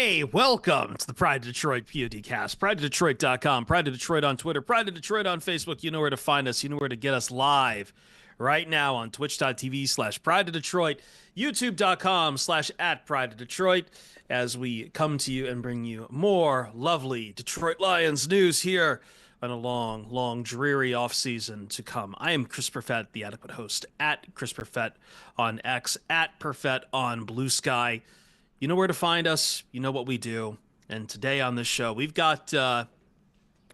Hey, welcome to the Pride of Detroit PODcast. PrideOfDetroit.com, Pride of Detroit on Twitter, Pride of Detroit on Facebook. You know where to find us. You know where to get us live right now on twitch.tv/Pride of Detroit, youtube.com/@Pride of Detroit, as we come to you and bring you more lovely Detroit Lions news here on a long, dreary offseason to come. I am Chris Perfett, the adequate host, at Chris Perfett on X, at Perfett on Blue Sky. You know where to find us. You know what we do. And today on this show, we've got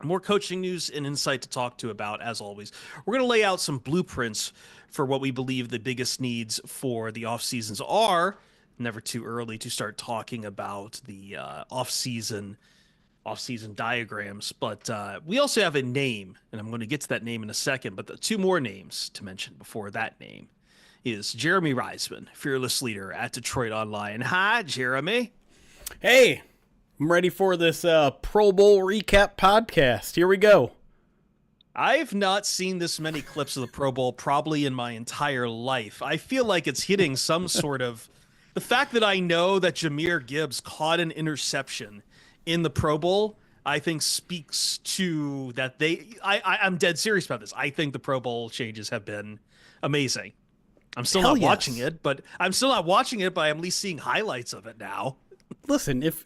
more coaching news and insight to talk to about, as always. We're going to lay out some blueprints for what we believe the biggest needs for the off seasons are. Never too early to start talking about the off-season diagrams. But we also have a name, and I'm going to get to that name in a second. But the two more names to mention before that name is Jeremy Reisman, fearless leader at Detroit Online. Hi, Jeremy. Hey, I'm ready for this Pro Bowl recap podcast. Here we go. I've not seen this many clips of the Pro Bowl probably in my entire life. I feel like it's hitting some sort of... The fact that I know that Jahmyr Gibbs caught an interception in the Pro Bowl, I think speaks to that I'm dead serious about this. I think the Pro Bowl changes have been amazing. I'm still not watching it, but I'm at least seeing highlights of it now. Listen, if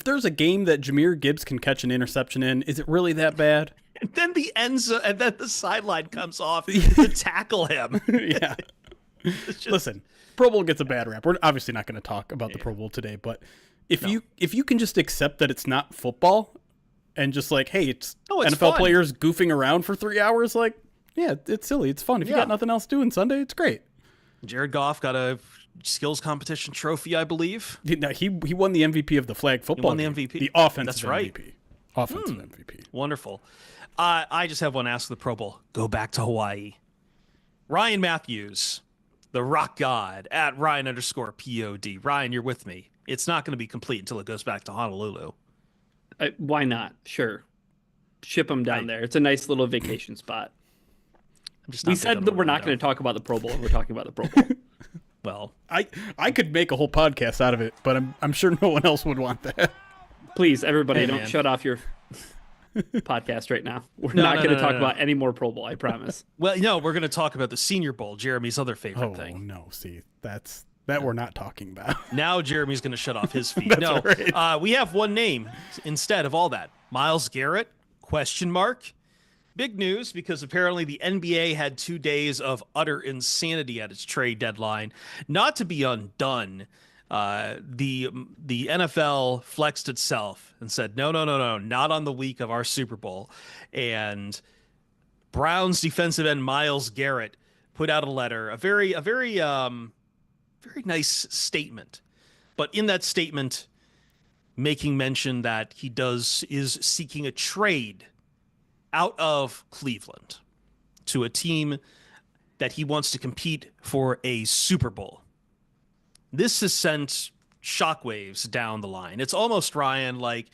there's a game that Jahmyr Gibbs can catch an interception in, is it really that bad? And then the and then the sideline comes off to tackle him. Yeah. Listen, Pro Bowl gets a bad rap. We're obviously not going to talk about the Pro Bowl today, but if you can just accept that it's not football and just like, hey, it's NFL fun. Players goofing around for 3 hours, like, yeah, it's silly. It's fun. If you got nothing else to do on Sunday, it's great. Jared Goff got a skills competition trophy, I believe. No, he won the MVP of the flag football. He won the MVP. The offensive That's right. MVP. Offensive MVP. Wonderful. I just have one ask the Pro Bowl. Go back to Hawaii. Ryan Matthews, the rock god, at Ryan_POD. Ryan, you're with me. It's not going to be complete until it goes back to Honolulu. Why not? Sure. Ship them down there. It's a nice little vacation spot. We said that we're not going to talk about the Pro Bowl. We're talking about the Pro Bowl. Well, I could make a whole podcast out of it, but I'm sure no one else would want that. Please, everybody, don't shut off your podcast right now. We're not going to talk about any more Pro Bowl, I promise. Well, no, we're going to talk about the Senior Bowl, Jeremy's other favorite thing. Oh, no. See, that we're not talking about. Now Jeremy's going to shut off his feed. No, right. We have one name instead of all that. Myles Garrett, ? Big news, because apparently the NBA had 2 days of utter insanity at its trade deadline. Not to be undone, the NFL flexed itself and said, no, not on the week of our Super Bowl. And Browns defensive end Myles Garrett put out a letter, a very nice statement. But in that statement, making mention that he is seeking a trade out of Cleveland to a team that he wants to compete for a Super Bowl. This has sent shockwaves down the line. It's almost, Ryan, like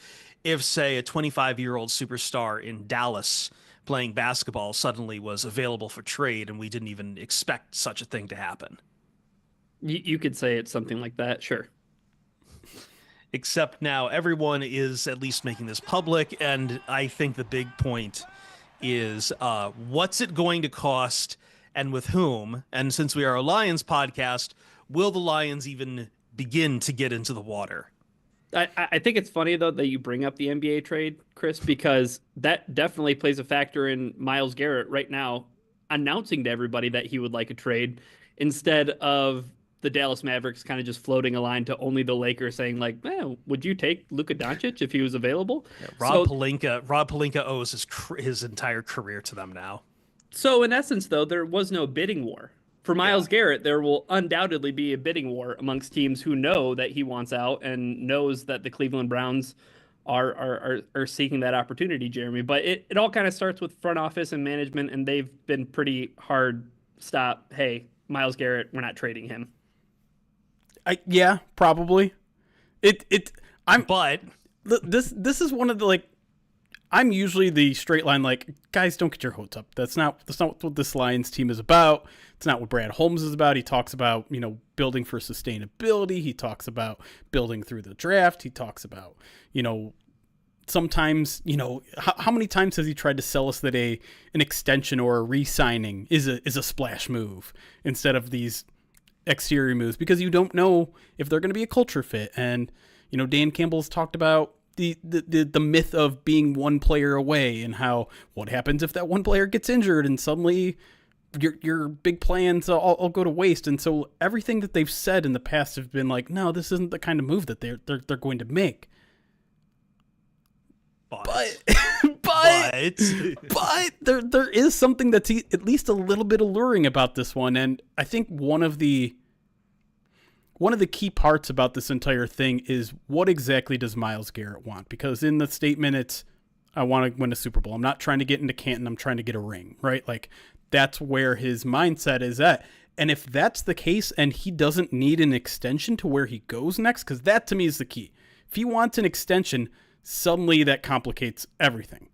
if, say, a 25-year-old superstar in Dallas playing basketball suddenly was available for trade and we didn't even expect such a thing to happen. You could say it's something like that, sure. Except now everyone is at least making this public, and I think the big point is what's it going to cost and with whom? And since we are a Lions podcast, will the Lions even begin to get into the water? I think it's funny, though, that you bring up the NBA trade, Chris, because that definitely plays a factor in Myles Garrett right now announcing to everybody that he would like a trade instead of the Dallas Mavericks kind of just floating a line to only the Lakers saying, like, would you take Luka Doncic if he was available? Yeah, Rob Pelinka owes his entire career to them now. So in essence, though, there was no bidding war. For Myles Garrett, there will undoubtedly be a bidding war amongst teams who know that he wants out and knows that the Cleveland Browns are seeking that opportunity, Jeremy. But it all kind of starts with front office and management, and they've been pretty hard stop. Hey, Myles Garrett, we're not trading him. Yeah, probably. But this is one of the, like, I'm usually the straight line, like, guys, don't get your hopes up. That's not what this Lions team is about. It's not what Brad Holmes is about. He talks about, building for sustainability. He talks about building through the draft. He talks about, sometimes, how many times has he tried to sell us that an extension or a re-signing is a splash move instead of these exterior moves, because you don't know if they're going to be a culture fit. And, Dan Campbell's talked about the myth of being one player away, and how what happens if that one player gets injured and suddenly your big plans all go to waste. And so everything that they've said in the past have been like, no, this isn't the kind of move that they're going to make. But there is something that's at least a little bit alluring about this one. And I think one of the key parts about this entire thing is, what exactly does Myles Garrett want? Because in the statement, it's, I want to win a Super Bowl. I'm not trying to get into Canton. I'm trying to get a ring, right? Like, that's where his mindset is at. And if that's the case, and he doesn't need an extension to where he goes next, because that to me is the key. If he wants an extension, suddenly that complicates everything,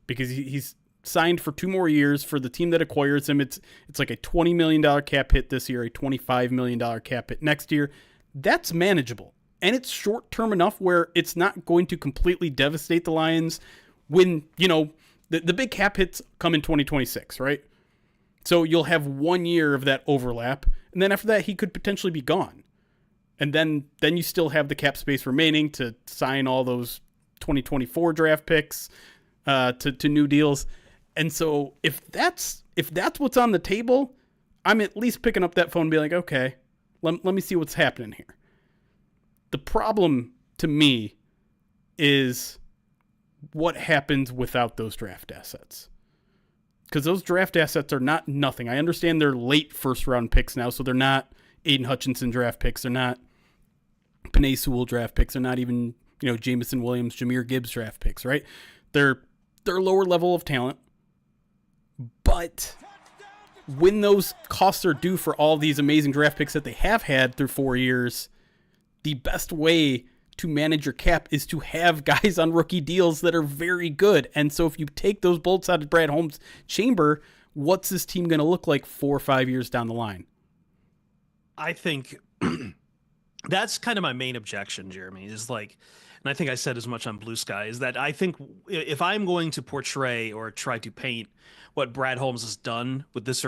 because he's signed for 2 more years for the team that acquires him. It's like a $20 million cap hit this year, a $25 million cap hit next year. That's manageable. And it's short term enough where it's not going to completely devastate the Lions when, the big cap hits come in 2026, right? So you'll have 1 year of that overlap. And then after that, he could potentially be gone. And then you still have the cap space remaining to sign all those 2024 draft picks to new deals. And so if that's what's on the table, I'm at least picking up that phone and be like, okay, let me see what's happening here. The problem to me is what happens without those draft assets. Because those draft assets are not nothing. I understand they're late first round picks now, so they're not Aiden Hutchinson draft picks. They're not Penei Sewell draft picks. They're not even, Jamison Williams, Jahmyr Gibbs draft picks, right? They're lower level of talent. But when those costs are due for all these amazing draft picks that they have had through 4 years, the best way to manage your cap is to have guys on rookie deals that are very good. And so if you take those bolts out of Brad Holmes' chamber, what's this team going to look like 4 or 5 years down the line? I think that's kind of my main objection, Jeremy, is like, and I think I said as much on Blue Sky, is that I think if I'm going to portray or try to paint what Brad Holmes has done with this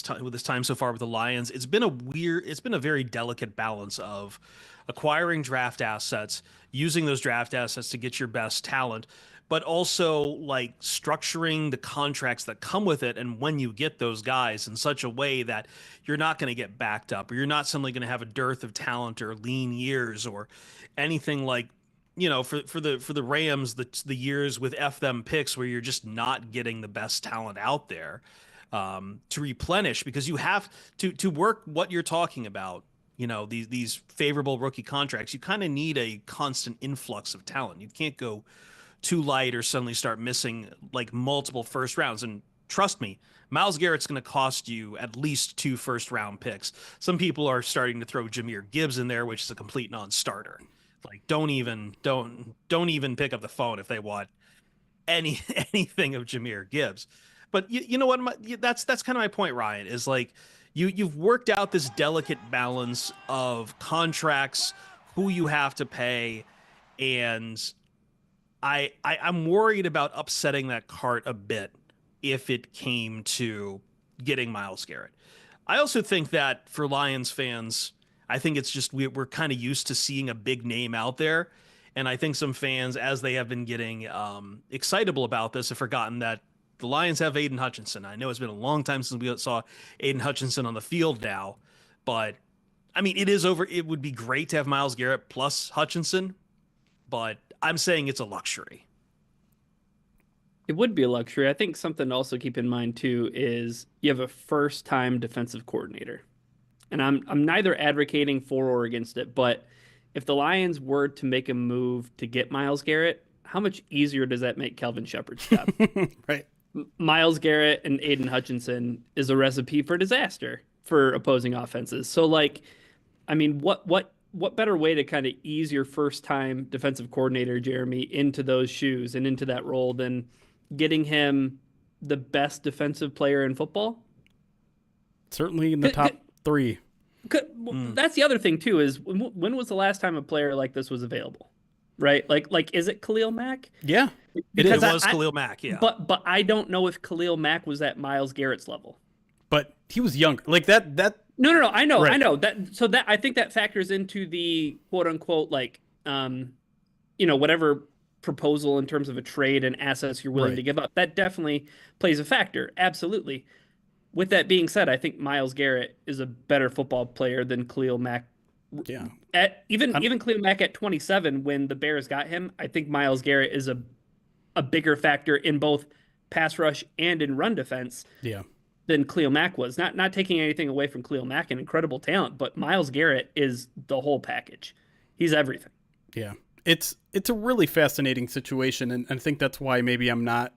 time so far with the Lions, it's been a very delicate balance of acquiring draft assets, using those draft assets to get your best talent, but also like structuring the contracts that come with it, and when you get those guys in such a way that you're not going to get backed up, or you're not suddenly going to have a dearth of talent or lean years or anything like, for the Rams, the years with them picks where you're just not getting the best talent out there to replenish, because you have to work what you're talking about. These favorable rookie contracts, you kind of need a constant influx of talent. You can't go too light or suddenly start missing like multiple first rounds. And trust me, Myles Garrett's going to cost you at least 2 first-round picks. Some people are starting to throw Jahmyr Gibbs in there, which is a complete non-starter. Like, don't even pick up the phone if they want anything of Jahmyr Gibbs. But you know what? That's kind of my point, Ryan. Is like you've worked out this delicate balance of contracts, who you have to pay, and I'm worried about upsetting that cart a bit if it came to getting Myles Garrett. I also think that for Lions fans, I think it's just we're kind of used to seeing a big name out there. And I think some fans, as they have been getting excitable about this, have forgotten that the Lions have Aiden Hutchinson. I know it's been a long time since we saw Aiden Hutchinson on the field now, but I mean, it would be great to have Myles Garrett plus Hutchinson, but I'm saying it's a luxury. It would be a luxury. I think something to also keep in mind too is you have a first-time defensive coordinator. And I'm neither advocating for or against it, but if the Lions were to make a move to get Myles Garrett, how much easier does that make Kelvin Shepherd's job? Right. Myles Garrett and Aiden Hutchinson is a recipe for disaster for opposing offenses. So, like, I mean, what what better way to kind of ease your first time defensive coordinator, Jeremy, into those shoes and into that role than getting him the best defensive player in football? Certainly in the top three. That's the other thing too, is when was the last time a player like this was available? Right? Like is it Khalil Mack? Yeah. It was Khalil Mack, yeah. But I don't know if Khalil Mack was at Myles Garrett's level. But he was younger. Like that No, I know, right. I know. That I think that factors into the quote unquote like whatever proposal in terms of a trade and assets you're willing Right. to give up. That definitely plays a factor. Absolutely. With that being said, I think Myles Garrett is a better football player than Khalil Mack. Yeah. Even Khalil Mack at 27 when the Bears got him, I think Myles Garrett is a bigger factor in both pass rush and in run defense. Yeah. Than Khalil Mack was. Not taking anything away from Khalil Mack, an incredible talent, but Myles Garrett is the whole package. He's everything. Yeah. It's a really fascinating situation, and I think that's why maybe I'm not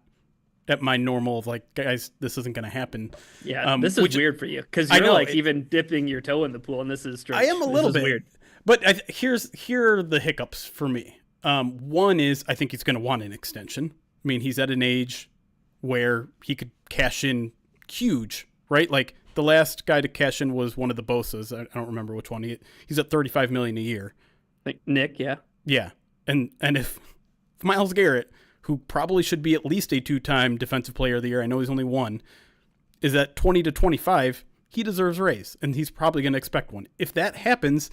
at my normal of like, guys, this isn't going to happen. Yeah, this is weird for you because you're like even dipping your toe in the pool, and this is strange. I am a little bit weird. But here are the hiccups for me. One is I think he's going to want an extension. I mean, he's at an age where he could cash in huge, right? Like the last guy to cash in was one of the Bosas. I don't remember which one. He's at $35 million a year. Like Nick, yeah. Yeah. And if Myles Garrett, who probably should be at least a 2-time defensive player of the year, I know he's only one, is at 20 to 25, he deserves a raise, and he's probably going to expect one. If that happens,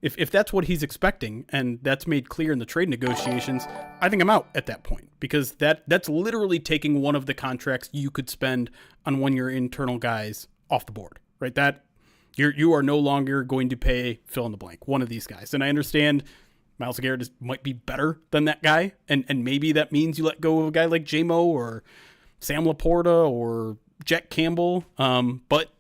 if that's what he's expecting, and that's made clear in the trade negotiations, I think I'm out at that point, because that's literally taking one of the contracts you could spend on one of your internal guys off the board, right? That you are no longer going to pay fill in the blank, one of these guys. And I understand Myles Garrett might be better than that guy, and maybe that means you let go of a guy like J-Mo or Sam Laporta or Jack Campbell, but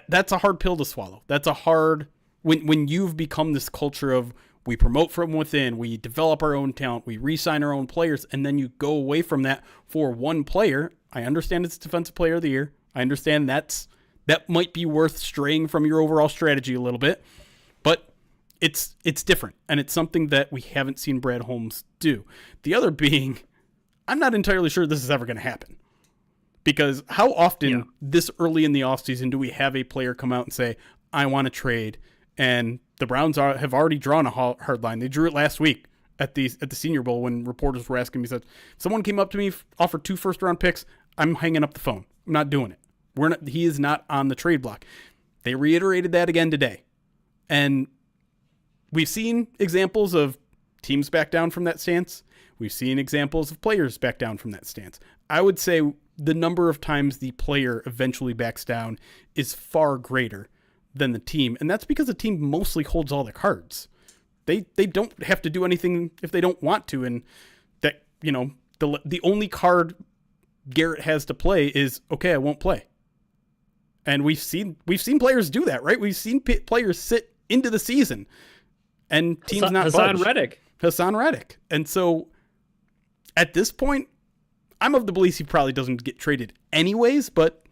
that's a hard pill to swallow. That's a hard... When you've become this culture of we promote from within, we develop our own talent, we re-sign our own players, and then you go away from that for one player. I understand it's Defensive Player of the Year. I understand that might be worth straying from your overall strategy a little bit, but it's different, and it's something that we haven't seen Brad Holmes do. The other being, I'm not entirely sure this is ever going to happen, because how often this early in the offseason do we have a player come out and say, I want to trade? And the Browns have already drawn a hard line. They drew it last week at the Senior Bowl when reporters were asking me, said, someone came up to me, offered 2 first-round picks, I'm hanging up the phone. I'm not doing it. He is not on the trade block. They reiterated that again today. And we've seen examples of teams back down from that stance. We've seen examples of players back down from that stance. I would say the number of times the player eventually backs down is far greater than the team, and that's because the team mostly holds all the cards. They don't have to do anything if they don't want to, and that, the only card Garrett has to play is, okay, I won't play. And we've seen players do that, right? We've seen players sit into the season and teams not budge. Hassan Reddick. And so at this point, I'm of the belief he probably doesn't get traded anyways, but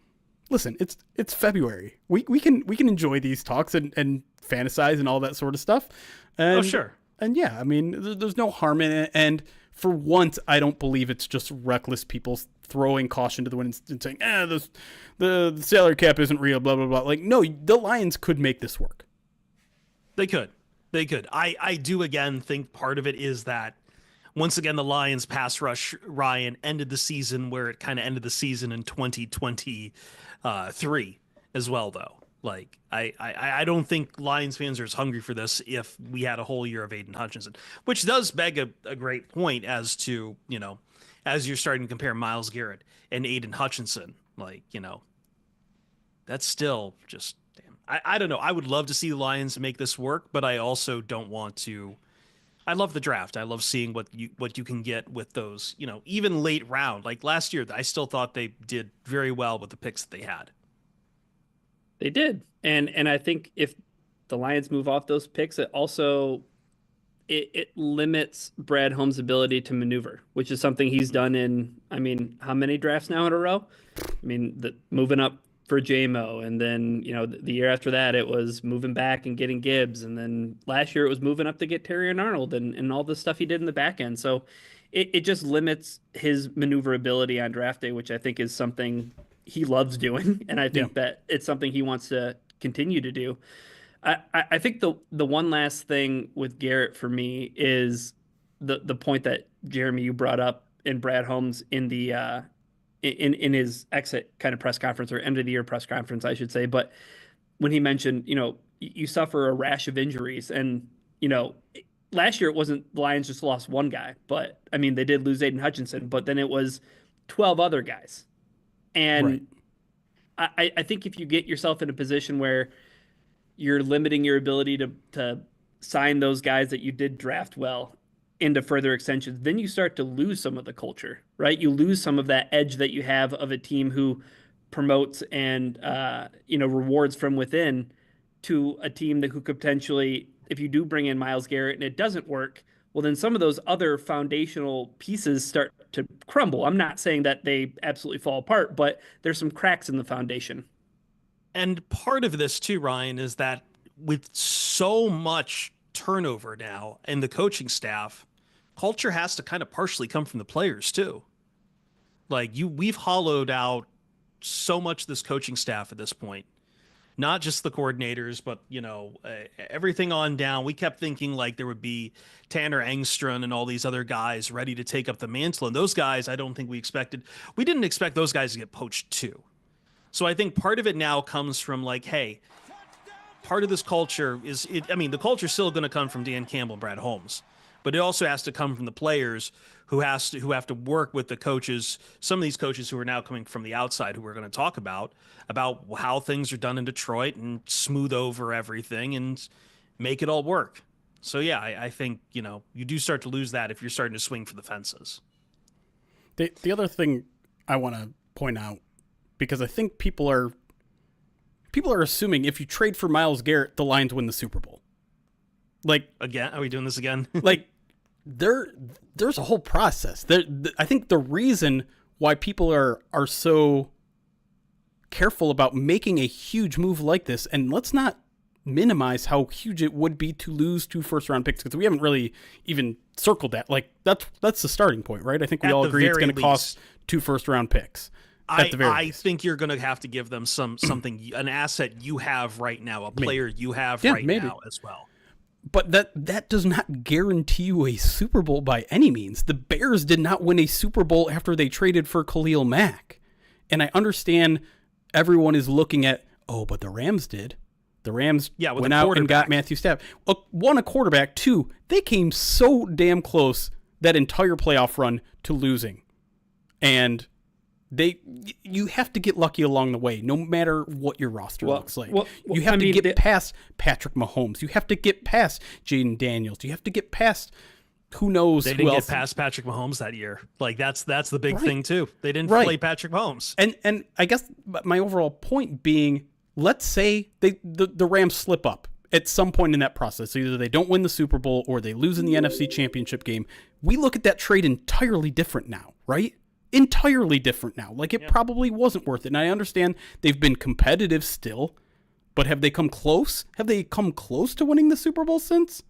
listen, it's February. We can enjoy these talks and fantasize and all that sort of stuff. And, sure. And yeah, I mean, there's no harm in it. And for once, I don't believe it's just reckless people throwing caution to the wind and saying, the salary cap isn't real, blah, blah, blah. Like, no, the Lions could make this work. They could. I do, again, think part of it is that, once again, the Lions pass rush, Ryan, ended the season where it kind of ended the season in 2023 as well, though. Like, I don't think Lions fans are as hungry for this if we had a whole year of Aiden Hutchinson, which does beg a great point as to, as you're starting to compare Myles Garrett and Aiden Hutchinson, like, that's still just, damn. I don't know. I would love to see the Lions make this work, but I also don't want to. I love the draft. I love seeing what you can get with those, even late round. Like last year, I still thought they did very well with the picks that they had. They did. And I think if the Lions move off those picks, it also it limits Brad Holmes' ability to maneuver, which is something he's done in, I mean, how many drafts now in a row? I mean, moving up for JMO, and then the year after that it was moving back and getting Gibbs, and then last year it was moving up to get Terry and Arnold and all the stuff he did in the back end. So it just limits his maneuverability on draft day, which I think is something he loves doing, and I think that it's something he wants to continue to do. I think the one last thing with Garrett for me is the point that Jeremy, you brought up in Brad Holmes in the in his exit kind of press conference, or end of the year press conference, I should say. But when he mentioned, you suffer a rash of injuries, and last year it wasn't the Lions just lost one guy, but I mean they did lose Aiden Hutchinson, but then it was 12 other guys, and I think if you get yourself in a position where you're limiting your ability to sign those guys that you did draft well into further extensions, then you start to lose some of the culture, right? You lose some of that edge that you have of a team who promotes and rewards from within, to a team who could potentially, if you do bring in Myles Garrett and it doesn't work, well, then some of those other foundational pieces start to crumble. I'm not saying that they absolutely fall apart, but there's some cracks in the foundation. And part of this too, Ryan, is that with so much turnover now in the coaching staff, culture has to kind of partially come from the players too. Like we've hollowed out so much this coaching staff at this point, not just the coordinators, but everything on down. We kept thinking like there would be Tanner Engström and all these other guys ready to take up the mantle, and those guys, I don't think we didn't expect those guys to get poached too. So I think part of it now comes from like, hey, part of this culture the culture's still going to come from Dan Campbell and Brad Holmes, but it also has to come from the players who have to work with the coaches, some of these coaches who are now coming from the outside, who we're going to talk about how things are done in Detroit and smooth over everything and make it all work. So yeah, I think, you do start to lose that if you're starting to swing for the fences. The other thing I want to point out, because I think people are assuming if you trade for Myles Garrett, the Lions win the Super Bowl. Like, again, are we doing this again? Like, there's a whole process. I think the reason why people are so careful about making a huge move like this, and let's not minimize how huge it would be to lose 2 first-round picks, because we haven't really even circled that. Like, that's the starting point, right? I think we all agree it's going to cost 2 first-round picks. I think you're going to have to give them something, an asset you have right now, a player you have now as well. But that does not guarantee you a Super Bowl by any means. The Bears did not win a Super Bowl after they traded for Khalil Mack. And I understand everyone is looking at, but the Rams did. The Rams went out and got Matthew Stafford. One, a quarterback. 2, they came so damn close that entire playoff run to losing. And you have to get lucky along the way, no matter what your roster looks like. You have to get past Patrick Mahomes. You have to get past Jaden Daniels. You have to get past who knows who else. They didn't get past Patrick Mahomes that year. Like that's the big thing too. They didn't play Patrick Mahomes. And I guess my overall point being, let's say the Rams slip up at some point in that process. So either they don't win the Super Bowl or they lose in the NFC Championship game. We look at that trade entirely different now, right? Entirely different now. Like, it probably wasn't worth it. And I understand they've been competitive still, but have they come close? Have they come close to winning the Super Bowl since?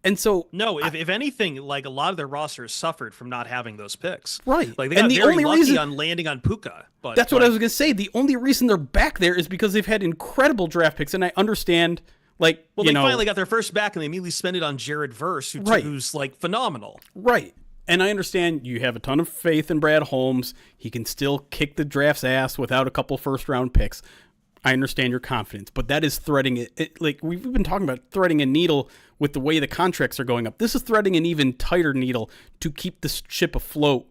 And so, no, if anything, like, a lot of their rosters suffered from not having those picks. Right. Like, they got very lucky on landing on Puka. But that's what I was going to say. The only reason they're back there is because they've had incredible draft picks. And I understand, like, they finally got their first back and they immediately spent it on Jared Verse, who's like phenomenal. Right. And I understand you have a ton of faith in Brad Holmes. He can still kick the draft's ass without a couple first-round picks. I understand your confidence, but that is threading it. Like, we've been talking about threading a needle with the way the contracts are going up. This is threading an even tighter needle to keep the ship afloat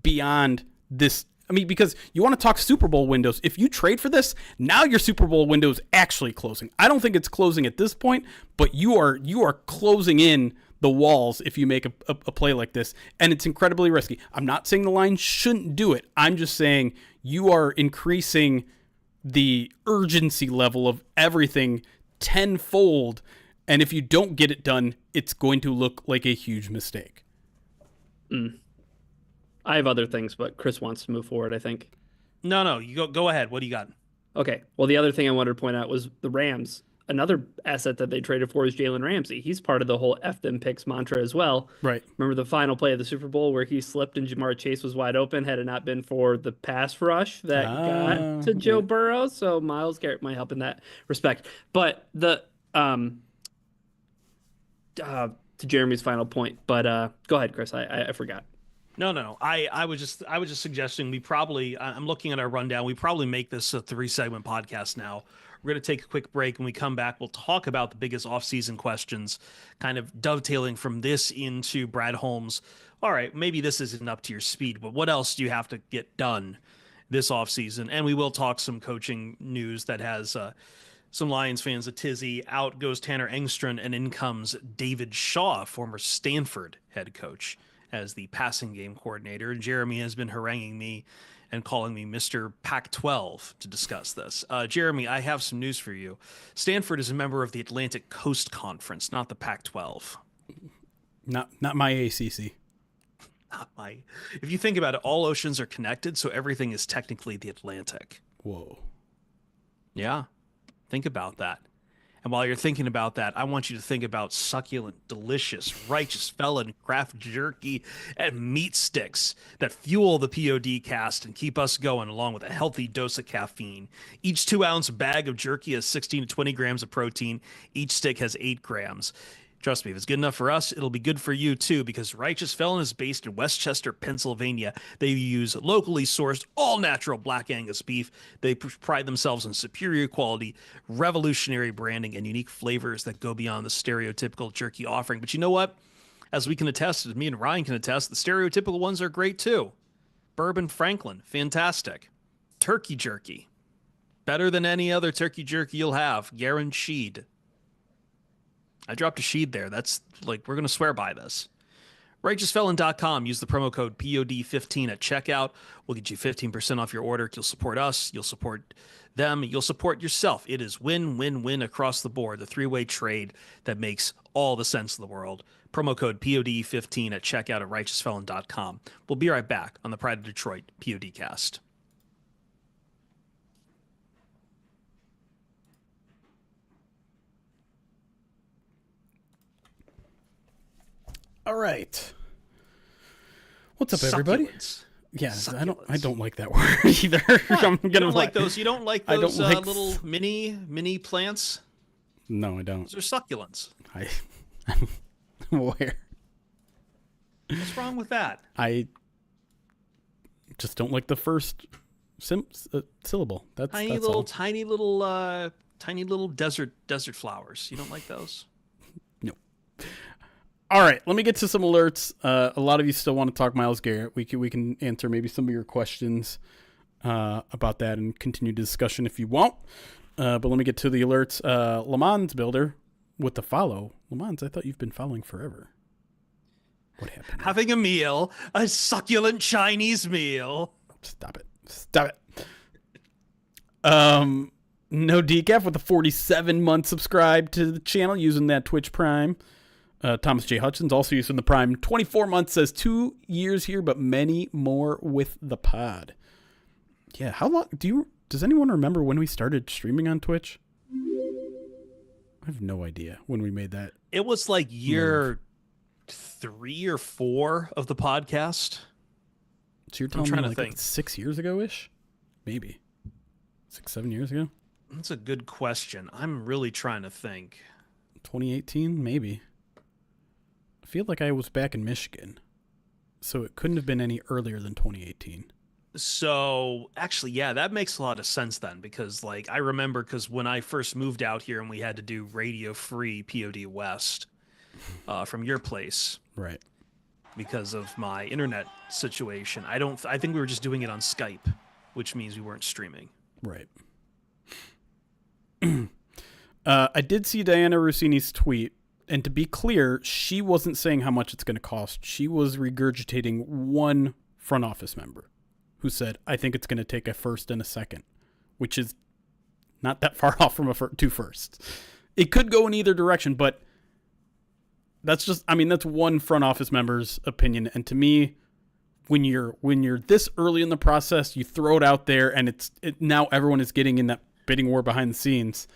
beyond this. I mean, because you want to talk Super Bowl windows. If you trade for this, now your Super Bowl window is actually closing. I don't think it's closing at this point, but you are closing in the walls if you make a play like this, and it's incredibly risky. I'm not saying the Lions shouldn't do it. I'm just saying you are increasing the urgency level of everything tenfold, and if you don't get it done, it's going to look like a huge mistake. I have other things, but Chris wants to move forward, I think. No, you go ahead. What do you got? Okay. Well, the other thing I wanted to point out was the Rams. Another asset that they traded for is Jalen Ramsey. He's part of the whole F them picks mantra as well. Right. Remember the final play of the Super Bowl where he slipped and Jamar Chase was wide open had it not been for the pass rush that got to Joe Burrow. So Myles Garrett might help in that respect. But the to Jeremy's final point. But go ahead, Chris. I forgot. No. I was just suggesting I'm looking at our rundown. We probably make this a 3-segment podcast now. We're going to take a quick break. When we come back, we'll talk about the biggest offseason questions, kind of dovetailing from this into Brad Holmes. All right, maybe this isn't up to your speed, but what else do you have to get done this offseason? And we will talk some coaching news that has some Lions fans a tizzy. Out goes Tanner Engstrand, and in comes David Shaw, former Stanford head coach, as the passing game coordinator. And Jeremy has been haranguing me and calling me Mr. Pac-12 to discuss this. Jeremy, I have some news for you. Stanford is a member of the Atlantic Coast Conference, not the Pac-12. Not my ACC. Not my. If you think about it, all oceans are connected, so everything is technically the Atlantic. Whoa. Yeah. Think about that. And while you're thinking about that, I want you to think about succulent, delicious, righteous felon craft jerky and meat sticks that fuel the POD cast and keep us going, along with a healthy dose of caffeine. Each 2-ounce bag of jerky has 16 to 20 grams of protein. Each stick has 8 grams. Trust me, if it's good enough for us, it'll be good for you too, because Righteous Felon is based in Westchester, Pennsylvania. They use locally sourced, all-natural Black Angus beef. They pride themselves on superior quality, revolutionary branding, and unique flavors that go beyond the stereotypical jerky offering. But you know what? As we can attest, as me and Ryan can attest, the stereotypical ones are great too. Bourbon Franklin, fantastic. Turkey jerky, better than any other turkey jerky you'll have, guaranteed. I dropped a sheed there. That's like, we're going to swear by this. RighteousFelon.com. Use the promo code POD15 at checkout. We'll get you 15% off your order. You'll support us. You'll support them. You'll support yourself. It is win-win-win across the board. The three-way trade that makes all the sense in the world. Promo code POD15 at checkout at RighteousFelon.com. We'll be right back on the Pride of Detroit PODcast. All right. What's up, everybody? Yeah, Succulents. I don't like that word either. I'm You don't like those? You don't like those little mini plants? No, I don't. Those are succulents. I'm aware. What's wrong with that? I just don't like the first syllable. That's tiny little desert flowers. You don't like those? No. All right, let me get to some alerts. A lot of you still want to talk Myles Garrett. We can answer maybe some of your questions about that and continue the discussion if you want. But let me get to the alerts. Lamans Builder with the follow. Lamans, I thought you've been following forever. What happened? Having a meal, a succulent Chinese meal. Stop it. No Decaf with a 47-month subscribe to the channel using that Twitch Prime. Thomas J. Hutchins also using the Prime. 24 months, says 2 years here, but many more with the pod. Yeah, how long does anyone remember when we started streaming on Twitch? I have no idea when we made that. It was like year 3 or 4 of the podcast. So you're telling me like 6 years ago-ish? Maybe. 6-7 years ago? That's a good question. I'm really trying to think. 2018? Maybe. I feel like I was back in Michigan, so it couldn't have been any earlier than 2018. So actually, yeah, that makes a lot of sense then, because like I remember, because when I first moved out here and we had to do radio free POD West from your place, right? Because of my internet situation, I think we were just doing it on Skype, which means we weren't streaming. Right. I did see Diana Rossini's tweet. And to be clear, she wasn't saying how much it's going to cost. She was regurgitating one front office member who said, I think it's going to take a first and a second, which is not that far off from two firsts. It could go in either direction, but that's one front office member's opinion. And to me, when you're this early in the process, you throw it out there, and now everyone is getting in that bidding war behind the scenes.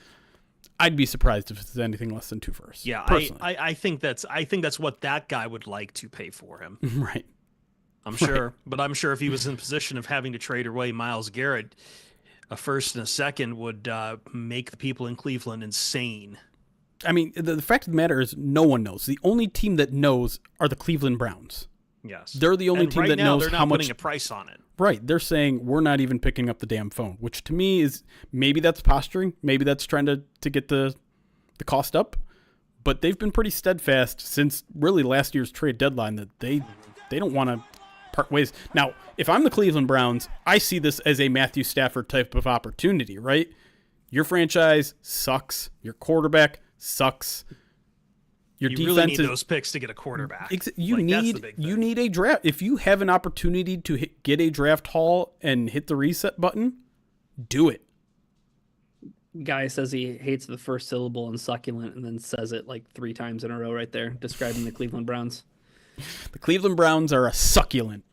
I'd be surprised if it's anything less than 2 firsts. Yeah, personally. I think that's what that guy would like to pay for him. Right. I'm sure, but I'm sure if he was in position of having to trade away Myles Garrett, a first and a second would make the people in Cleveland insane. I mean, the fact of the matter is no one knows. The only team that knows are the Cleveland Browns. Yes. They're the only team right that now, knows they're not how much putting a price on it. Right. They're saying we're not even picking up the damn phone, which to me is maybe that's posturing. Maybe that's trying to get the cost up. But they've been pretty steadfast since really last year's trade deadline that they don't want to part ways. Now, if I'm the Cleveland Browns, I see this as a Matthew Stafford type of opportunity, right? Your franchise sucks. Your quarterback sucks. Your defense really need those picks to get a quarterback. You need a draft. If you have an opportunity to get a draft haul and hit the reset button, do it. Guy says he hates the first syllable in succulent and then says it like 3 times in a row right there, describing the Cleveland Browns. The Cleveland Browns are a succulent.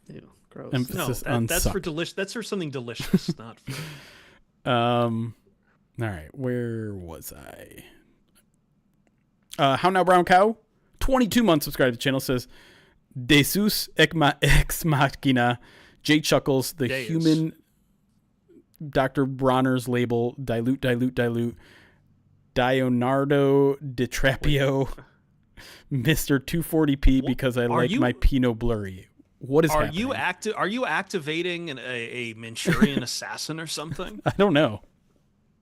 Ew, gross. Emphasis No, on that's suck. for delicious. That's for something delicious, not for. All right, where was I? How Now Brown Cow, 22 months subscribed to the channel, says Desus Ex Machina, Jay Chuckles, the Deus. human Dr. Bronner's label, dilute, Dionardo DiTrapio, Mr. 240p because I like my Pinot Blurry. What is happening? Are you activating a Manchurian assassin or something? I don't know.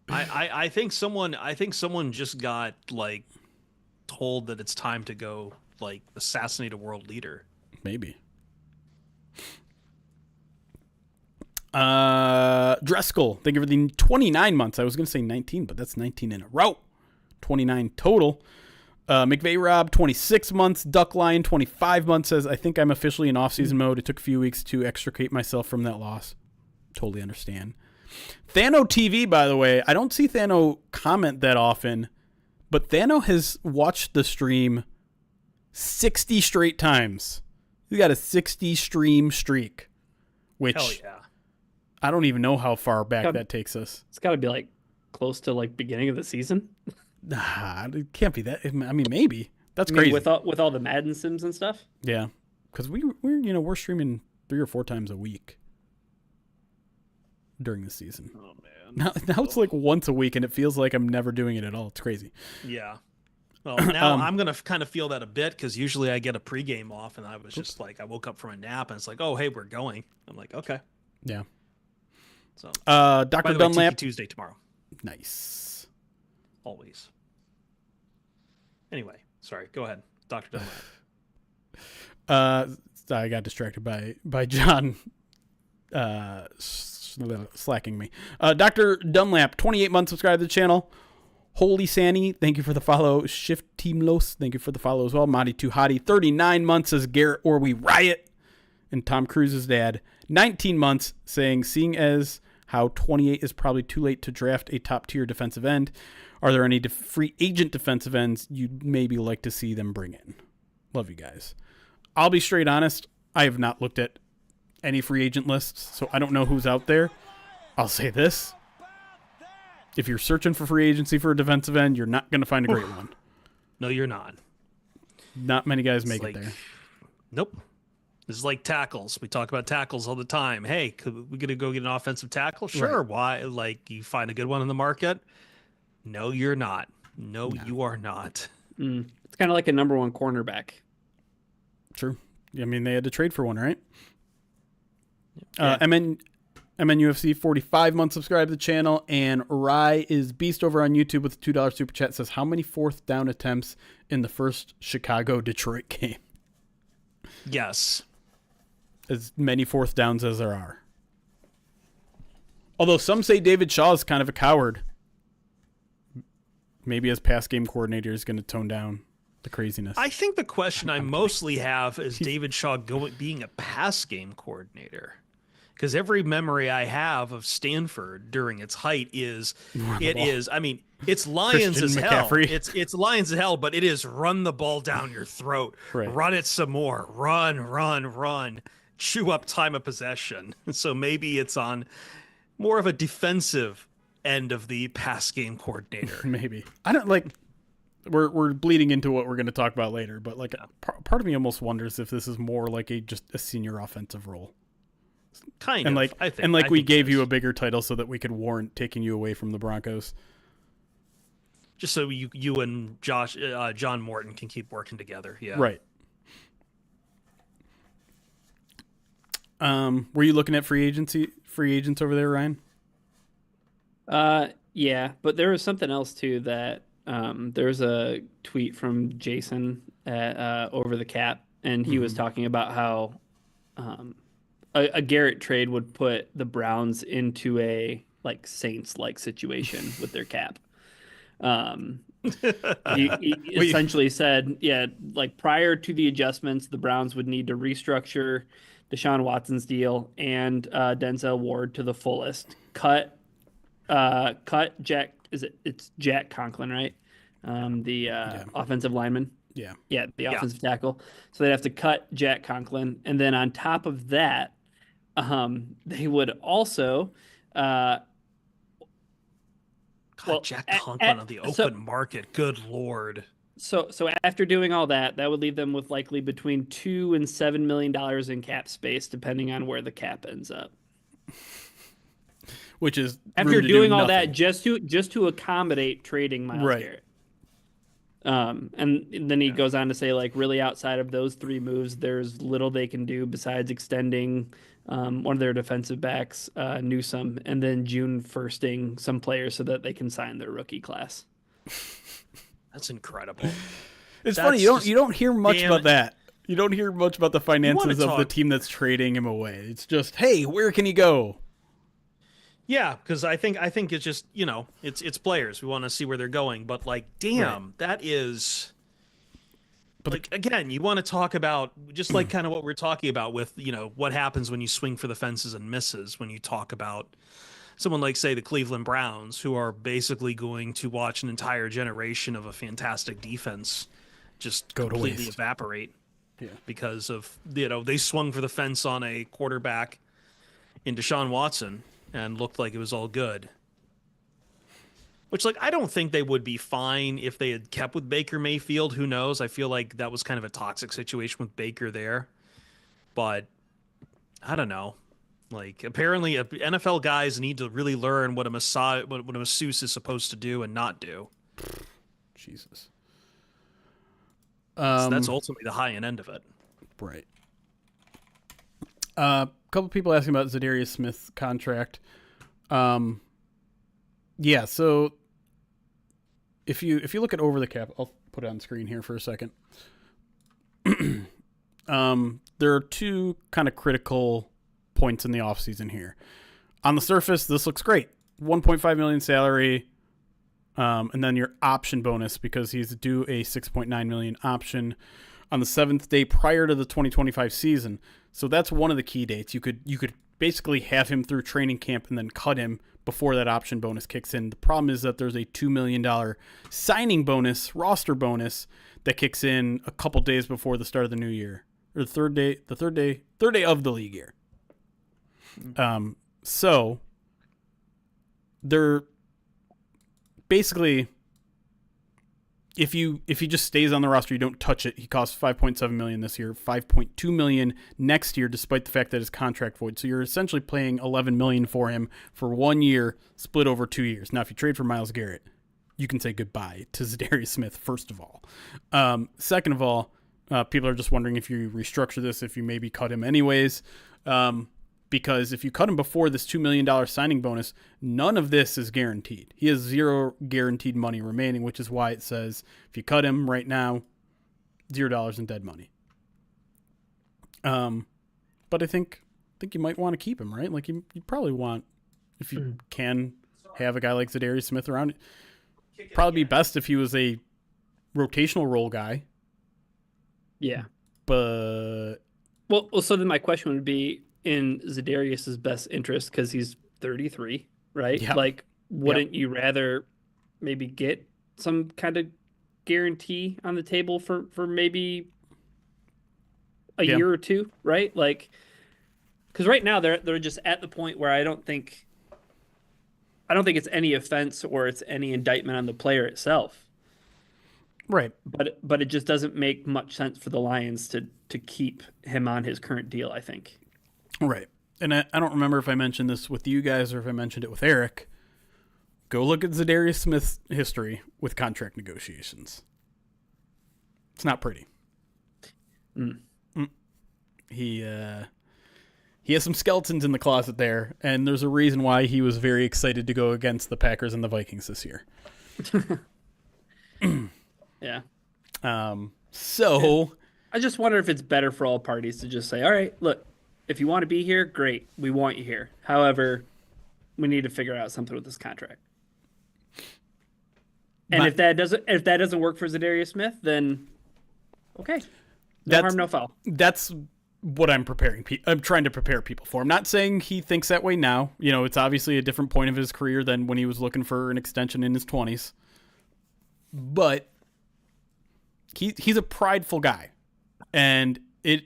I think someone just got like told that it's time to go like assassinate a world leader. Maybe. Dreskel, thank you for the 29 months. I was going to say 19, but that's 19 in a row. 29 total. McVay Rob, 26 months. Duck Lion, 25 months, says, I think I'm officially in off-season mode. It took a few weeks to extricate myself from that loss. Totally understand. Thano TV, by the way, I don't see Thano comment that often, but Thano has watched the stream 60 straight times. He's got a 60 stream streak, which Hell yeah. I don't even know how far back that takes us. It's got to be like close to like beginning of the season. Nah, it can't be that. I mean, maybe. That's crazy. With all the Madden sims and stuff. Yeah, because we're streaming 3 or 4 times a week during the season. Oh man. Now it's like once a week, and it feels like I'm never doing it at all. It's crazy. Yeah. Well, now I'm gonna kind of feel that a bit because usually I get a pregame off, and I was just like, I woke up from a nap, and it's like, oh hey, we're going. I'm like, okay. Yeah. So, Dr. Dunlap. Tiki Tuesday tomorrow. Nice. Always. Anyway, sorry. Go ahead, Dr. Dunlap. I got distracted by John slacking me. Dr. Dunlap, 28 months subscribed to the channel. Holy Sanny, thank you for the follow. Shift Team Los, thank you for the follow as well. Madi Too Hottie, 39 months, says Garrett or we riot. And Tom Cruise's dad, 19 months, saying, seeing as how 28 is probably too late to draft a top-tier defensive end, are there any free agent defensive ends you'd maybe like to see them bring in? Love you guys. I'll be straight honest. I have not looked at any free agent lists, so I don't know who's out there. I'll say this. If you're searching for free agency for a defensive end, you're not going to find a great one. No, you're not. Not many guys make it there. Nope. This is like tackles. We talk about tackles all the time. Hey, could we gonna go get an offensive tackle? Sure. Right. Why? Like, you find a good one in the market? No, you're not. No. You are not. It's kind of like a number 1 cornerback. True. I mean, they had to trade for one, right? Yeah. MNUFC, 45 months subscribed to the channel, and Rye is Beast over on YouTube with a $2 super chat. Says, how many 4th down attempts in the first Chicago-Detroit game? Yes. As many 4th downs as there are. Although some say David Shaw is kind of a coward. Maybe as pass game coordinator is going to tone down the craziness. I think the question I mostly have is David Shaw being a pass game coordinator. because every memory I have of Stanford during its height is I mean, it's Lions Christian as hell. McCaffrey. It's Lions as hell, but it is run the ball down your throat. Right. Run it some more. Run. Chew up time of possession. So maybe it's on more of a defensive end of the pass game coordinator. Maybe. I don't like. We're bleeding into what we're going to talk about later, but like part of me almost wonders if this is more like just a senior offensive role. Kind and of. Like, I think, and like we think gave you a bigger title so that we could warrant taking you away from the Broncos. Just so you and John Morton can keep working together. Yeah. Right. Were you looking at free agents over there, Ryan? Yeah, but there was something else too that there's a tweet from Jason at Over the Cap, and he was talking about how a Garrett trade would put the Browns into a like Saints-like situation with their cap. He essentially said, yeah, like prior to the adjustments, the Browns would need to restructure Deshaun Watson's deal and Denzel Ward to the fullest. Cut Jack. It's Jack Conklin, right? The offensive lineman. Yeah, the offensive tackle. So they'd have to cut Jack Conklin, and then on top of that, they would also Jack Conklin on the open market. Good Lord. So after doing all that, that would leave them with likely between $2 and $7 million in cap space, depending on where the cap ends up. Which is after doing all that just to accommodate trading Myles Garrett. And then he goes on to say, like, really outside of those three moves, there's little they can do besides extending one of their defensive backs, Newsome, and then June 1sting some players so that they can sign their rookie class. That's incredible. It's funny, you don't hear much about that. You don't hear much about the finances of the team that's trading him away. It's just, hey, where can he go? Yeah, because I think it's just, it's players. We want to see where they're going. But like, damn, that is. But like, again, you want to talk about just like kind of what we're talking about with, what happens when you swing for the fences and misses. When you talk about someone like, say, the Cleveland Browns, who are basically going to watch an entire generation of a fantastic defense just completely evaporate because of, they swung for the fence on a quarterback in Deshaun Watson and looked like it was all good. Which, like, I don't think they would be fine if they had kept with Baker Mayfield. Who knows? I feel like that was kind of a toxic situation with Baker there. But I don't know. Like, apparently NFL guys need to really learn what a masseuse is supposed to do and not do. Jesus. So that's ultimately the high end of it. Right. A couple people asking about Zadarius Smith's contract. Yeah, so if you look at Over the Cap, I'll put it on screen here for a second. There are two kind of critical points in the offseason here. On the surface, this looks great. 1.5 million salary, and then your option bonus because he's due a 6.9 million option on the 7th day prior to the 2025 season. So that's one of the key dates. You could basically have him through training camp and then cut him before that option bonus kicks in. The problem is that there's a $2 million signing bonus, roster bonus, that kicks in a couple days before the start of the new year, or the third day of the league year. So they're basically, if he just stays on the roster, you don't touch it. He costs $5.7 million this year, $5.2 million next year, despite the fact that his contract void. So you're essentially paying $11 million for him for 1 year, split over 2 years. Now, if you trade for Myles Garrett, you can say goodbye to Zadarius Smith. First of all, second of all, people are just wondering if you restructure this, if you maybe cut him anyways. Because if you cut him before this $2 million signing bonus, none of this is guaranteed. He has zero guaranteed money remaining, which is why it says if you cut him right now, $0 in dead money. But I think you might want to keep him, right? Like you probably want, if you can have a guy like Zadarius Smith around, probably be best if he was a rotational role guy. Yeah. But well, so then my question would be, in Za'Darius's best interest because he's 33, right? Yep. Like, wouldn't you rather maybe get some kind of guarantee on the table for maybe a year or two, right? Like, because right now they're just at the point where I don't think it's any offense or it's any indictment on the player itself. Right. But it just doesn't make much sense for the Lions to keep him on his current deal, I think. Right. And I don't remember if I mentioned this with you guys or if I mentioned it with Eric. Go look at Za'Darius Smith's history with contract negotiations. It's not pretty. He has some skeletons in the closet there, and there's a reason why he was very excited to go against the Packers and the Vikings this year. Yeah. So I just wonder if it's better for all parties to just say, all right, look, if you want to be here, great. We want you here. However, we need to figure out something with this contract. And if that doesn't work for Za'Darius Smith, then okay. No harm, no foul. That's what I'm preparing. I'm trying to prepare people for. I'm not saying he thinks that way now. You know, it's obviously a different point of his career than when he was looking for an extension in his 20s. But he's a prideful guy, and it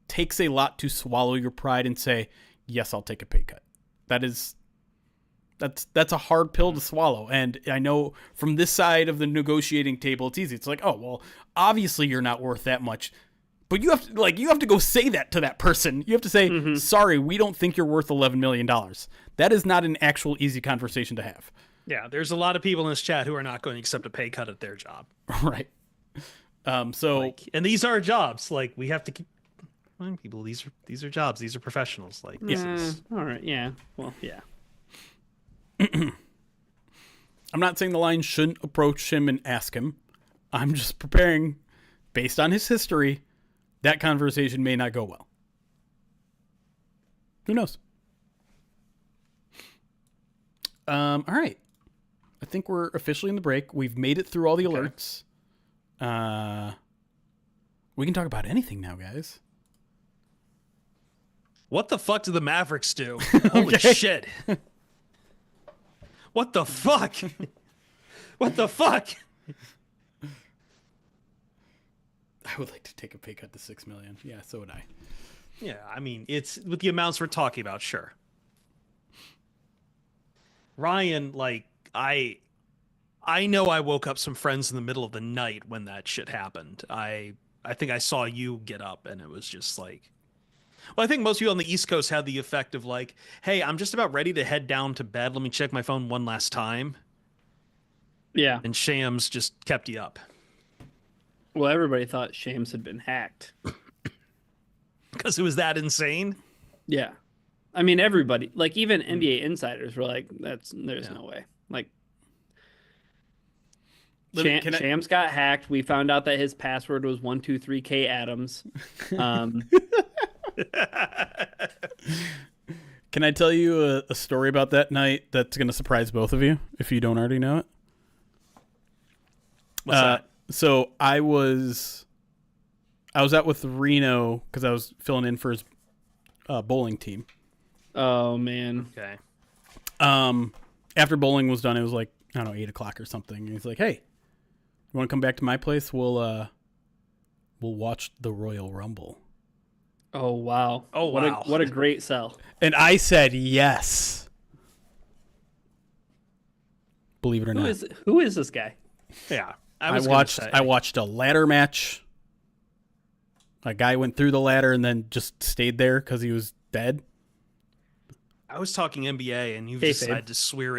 takes a lot to swallow your pride and say, yes, I'll take a pay cut. That's a hard pill to swallow. And I know from this side of the negotiating table, it's easy. It's like, oh, well, obviously you're not worth that much. But you have to go say that to that person. You have to say, sorry, we don't think you're worth $11 million. That is not an actual easy conversation to have. Yeah, there's a lot of people in this chat who are not going to accept a pay cut at their job. Right. And these are jobs. Like, we have to keep reminding people these are jobs. These are professionals. Like, all right, yeah. Well, yeah. I'm not saying the Lions shouldn't approach him and ask him. I'm just preparing, based on his history, that conversation may not go well. Who knows? All right. I think we're officially in the break. We've made it through all the alerts. We can talk about anything now, guys. What the fuck do the Mavericks do? Holy shit. What the fuck? What the fuck? I would like to take a pay cut to $6 million. Yeah, so would I. Yeah, I mean, it's with the amounts we're talking about, sure. Ryan, like, I know I woke up some friends in the middle of the night when that shit happened. I think I saw you get up, and it was just like, well, I think most people on the East Coast had the effect of like, hey, I'm just about ready to head down to bed. Let me check my phone one last time. Yeah. And Shams just kept you up. Well, everybody thought Shams had been hacked. Because it was that insane? Yeah. I mean, everybody, like even NBA insiders were like, there's no way. Like, Shams got hacked. We found out that his password was 123K Adams. Can I tell you a story about that night that's going to surprise both of you if you don't already know it? What's that? So I was out with Reno because I was filling in for his bowling team. Oh man. Okay. After bowling was done, it was like, I don't know, 8 o'clock or something. And he's like, hey, you want to come back to my place? We'll watch the Royal Rumble. Oh wow. Oh wow. What a great sell. And I said yes. Believe it or not. Who is this guy? Yeah. I watched a ladder match. A guy went through the ladder and then just stayed there because he was dead. I was talking NBA, and you decided to swerve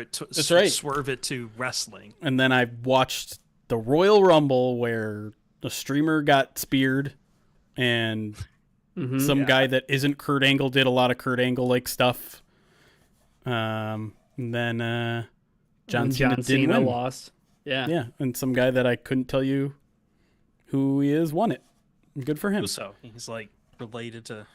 it to wrestling. And then I watched the Royal Rumble where the streamer got speared, and some guy that isn't Kurt Angle did a lot of Kurt Angle like stuff. And then John Cena didn't win. Lost. Yeah. Yeah, and some guy that I couldn't tell you who he is won it. Good for him. So he's like related to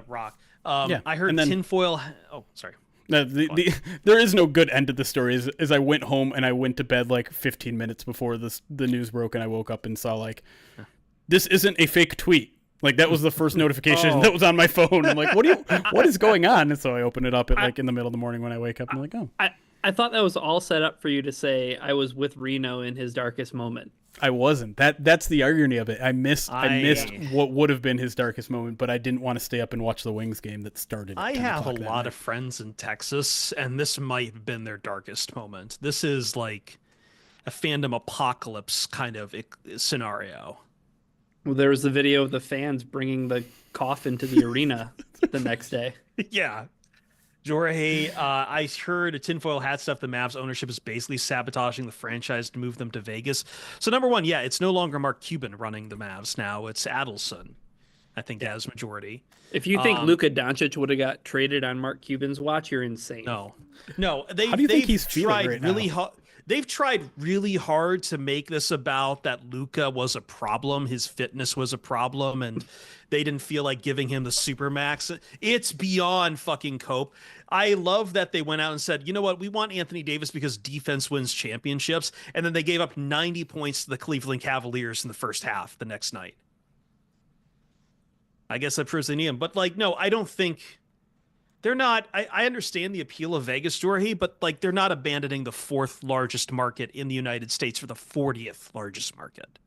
Rock. Yeah, I heard tinfoil. Oh, sorry. There is no good end to the story. As I went home and I went to bed like 15 minutes before the news broke, and I woke up and saw like, this isn't a fake tweet. Like that was the first notification that was on my phone. I'm like, what is going on? And so I open it up at in the middle of the morning when I wake up. I'm like, oh. I thought that was all set up for you to say I was with Reno in his darkest moment. I wasn't. That's the irony of it. I missed what would have been his darkest moment, but I didn't want to stay up and watch the Wings game that started. I have a lot of friends in Texas, and this might have been their darkest moment. This is like a fandom apocalypse kind of scenario. Well, there was the video of the fans bringing the coffin to the arena the next day. Yeah. Jorge, I heard a tinfoil hat stuff. The Mavs ownership is basically sabotaging the franchise to move them to Vegas. So number one, yeah, it's no longer Mark Cuban running the Mavs now. It's Adelson, I think, has majority. If you think Luka Doncic would have got traded on Mark Cuban's watch, you're insane. No. How do you think he's feeling right now? They've tried really hard to make this about that Luka was a problem. His fitness was a problem, and they didn't feel like giving him the supermax. It's beyond fucking cope. I love that they went out and said, you know what, we want Anthony Davis because defense wins championships. And then they gave up 90 points to the Cleveland Cavaliers in the first half the next night. I guess that proves they need him. But like, no, I don't think... They're not, I understand the appeal of Vegas, Jorge, but like they're not abandoning the 4th largest market in the United States for the 40th largest market.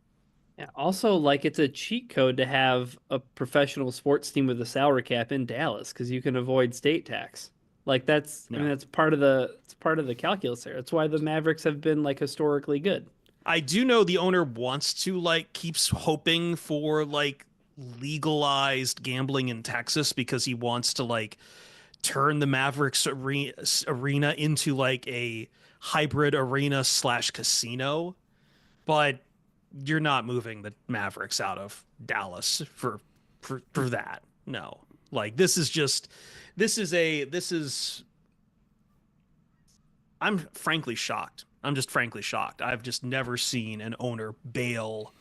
Yeah, also, like it's a cheat code to have a professional sports team with a salary cap in Dallas because you can avoid state tax. Like that's, I mean, that's part of the calculus there. That's why the Mavericks have been like historically good. I do know the owner wants to keeps hoping for legalized gambling in Texas because he wants to turn the Mavericks arena into a hybrid arena / casino, but you're not moving the Mavericks out of Dallas for that. No, I'm frankly shocked. I'm just frankly shocked. I've just never seen an owner bail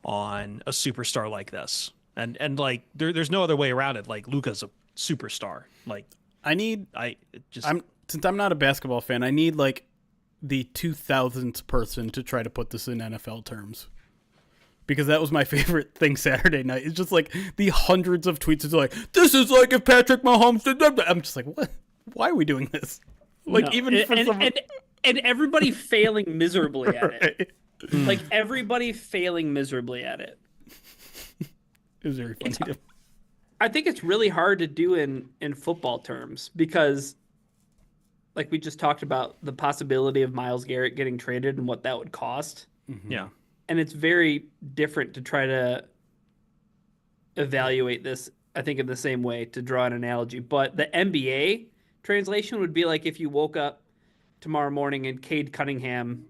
on a superstar like this. And there's no other way around it. Luka's a superstar. Since I'm not a basketball fan, I need the 2000th person to try to put this in NFL terms. Because that was my favorite thing Saturday night. It's just the hundreds of tweets. It's this is if Patrick Mahomes did that. I'm just what? Why are we doing this? And everybody failing miserably at it. Everybody failing miserably at it. It was very funny. I think it's really hard to do in football terms because, we just talked about the possibility of Myles Garrett getting traded and what that would cost. Mm-hmm. Yeah. And it's very different to try to evaluate this, I think, in the same way, to draw an analogy. But the NBA translation would be if you woke up tomorrow morning and Cade Cunningham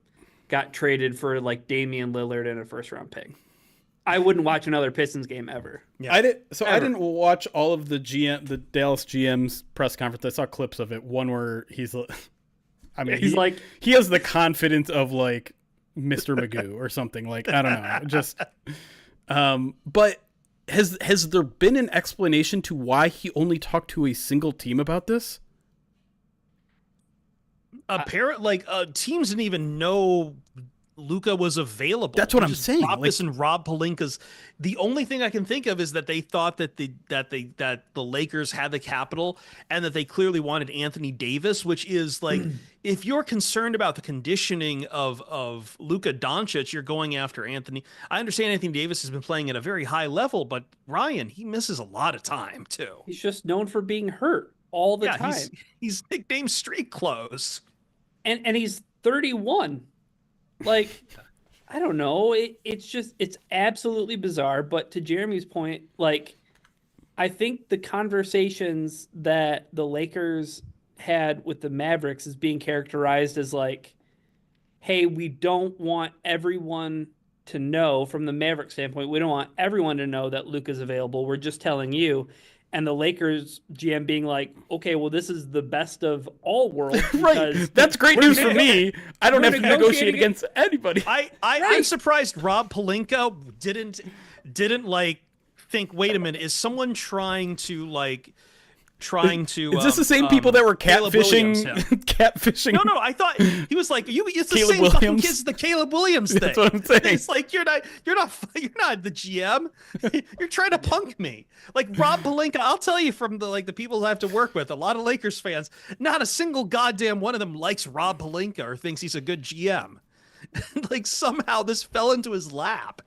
got traded for Damian Lillard and a first-round pick. I wouldn't watch another Pistons game ever. Yeah. I didn't watch all of the Dallas GM's press conference. I saw clips of it. One where he's, he has the confidence of Mr. Magoo or something. I don't know. Just, but has there been an explanation to why he only talked to a single team about this? Apparently, teams didn't even know Luka was available. That's what I'm saying. This and Rob Pelinka's. The only thing I can think of is that they thought that the Lakers had the capital and that they clearly wanted Anthony Davis, which is if you're concerned about the conditioning of Luka Doncic, you're going after Anthony. I understand Anthony Davis has been playing at a very high level, but Ryan, he misses a lot of time too. He's just known for being hurt all the time. He's nicknamed Street Clothes, and he's 31. I don't know. It's absolutely bizarre. But to Jeremy's point, I think the conversations that the Lakers had with the Mavericks is being characterized as hey, we don't want everyone to know from the Maverick standpoint. We don't want everyone to know that Luka's available. We're just telling you. And the Lakers GM being okay, well, this is the best of all world's. Right. That's great news for me. I don't have to negotiate against anybody. I'm surprised Rob Pelinka didn't think, wait a minute, is someone trying to trying to. Is this the same people that were Caleb Williams, catfishing? yeah. Catfishing? No, I thought he was like, it's the Caleb same fucking Williams? kids as the Caleb Williams thing. That's what I'm saying. It's like you're not the GM. You're trying to punk me. Like Rob Pelinka, I'll tell you from the people I have to work with, a lot of Lakers fans, not a single goddamn one of them likes Rob Pelinka or thinks he's a good GM. Like somehow this fell into his lap.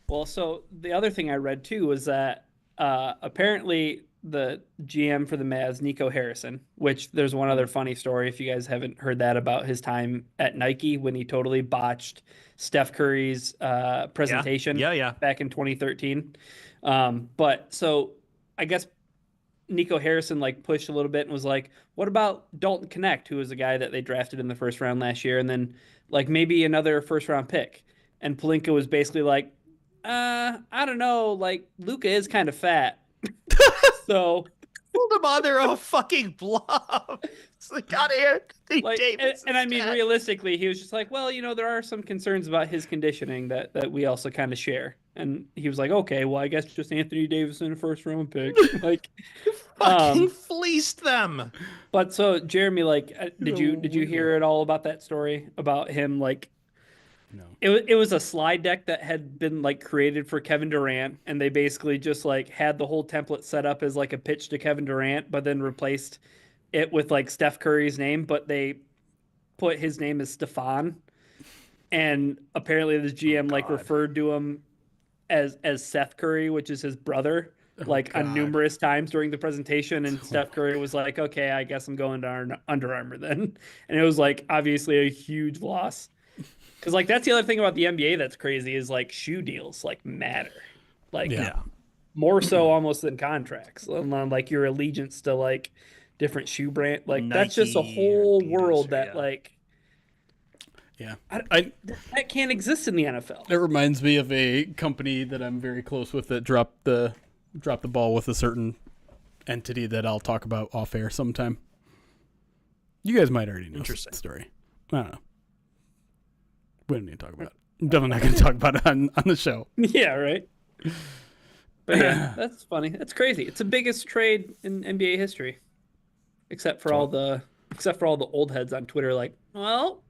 Well, so the other thing I read too was that apparently the GM for the Mavs, Nico Harrison, which there's one other funny story if you guys haven't heard that about his time at Nike when he totally botched Steph Curry's presentation back in 2013. But so I guess Nico Harrison pushed a little bit and was like, what about Dalton Knecht, who was a guy that they drafted in the first round last year, and then maybe another first round pick. And Pelinka was basically like, I don't know, Luka is kind of fat. So pulled him on there a fucking blob. It's like, out of here. And I mean, realistically, he was just like, well, there are some concerns about his conditioning that we also kind of share. And he was like, okay, well, I guess just Anthony Davis in a first round pick. You fucking fleeced them. But so Jeremy, did you hear at all about that story about him? No. It was a slide deck that had been created for Kevin Durant, and they basically just had the whole template set up as a pitch to Kevin Durant, but then replaced it with Steph Curry's name, but they put his name as Stefan, and apparently the GM referred to him as Seth Curry, which is his brother, on numerous times during the presentation, and Steph Curry was like, okay, I guess I'm going to Under Armour then, and it was obviously a huge loss. Because that's the other thing about the NBA that's crazy is shoe deals matter, more so almost than contracts. Your allegiance to different shoe brand, that's just a whole world that that can't exist in the NFL. It reminds me of a company that I'm very close with that dropped the ball with a certain entity that I'll talk about off air sometime. You guys might already know the story. I don't know. We don't need to talk about it. I'm definitely not going to talk about it on the show. Yeah, right. But yeah, that's funny. That's crazy. It's the biggest trade in NBA history, except for all the old heads on Twitter. Well,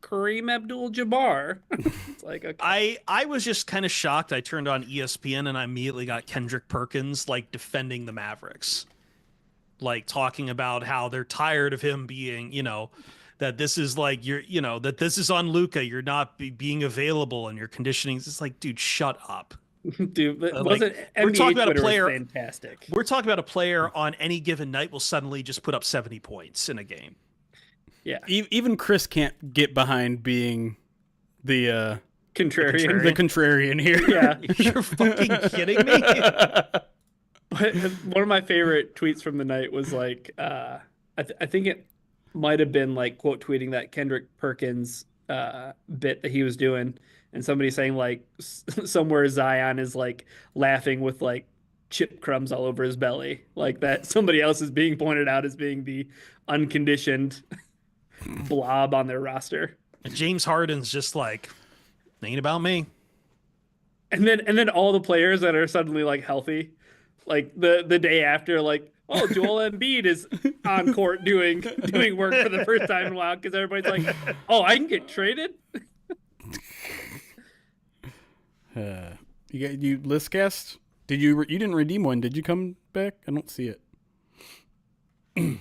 Kareem Abdul-Jabbar. It's okay. I was just kind of shocked. I turned on ESPN and I immediately got Kendrick Perkins defending the Mavericks, talking about how they're tired of him being, that this is that this is on Luka. You're not being available and your conditioning. It's dude, shut up. Dude, we're talking about a player. Fantastic. We're talking about a player on any given night will suddenly just put up 70 points in a game. Yeah. Even Chris can't get behind being the contrarian. The contrarian here. Yeah. You're fucking kidding me. But one of my favorite tweets from the night was I think it might have been quote tweeting that Kendrick Perkins bit that he was doing, and somebody saying somewhere Zion is laughing with chip crumbs all over his belly, that somebody else is being pointed out as being the unconditioned blob on their roster. And James Harden's just ain't about me. And then all the players that are suddenly healthy, the day after, oh, Joel Embiid is on court doing work for the first time in a while because everybody's oh, I can get traded. You list guest? Did you didn't redeem one? Did you come back? I don't see it.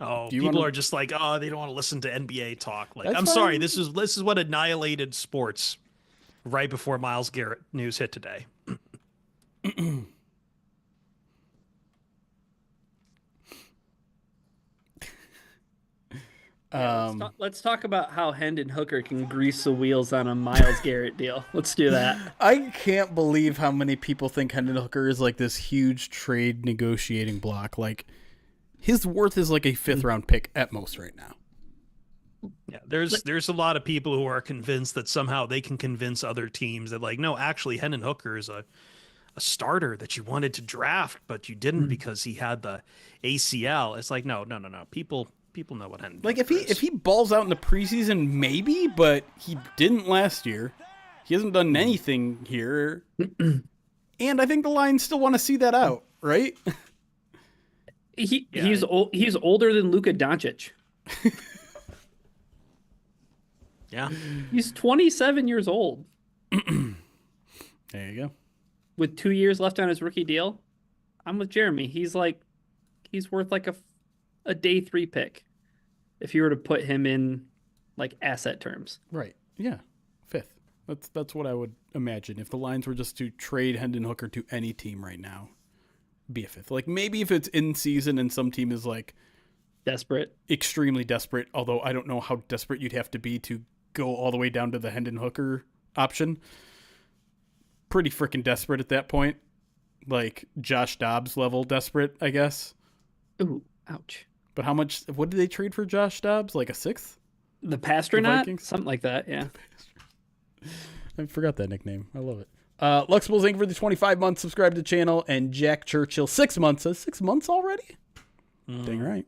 Oh, people are just oh, they don't want to listen to NBA talk. I'm sorry, this is what annihilated sports right before Myles Garrett news hit today. Let's talk about how Hendon Hooker can grease the wheels on a Myles Garrett deal. Let's do that. I can't believe how many people think Hendon Hooker is this huge trade negotiating block. His worth is a 5th round pick at most right now. Yeah, there's a lot of people who are convinced that somehow they can convince other teams that no, actually Hendon Hooker is a starter that you wanted to draft, but you didn't because he had the ACL. It's no. People know what Hendon Hooker is. If he balls out in the preseason, maybe, but he didn't last year. He hasn't done anything here. And I think the Lions still want to see that out, right? He's old. He's older than Luka Doncic. Yeah. He's 27 years old There you go. with 2 years left on his rookie deal. I'm with Jeremy. He's worth like a day 3 pick if you were to put him in like asset terms. Right. Yeah. 5th. That's what I would imagine. If the Lions were just to trade Hendon Hooker to any team right now, be a 5th. Like maybe if it's in season and some team is like Desperate. extremely desperate, although I don't know how desperate you'd have to be to go all the way down to the Hendon Hooker option. Pretty freaking desperate at that point. Like Josh Dobbs level desperate, I guess. Ooh, ouch. But what did they trade for Josh Dobbs? Like a 6th? The Pasternak? Vikings? Something like that, yeah. I forgot that nickname. I love it. Luxables Inc. for the 25 months. Subscribe to the channel. And Jack Churchill, 6 months. 6 months already? Dang right.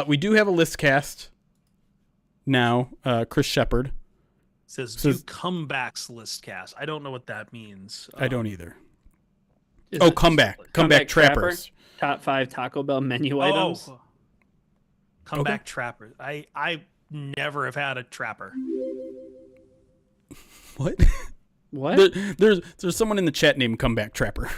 We do have a list cast now. Chris Shepard. Says do comebacks list cast. I don't know what that means. I don't either. Is Oh, it comeback. Comeback Trappers. Top 5 Taco Bell menu items. Comeback Trapper. I never have had a trapper. What? What? There's someone in the chat named Comeback Trapper.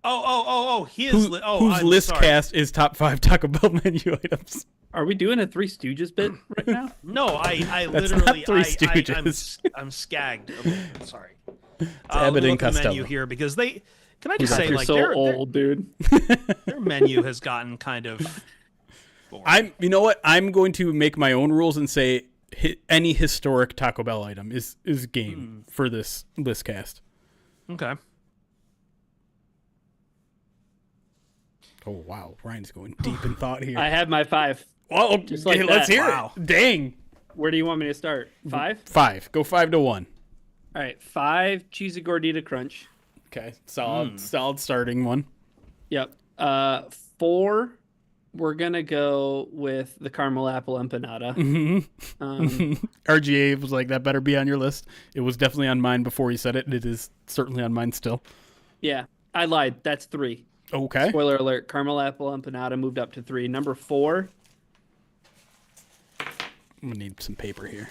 Whose whose list cast is top 5 Taco Bell menu items. Are we doing a Three Stooges bit right now? No, I That's literally not Three Stooges. I'm skagged. Sorry. Abbott and the menu Costello. here because they. Can I just say You're like so old, dude. their menu has gotten kind of. Boring. You know what? I'm going to make my own rules and say any historic Taco Bell item is game for this list cast. Okay. Oh wow, Ryan's going deep in thought here. I have my 5. Well, Just like let's that. hear Wow. it. Dang. Where do you want me to start? 5? 5. Go 5 to 1. All right, 5 cheesy gordita crunch. Okay, solid starting one. Yep. 4, we're gonna go with the caramel apple empanada. RGA was like, that better be on your list. It was definitely on mine before he said it, and it is certainly on mine still. Yeah, I lied. That's 3. Okay. Spoiler alert: caramel apple empanada moved up to 3. Number 4. I'm gonna need some paper here.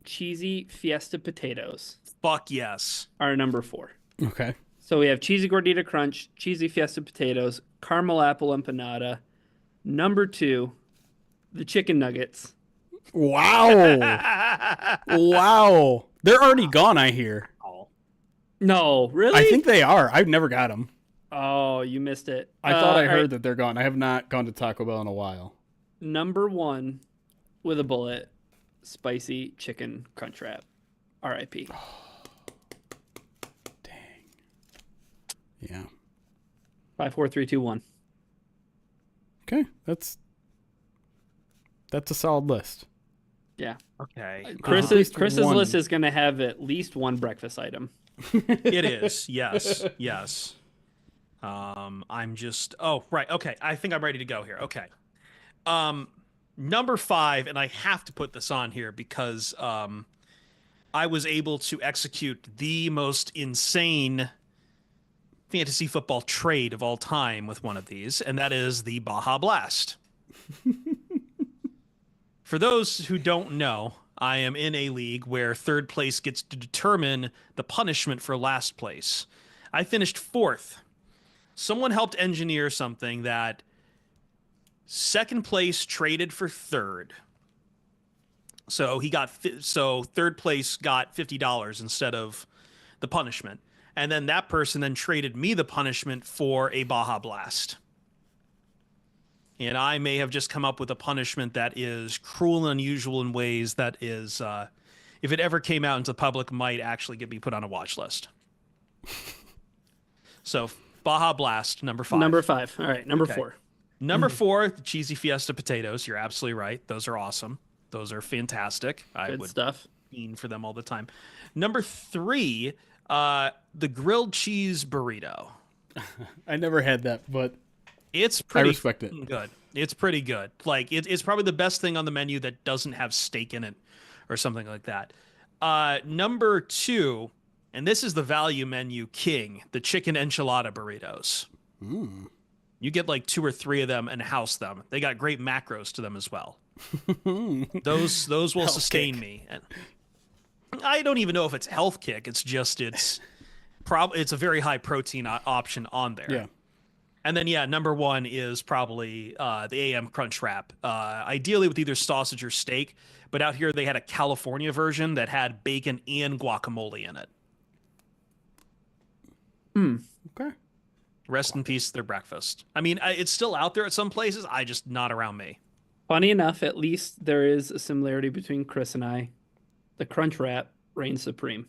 Cheesy fiesta potatoes Fuck yes. are number 4. Okay. So we have cheesy gordita crunch, cheesy fiesta potatoes, caramel apple empanada. Number 2, the chicken nuggets. Wow. Wow. They're already gone, I hear. No, really? I think they are. I've never got them. Oh, you missed it. I thought I all heard right. that they're gone. I have not gone to Taco Bell in a while. Number 1 with a bullet, spicy chicken crunch wrap. R.I.P. Dang. Yeah. 5, 4, 3, 2, 1. Okay. That's a solid list. Yeah. Okay. Chris's one. list is going to have at least one breakfast item. It is. Yes. Yes. I'm just. Oh, right. Okay. I think I'm ready to go here. Okay. Number 5, and I have to put this on here because I was able to execute the most insane fantasy football trade of all time with one of these, and that is the Baja Blast. For those who don't know, I am in a league where third place gets to determine the punishment for last place. I finished 4th. Someone helped engineer something that second place traded for third. So third place got $50 instead of the punishment. And then that person then traded me the punishment for a Baja Blast. And I may have just come up with a punishment that is cruel and unusual in ways that is, if it ever came out into the public, might actually get me put on a watch list. So Baja Blast, number 5. Number 5. All right, number Okay. 4. Number 4, the cheesy fiesta potatoes. You're absolutely right. Those are awesome. Those are fantastic. I Good would stuff. fiend for them all the time. Number 3, the grilled cheese burrito. I never had that, but It's pretty respect it. good. It's pretty good. Like it's probably the best thing on the menu that doesn't have steak in it or something like that. Number 2, and this is the value menu king, the chicken enchilada burritos. You get like 2 or 3 of them and house them. They got great macros to them as well. Those will sustain me. And I don't even know if it's health kick. It's just it's a very high protein option on there. Yeah. And then number 1 is probably the AM Crunch Wrap. Ideally with either sausage or steak, but out here they had a California version that had bacon and guacamole in it. Okay. Rest in peace, their breakfast. I mean, it's still out there at some places. Just not around me. Funny enough, at least there is a similarity between Chris and I. The Crunch Wrap reigns supreme.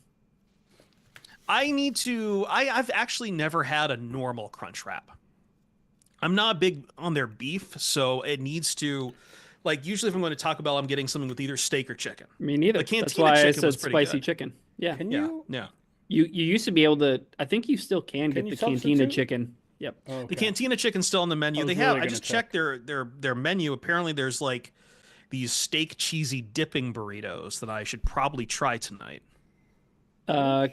I've actually never had a normal Crunch Wrap. I'm not big on their beef, so it needs to, like, usually if I'm going to Taco Bell, I'm getting something with either steak or chicken. Me neither. The Cantina That's why I chicken said was pretty spicy good. chicken. Yeah. Yeah. You used to be able to, I think you still can get you the Cantina substitute? chicken. Yep. Okay. The Cantina chicken's still on the menu. I was They have. really I gonna just check. checked their menu. Apparently, there's like these steak cheesy dipping burritos that I should probably try tonight. Where's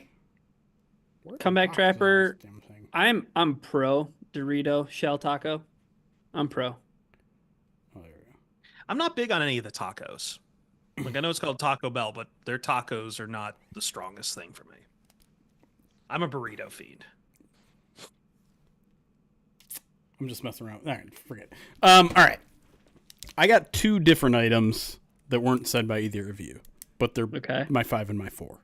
the Comeback box on Trapper. this damn thing? I'm pro Dorito shell taco. I'm pro. Oh, there we go. I'm not big on any of the tacos. Like, I know it's called Taco Bell, but their tacos are not the strongest thing for me. I'm a burrito fiend. I'm just messing around. All right, forget. All right. I got 2 different items that weren't said by either of you, but they're Okay. my 5 and my 4.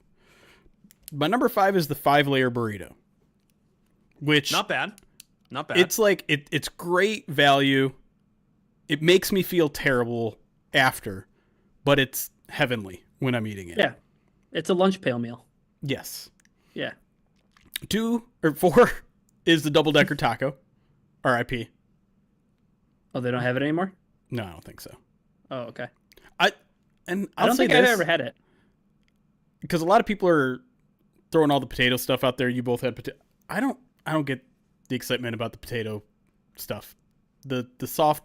My number 5 is the 5-layer burrito, which Not bad. Not bad. it's like it's great value. It makes me feel terrible after, but it's heavenly when I'm eating it. Yeah. It's a lunch pail meal. Yes. Yeah. 2 or 4 is the double decker taco. R.I.P. Oh, they don't have it anymore? No, I don't think so. Oh, okay. I'll I don't say think I've this, ever had it. because a lot of people are throwing all the potato stuff out there. You both had potato. I don't get the excitement about the potato stuff. The soft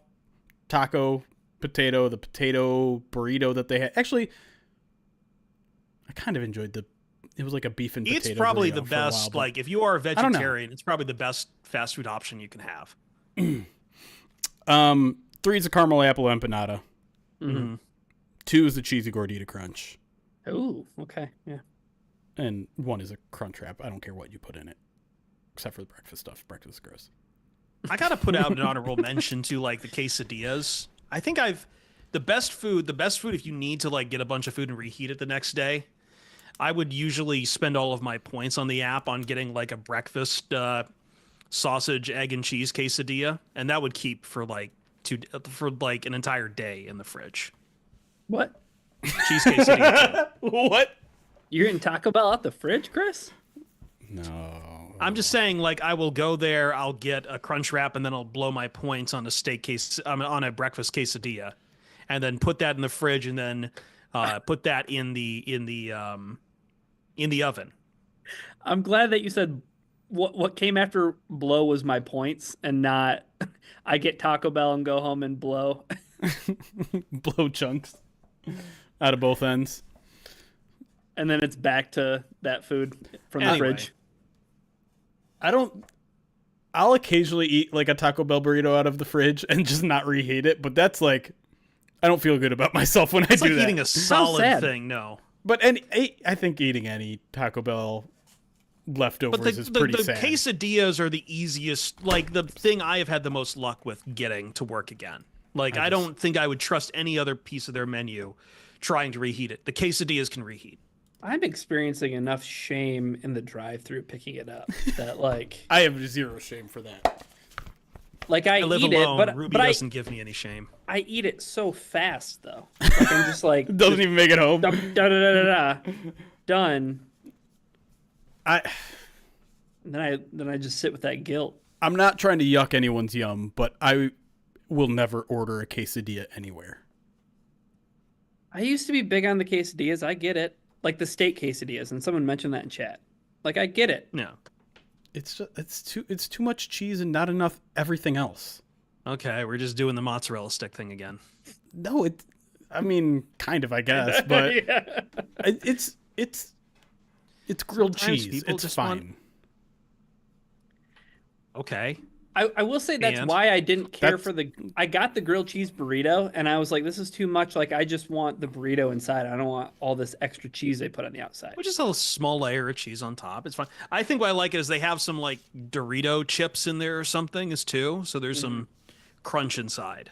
taco potato, the potato burrito that they had. Actually, I kind of enjoyed it was like a beef and potato. it's probably burrito the for a while, best. but- Like, if you are a don't know. vegetarian, it's probably the best fast food option you can have. 3 is a caramel apple empanada. Mm-hmm. 2 is the cheesy gordita crunch. Ooh, okay. Yeah. And 1 is a crunch wrap. I don't care what you put in it, except for the breakfast stuff. Breakfast is gross. I gotta put out an honorable mention to like the quesadillas. I think the best food if you need to like get a bunch of food and reheat it the next day. I would usually spend all of my points on the app on getting like a breakfast sausage, egg, and cheese quesadilla, and that would keep for like an entire day in the fridge. What? Cheese quesadilla. What? You're getting Taco Bell out the fridge, Chris? No. I'm just saying, like, I will go there, I'll get a crunch wrap, and then I'll blow my points on on a breakfast quesadilla, and then put that in the fridge, and then put that in the oven. I'm glad that you said what came after blow was my points and not I get Taco Bell and go home and blow. Blow chunks out of both ends. And then it's back to that food from the Anyway. fridge. I'll occasionally eat like a Taco Bell burrito out of the fridge and just not reheat it, but that's like, I don't feel good about myself when I It's do like that. eating a solid sad. thing, no. But I think eating any Taco Bell leftovers But is pretty sad. quesadillas are the easiest, like the thing I have had the most luck with getting to work again. Like, I don't think I would trust any other piece of their menu trying to reheat it. The quesadillas can reheat. I'm experiencing enough shame in the drive-through picking it up that like I have zero shame for that. I I live eat alone. it, Ruby but doesn't give me any shame. I eat it so fast though. Like I'm just like Doesn't even make it home. da, da, da, da, da, da, done. I And then I just sit with that guilt. I'm not trying to yuck anyone's yum, but I will never order a quesadilla anywhere. I used to be big on the quesadillas. I get it. Like the steak quesadillas, and someone mentioned that in chat. Like I get it. No. It's too much cheese and not enough everything else. Okay, we're just doing the mozzarella stick thing again. No, I mean, kind of, I guess, but Yeah. it's It's grilled Sometimes cheese. people It's just fine. Okay. I will say that's And why I didn't care that's for I got the grilled cheese burrito and I was like, this is too much. Like, I just want the burrito inside. I don't want all this extra cheese they put on the outside. which is a small layer of cheese on top. It's fine. I think what I like is they have some like Dorito chips in there or something is too. So there's some crunch inside.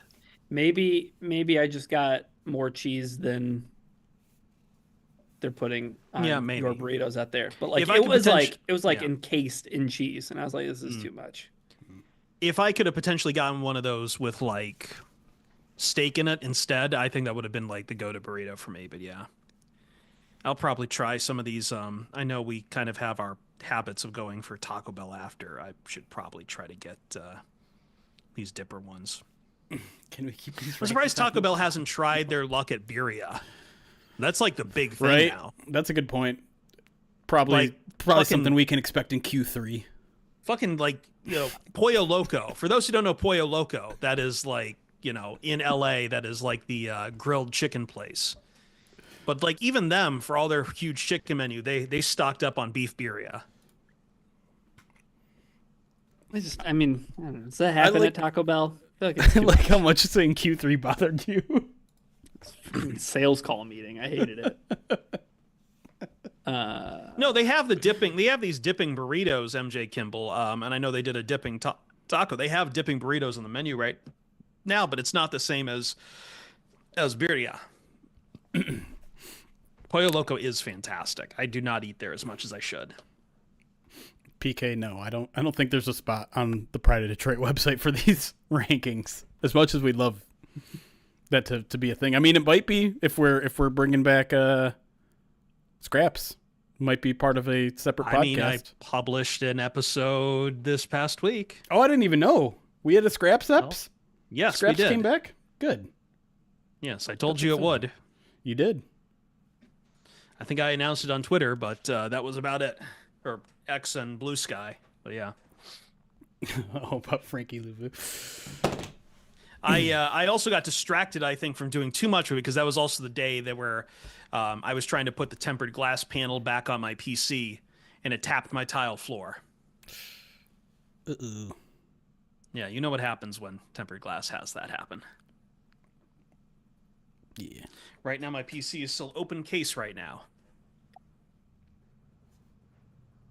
Maybe I just got more cheese than they're putting on Yeah, your maybe. burritos out there. But like If I could it was like yeah. encased in cheese, and I was like, this is too much. If I could have potentially gotten one of those with like steak in it instead, I think that would have been like the go-to burrito for me. But yeah, I'll probably try some of these. I know we kind of have our habits of going for Taco Bell after. I should probably try to get these dipper ones. Can we keep these? I'm surprised Taco Bell hasn't tried their luck at birria. That's like the big thing Right. now. That's a good point. Probably Like, probably fucking- something we can expect in Q3. Fucking like, Pollo Loco. For those who don't know Pollo Loco, that is like, in LA, that is like the grilled chicken place. But like even them, for all their huge chicken menu, they stocked up on beef birria. I mean, I don't know. Does that happen like- at Taco Bell? I feel like it's too Like how much saying Q3 bothered you. much. Sales call meeting. I hated it. No, they have the dipping. They have these dipping burritos, MJ Kimball. And I know they did a dipping taco. They have dipping burritos on the menu right now, but it's not the same as birria. Pollo Loco is fantastic. I do not eat there as much as I should. PK, no, I don't think there's a spot on the Pride of Detroit website for these rankings. As much as we'd love that to be a thing. I mean, it might be if we're bringing back scraps. Might be part of a separate podcast. I mean, I published an episode this past week. Oh, I didn't even know we had a scraps eps. Yes, Scraps we did. came back. Good. Yes, I told you it would. You did. I think I announced it on Twitter, but that was about it. Or X and Blue Sky. But yeah. Oh, about Frankie Louvu. I also got distracted, I think, from doing too much of it because that was also the day that where I was trying to put the tempered glass panel back on my PC and it tapped my tile floor. Uh-oh. Yeah, you know what happens when tempered glass has that happen. Yeah. Right now, my PC is still open case right now.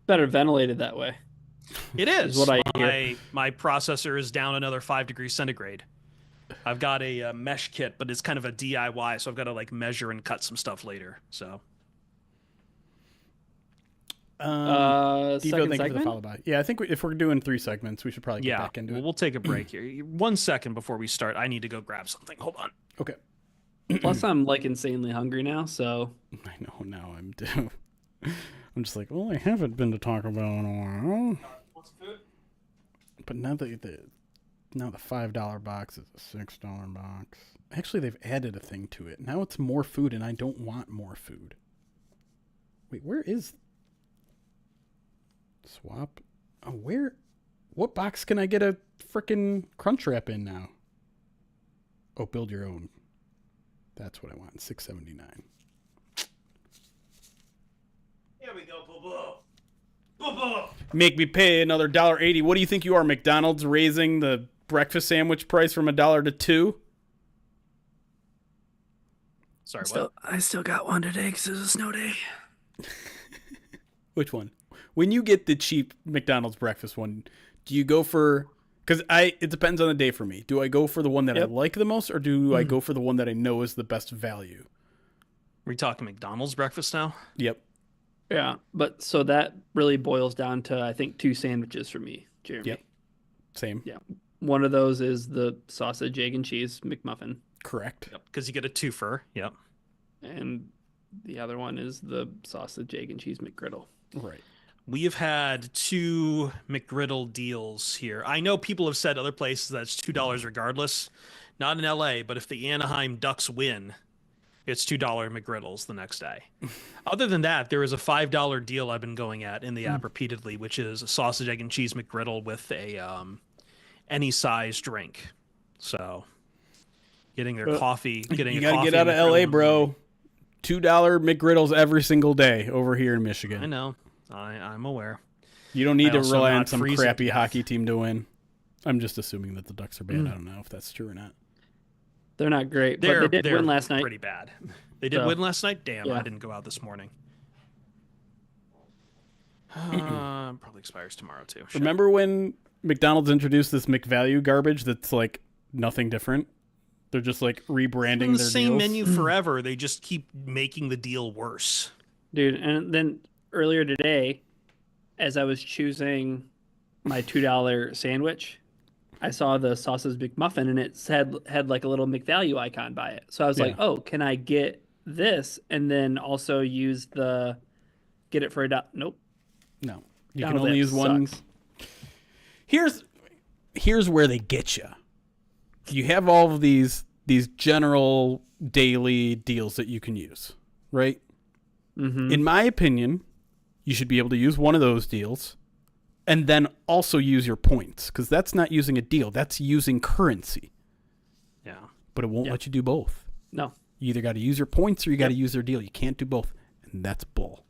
Better ventilated that way. It is. what I hear. My processor is down another 5 degrees centigrade. I've got a mesh kit, but it's kind of a DIY, so I've got to like measure and cut some stuff later. So Devo, Second thank you for the segment? follow by. Yeah, I think if we're doing 3 segments, we should probably get yeah, back into it. we'll take a break here. 1 second before we start. I need to go grab something. Hold on. Okay. Plus, I'm like insanely hungry now, so I know now I'm due. I'm just like, well, I haven't been to Taco Bell in a while. What's food? But now the $5 box is a $6 box. Actually, they've added a thing to it. Now it's more food, and I don't want more food. Wait, where is swap? Oh, where? What box can I get a frickin' Crunchwrap in now? Oh, build your own. That's what I want. $6.79. Here we go, boo-boo. Make me pay another $1.80. What do you think you are, McDonald's, raising the breakfast sandwich price from $1 to $2? Sorry, what? I still got one today because it's a snow day. Which one? When you get the cheap McDonald's breakfast one, do you go for? Because it depends on the day for me. Do I go for the one that I like the most, or do I go for the one that I know is the best value? Are we talking McDonald's breakfast now? Yep. Yeah, but so that really boils down to I think 2 sandwiches for me, Jeremy. Yep. Same. Yeah. One of those is the sausage, egg, and cheese McMuffin, Correct. Yep, because you get a twofer. Yep. and the other one is the sausage, egg, and cheese McGriddle. Right. We have had 2 McGriddle deals here. I know people have said other places that's $2 regardless. Not in LA, but if the Anaheim Ducks win, it's $2 McGriddles the next day. Other than that, there is a $5 deal I've been going at in the app repeatedly, which is a sausage, egg, and cheese McGriddle with a any size drink. So getting their coffee, getting You a gotta coffee get out of McGriddle LA, and- bro. $2 McGriddles every single day over here in Michigan. I know. I'm aware. You don't need to also rely on not some freezing crappy to death. hockey team to win. I'm just assuming that the Ducks are bad. I don't know if that's true or not. They're not great, but they did They're win last night. pretty bad. They did So, win last night? Damn, yeah. I didn't go out this morning. Probably expires tomorrow, too. Shit. Remember when McDonald's introduced this McValue garbage that's like nothing different? They're just like rebranding Been the their same deals. menu forever. They just keep making the deal worse. Dude, and then earlier today, as I was choosing my $2 sandwich, I saw the sausage McMuffin and it had like a little McValue icon by it. So I was like, oh, can I get this and then also use the get it for a dollar? Nope. No, you can Donald, only that use one. sucks. Here's where they get you. You have all of these general daily deals that you can use, right? Mm-hmm. In my opinion, you should be able to use one of those deals and then also use your points, because that's not using a deal. That's using currency. Yeah. But it won't let you do both. No. You either got to use your points or you got to use their deal. You can't do both. And that's bull.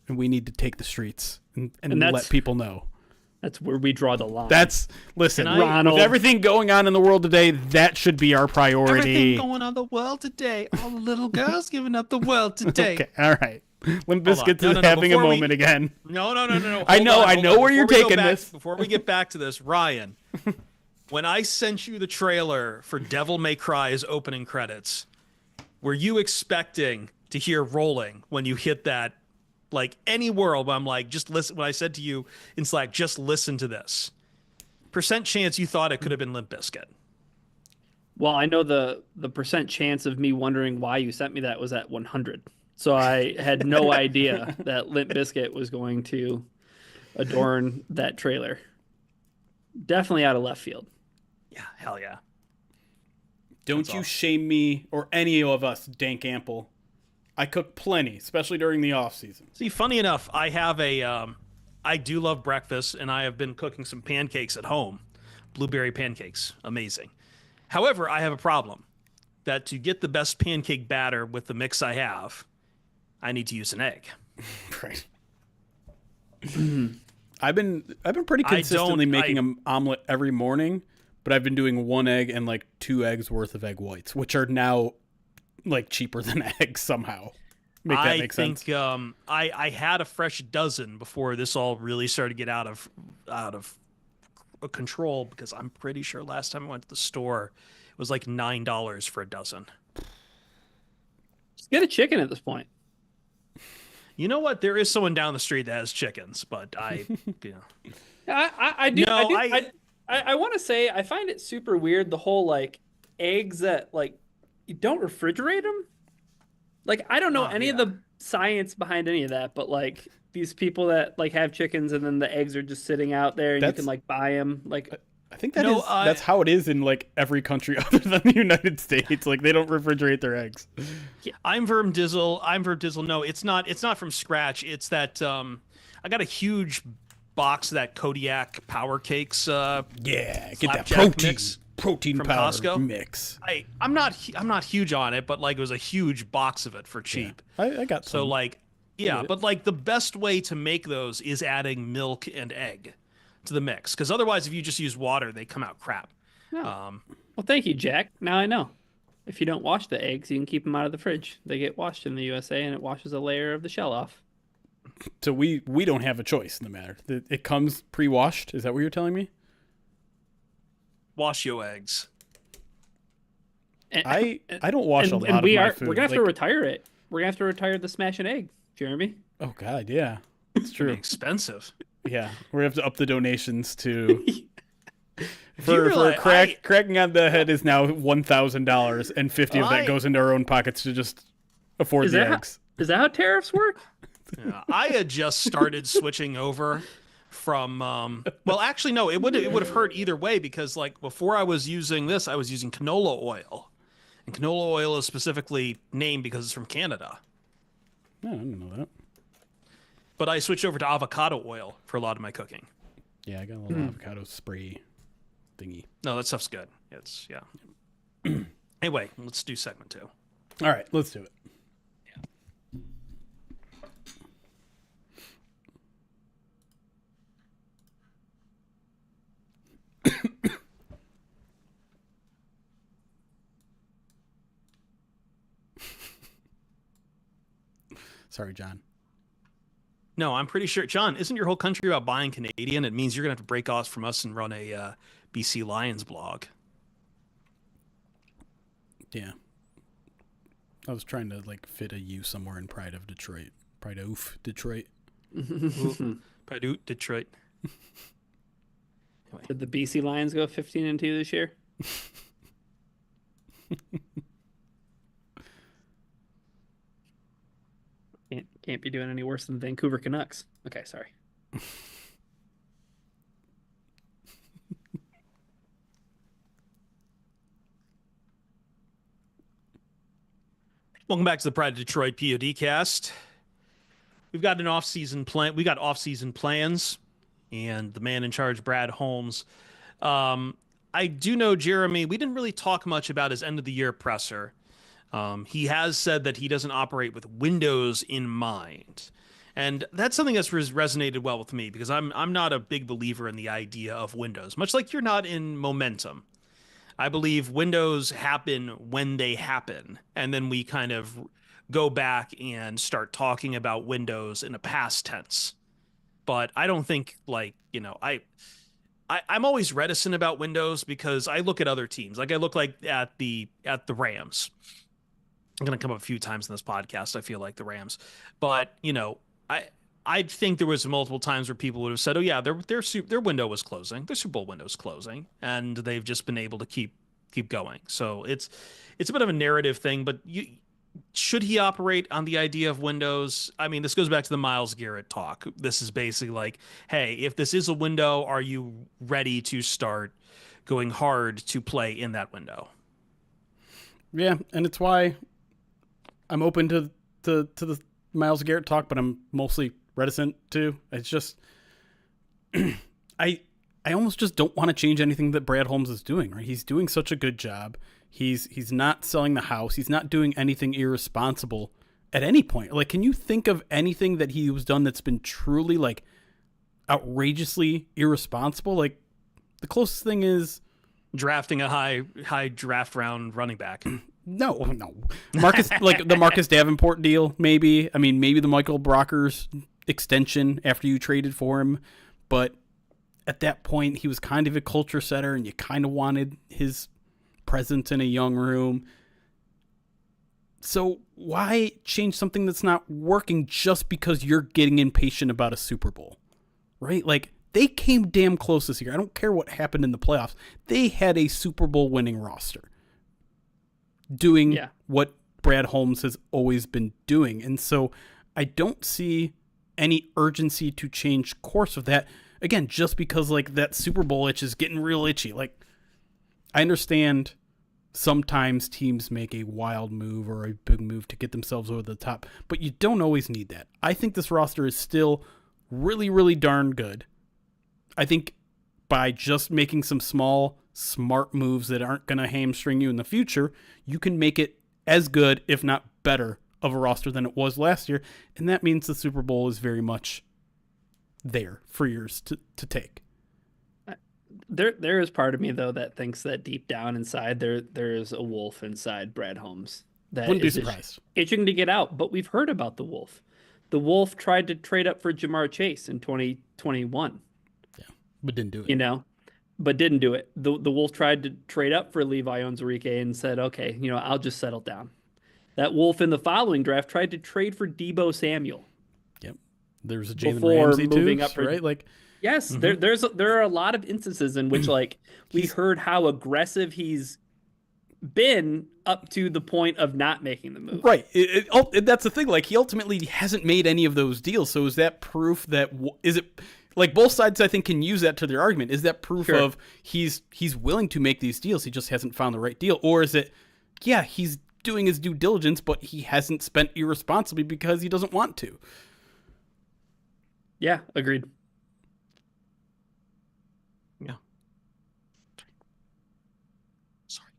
And we need to take the streets and let people know. That's where we draw the line. Listen, Ronald, with everything going on in the world today, that should be our priority. Everything going on in the world today. All the little girls giving up the world today. Okay, all right. Limp Bizkit No, is no, having a before we- moment again. No. I know Hold on. where you're Before we go taking back- this. Before we get back to this, Ryan, when I sent you the trailer for Devil May Cry's opening credits, were you expecting to hear rolling when you hit that? Like any world, I'm like, just listen. When I said to you in Slack, just listen to this. Percent chance you thought it could have been Limp Bizkit. well, I know the percent chance of me wondering why you sent me that was at 100. So I had no idea that Limp Bizkit was going to adorn that trailer. Definitely out of left field. Yeah, hell yeah. Don't you shame me or any of us, Dank Ample. I cook plenty, especially during the off season. See, funny enough, I have I do love breakfast, and I have been cooking some pancakes at home. Blueberry pancakes, amazing. However, I have a problem. That to get the best pancake batter with the mix I have, I need to use an egg. Right. I've been pretty consistently making an omelet every morning, but I've been doing one egg and like 2 eggs worth of egg whites, which are now like cheaper than eggs somehow. Make that make sense? I had a fresh dozen before this all really started to get out of control, because I'm pretty sure last time I went to the store it was like $9 for a dozen. Just get a chicken at this point. You know what? There is someone down the street that has chickens, but I I do. No, I want to say I find it super weird, the whole like eggs that like you don't refrigerate them. Like I don't know any of the science behind any of that, but like these people that like have chickens and then the eggs are just sitting out there and you can like buy them. Like I think that's how it is in like every country other than the United States. Like they don't refrigerate their eggs. Yeah, I'm Verm Dizzle. No, it's not from scratch. It's that I got a huge box of that Kodiak Power Cakes. Yeah, get that protein from powder Costco mix. I'm not huge on it, but like it was a huge box of it for cheap. Yeah. I got some. So like but like the best way to make those is adding milk and egg to the mix, because otherwise if you just use water they come out crap. well, thank you, Jack. Now I know. If you don't wash the eggs, you can keep them out of the fridge. They get washed in the USA, and it washes a layer of the shell off. So we don't have a choice in the matter. It comes pre-washed. Is that what you're telling me? Wash your eggs. And, I don't wash a lot and of we my are food. we're gonna have to retire it. We're gonna have to retire the smash and egg, Jeremy. Oh God, yeah, it's true. Expensive. Yeah, we're gonna have to up the donations to. realize cracking on the head is now $1,000, and 50 of that goes into our own pockets to just afford the eggs. Is that how tariffs work? Yeah, I had just started switching over from well, actually no, it would have hurt either way, because like before I was using this, I was using canola oil. And canola oil is specifically named because it's from Canada. No, I didn't know that. But I switched over to avocado oil for a lot of my cooking. Yeah, I got a little avocado spray thingy. No, that stuff's good. It's Anyway, let's do segment 2. All right, let's do it. Sorry, John. No, I'm pretty sure. John, isn't your whole country about buying Canadian? It means you're going to have to break off from us and run a BC Lions blog. Yeah. I was trying to like fit a U somewhere in Pride of Detroit. Pride of Detroit. Pride of Detroit. Anyway. Did the BC Lions go 15-2 this year? Can't be doing any worse than the Vancouver Canucks. Okay, sorry. Welcome back to the Pride of Detroit POD cast. We've got an off-season plan. We got off-season plans, and the man in charge, Brad Holmes. I do know, Jeremy, we didn't really talk much about his end of the year presser. He has said that he doesn't operate with windows in mind. And that's something that's resonated well with me because I'm not a big believer in the idea of windows, much like you're not in momentum. I believe windows happen when they happen, and then we kind of go back and start talking about windows in a past tense. But I don't think I'm always reticent about windows because I look at other teams. Like I look like at the Rams. I'm going to come up a few times in this podcast. I feel like the Rams, but I think there was multiple times where people would have said, "Oh yeah, their window was closing, their Super Bowl window was closing," and they've just been able to keep going. So it's a bit of a narrative thing. But should he operate on the idea of windows? I mean, this goes back to the Myles Garrett talk. This is basically like, hey, if this is a window, are you ready to start going hard to play in that window? Yeah, and it's why I'm open to the Myles Garrett talk, but I'm mostly reticent to. It's just I almost just don't want to change anything that Brad Holmes is doing, right? He's doing such a good job. He's not selling the house. He's not doing anything irresponsible at any point. Like, can you think of anything that he was done that's been truly like outrageously irresponsible? Like the closest thing is drafting a high draft round running back. No. Marcus, like the Marcus Davenport deal, maybe. I mean, maybe the Michael Brockers extension after you traded for him. But at that point, he was kind of a culture setter, and you kind of wanted his presence in a young room. So why change something that's not working just because you're getting impatient about a Super Bowl, right? Like, they came damn close this year. I don't care what happened in the playoffs. They had a Super Bowl winning roster doing what Brad Holmes has always been doing. And so I don't see any urgency to change course of that. Again, just because like that Super Bowl itch is getting real itchy. Like, I understand sometimes teams make a wild move or a big move to get themselves over the top, but you don't always need that. I think this roster is still really, really darn good. I think by just making some small, smart moves that aren't going to hamstring you in the future, you can make it as good, if not better, of a roster than it was last year. And that means the Super Bowl is very much there for yours to take. There is part of me, though, that thinks that deep down inside there is a wolf inside Brad Holmes that Wouldn't be is surprised. Itching to get out. But we've heard about the wolf. The wolf tried to trade up for Jamar Chase in 2021. Yeah, but didn't do it. But didn't do it. The wolf tried to trade up for Levi Onwuzurike and said, okay, I'll just settle down. That wolf in the following draft tried to trade for Deebo Samuel. Yep. There's a Jalen Ramsey too, up for, right? Like, yes, there are a lot of instances in which like we heard how aggressive he's been up to the point of not making the move. Right. That's the thing. Like, he ultimately hasn't made any of those deals. So is that proof that is it? Like, both sides, I think, can use that to their argument. Is that proof of he's willing to make these deals? He just hasn't found the right deal, or is it? Yeah, he's doing his due diligence, but he hasn't spent irresponsibly because he doesn't want to. Yeah, agreed. Yeah. Sorry.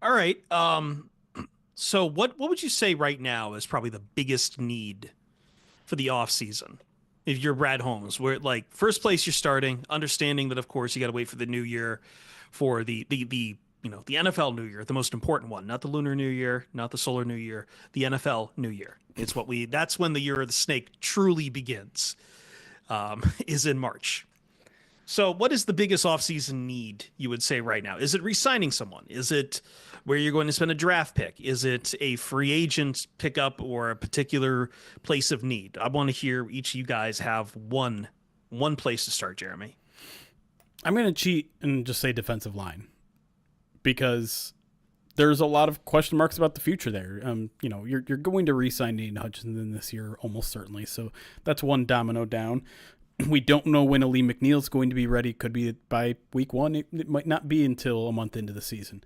All right. So what would you say right now is probably the biggest need for the offseason? If you're Brad Holmes, where first place you're starting, understanding that of course you got to wait for the new year for the the NFL New Year, the most important one, not the Lunar New Year, not the Solar New Year, the NFL New Year. That's when the year of the snake truly begins, is in March. So what is the biggest offseason need, you would say, right now? Is it re-signing someone? Is it where you're going to spend a draft pick? Is it a free agent pickup or a particular place of need? I want to hear each of you guys have one place to start, Jeremy. I'm going to cheat and just say defensive line, because there's a lot of question marks about the future there. You're going to re-sign Nate Hutchinson this year, almost certainly. So that's one domino down. We don't know when Ali McNeil's going to be ready. Could be by week 1. It might not be until a month into the season.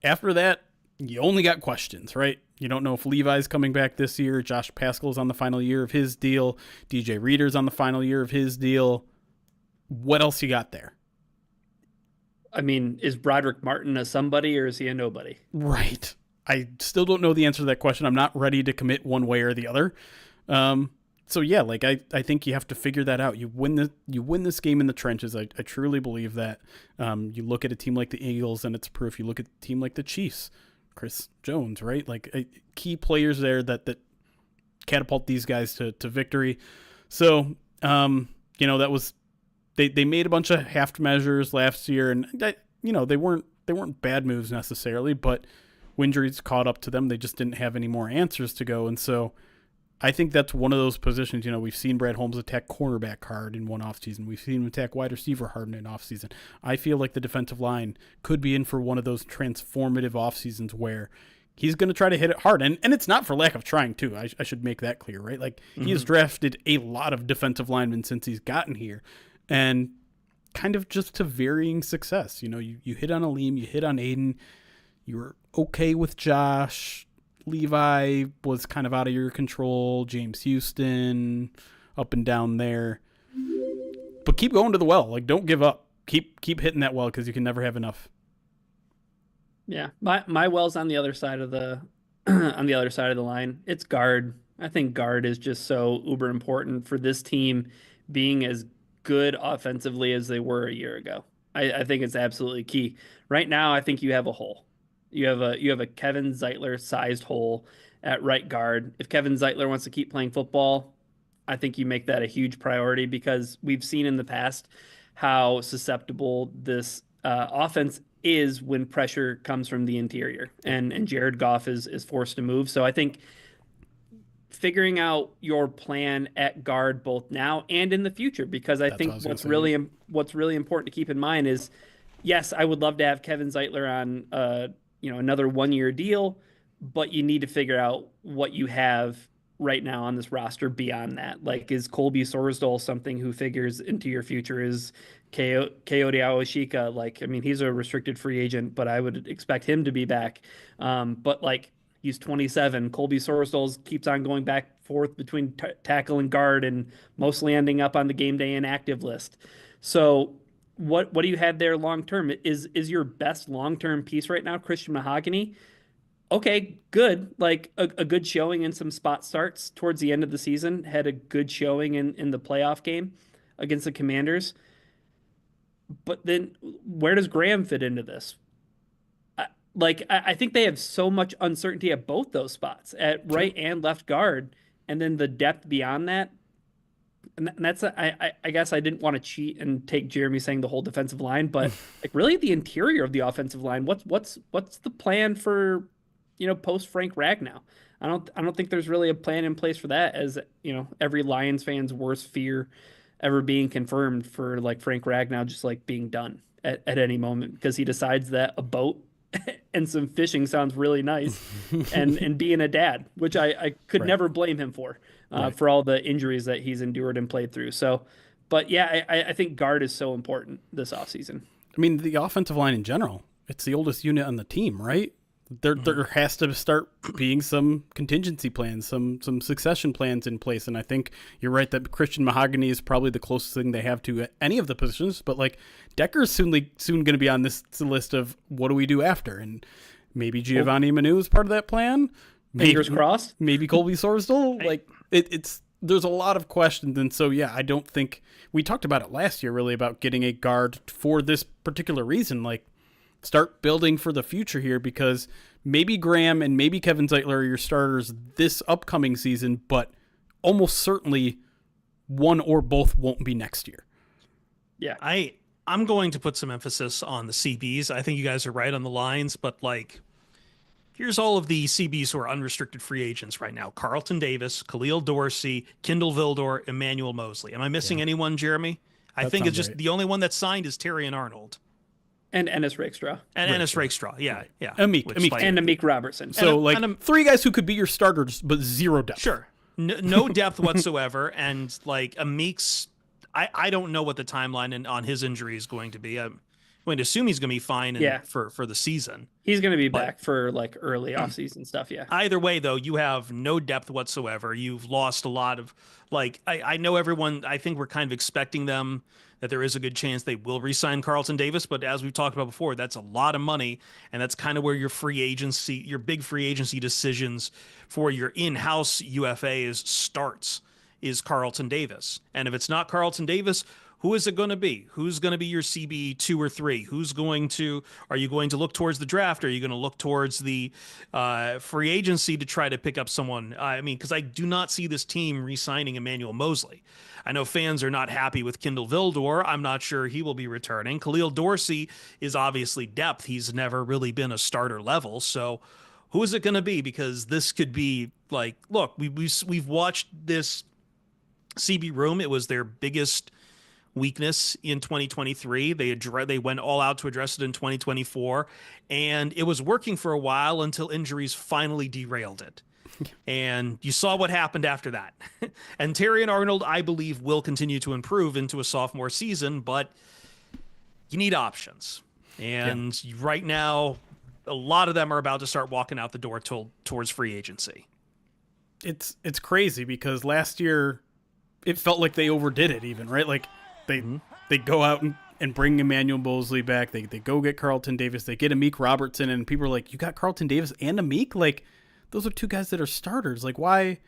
After that, you only got questions, right? You don't know if Levi's coming back this year. Josh Paschal's on the final year of his deal. DJ Reader's on the final year of his deal. What else you got there? I mean, is Broderick Martin a somebody or is he a nobody? Right. I still don't know the answer to that question. I'm not ready to commit one way or the other. So yeah, I think you have to figure that out. You win this game in the trenches. I truly believe that. You look at a team like the Eagles and it's proof. You look at a team like the Chiefs, Chris Jones, right? Key players there that catapult these guys to victory. So, that was, they made a bunch of half measures last year, and they weren't bad moves necessarily, but injuries caught up to them. They just didn't have any more answers to go. And so I think that's one of those positions. We've seen Brad Holmes attack cornerback hard in one offseason. We've seen him attack wide receiver hard in an offseason. I feel like the defensive line could be in for one of those transformative offseasons where he's going to try to hit it hard. And it's not for lack of trying, too. I should make that clear, right? He has drafted a lot of defensive linemen since he's gotten here. And kind of just to varying success. You hit on Aleem, you hit on Aiden. You were okay with Josh. Levi was kind of out of your control. James Houston, up and down there. But keep going to the well. Don't give up. Keep hitting that well, because you can never have enough. Yeah, my well's on the other side of the on the other side of the line. It's guard. I think guard is just so uber important for this team being as good offensively as they were a year ago. I think it's absolutely key. Right now, I think you have a hole. You have a Kevin Zeitler sized hole at right guard. If Kevin Zeitler wants to keep playing football, I think you make that a huge priority, because we've seen in the past how susceptible this offense is when pressure comes from the interior, and Jared Goff is forced to move. So I think figuring out your plan at guard both now and in the future, because I think what's really important to keep in mind is, yes, I would love to have Kevin Zeitler on another 1-year deal, but you need to figure out what you have right now on this roster beyond that. Is Colby Sorsdal something who figures into your future? Is Coyote Awashika, he's a restricted free agent, but I would expect him to be back. But he's 27. Colby Sorsdal keeps on going back and forth between tackle and guard, and mostly ending up on the game day inactive list. So what do you have there long term? Is your best long term piece right now Christian Mahogany? Okay, good. A good showing in some spot starts towards the end of the season. Had a good showing in the playoff game against the Commanders. But then where does Graham fit into this? I think they have so much uncertainty at both those spots, at right and left guard, and then the depth beyond that. And that's I guess I didn't want to cheat and take Jeremy saying the whole defensive line, but really the interior of the offensive line. What's the plan for post Frank Ragnow? I don't think there's really a plan in place for that, as every Lions fan's worst fear ever being confirmed for Frank Ragnow just being done at any moment, because he decides that a boat and some fishing sounds really nice, and being a dad, which I could never blame him for all the injuries that he's endured and played through. So, but yeah, I think guard is so important this offseason. The offensive line in general, it's the oldest unit on the team, right? There has to start being some contingency plans, some succession plans in place. And I think you're right that Christian Mahogany is probably the closest thing they have to any of the positions. But Decker's soon going to be on this list of what do we do after, and maybe Giovanni Manu is part of that plan. Fingers crossed. Maybe Colby Sorsdal. There's a lot of questions, and so yeah, I don't think we talked about it last year really about getting a guard for this particular reason. start building for the future here, because maybe Graham and maybe Kevin Zeitler are your starters this upcoming season, but almost certainly one or both won't be next year. Yeah. I'm going to put some emphasis on the CBs. I think you guys are right on the lines, but like, here's all of the CBs who are unrestricted free agents right now: Carlton Davis, Khalil Dorsey, Kindle Vildor, Emmanuel Mosley. Am I missing anyone, Jeremy? I think it's just right. the only one that's signed is Terrion Arnold. And Ennis Rakestraw. And Ennis Rakestraw. Yeah. Amik. And Amik Robertson. So three guys who could be your starters, but zero depth. Sure. No depth whatsoever. And like Amik's, I don't know what the timeline on his injury is going to be. I'm going to assume he's going to be fine for the season. He's going to be back for like early offseason stuff. Yeah. Either way, though, you have no depth whatsoever. You've lost a lot of, like, I know everyone, I think we're kind of expecting them that there is a good chance they will re-sign Carlton Davis, but as we've talked about before, that's a lot of money, and that's kind of where your big free agency decisions for your in-house UFAs starts, is Carlton Davis. And if it's not Carlton Davis, who is it going to be? Who's going to be your CB 2 or 3? Are you going to look towards the draft? Are you going to look towards the free agency to try to pick up someone? I mean, because I do not see this team re-signing Emmanuel Mosley. I know fans are not happy with Kindle Vildor. I'm not sure he will be returning. Khalil Dorsey is obviously depth. He's never really been a starter level. So who is it going to be? Because this could be like, look, we've watched this CB room. It was their biggest weakness in 2023. They went all out to address it in 2024, and it was working for a while until injuries finally derailed it. And you saw what happened after that. And Terrion Arnold, I believe, will continue to improve into a sophomore season, but you need options. And right now, a lot of them are about to start walking out the door towards free agency. It's crazy because last year it felt like they overdid it even, right? Like they go out and bring Emmanuel Mosley back. They go get Carlton Davis. They get Amik Robertson, and people are like, you got Carlton Davis and Amik? Like, those are two guys that are starters. Like, why'd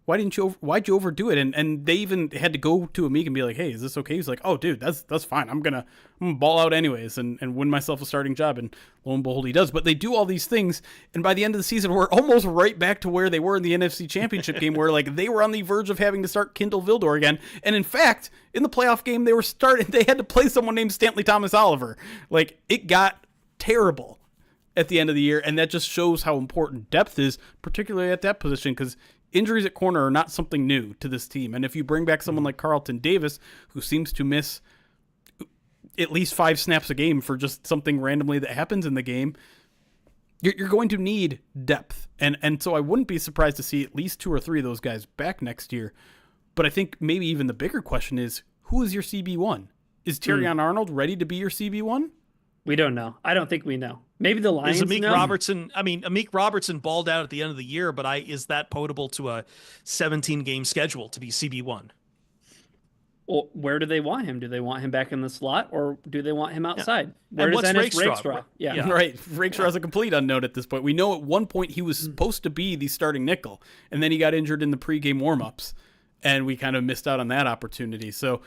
you overdo it? And they even had to go to Amik and be like, hey, is this okay? He's like, oh, dude, that's fine. I'm gonna ball out anyways and win myself a starting job. And lo and behold, he does. But they do all these things, and by the end of the season, we're almost right back to where they were in the NFC Championship game, where like they were on the verge of having to start Kindle Vildor again. And in fact, in the playoff game, they had to play someone named Stanley Thomas Oliver. Like, it got terrible at the end of the year, and that just shows how important depth is, particularly at that position, because injuries at corner are not something new to this team. And if you bring back someone like Carlton Davis, who seems to miss at least 5 snaps a game for just something randomly that happens in the game, you're going to need depth. And so I wouldn't be surprised to see at least 2 or 3 of those guys back next year. But I think maybe even the bigger question is, who is your CB1? Is Terrion Arnold ready to be your CB1? We don't know. I don't think we know. Maybe the Lions know. Amik Robertson balled out at the end of the year, but is that potable to a 17-game schedule to be CB1? Well, where do they want him? Do they want him back in the slot, or do they want him outside? Yeah. Where does Ennis Rakestraw? Yeah. Right. Rakestraw is a complete unknown at this point. We know at one point he was supposed to be the starting nickel, and then he got injured in the pregame warmups, and we kind of missed out on that opportunity. So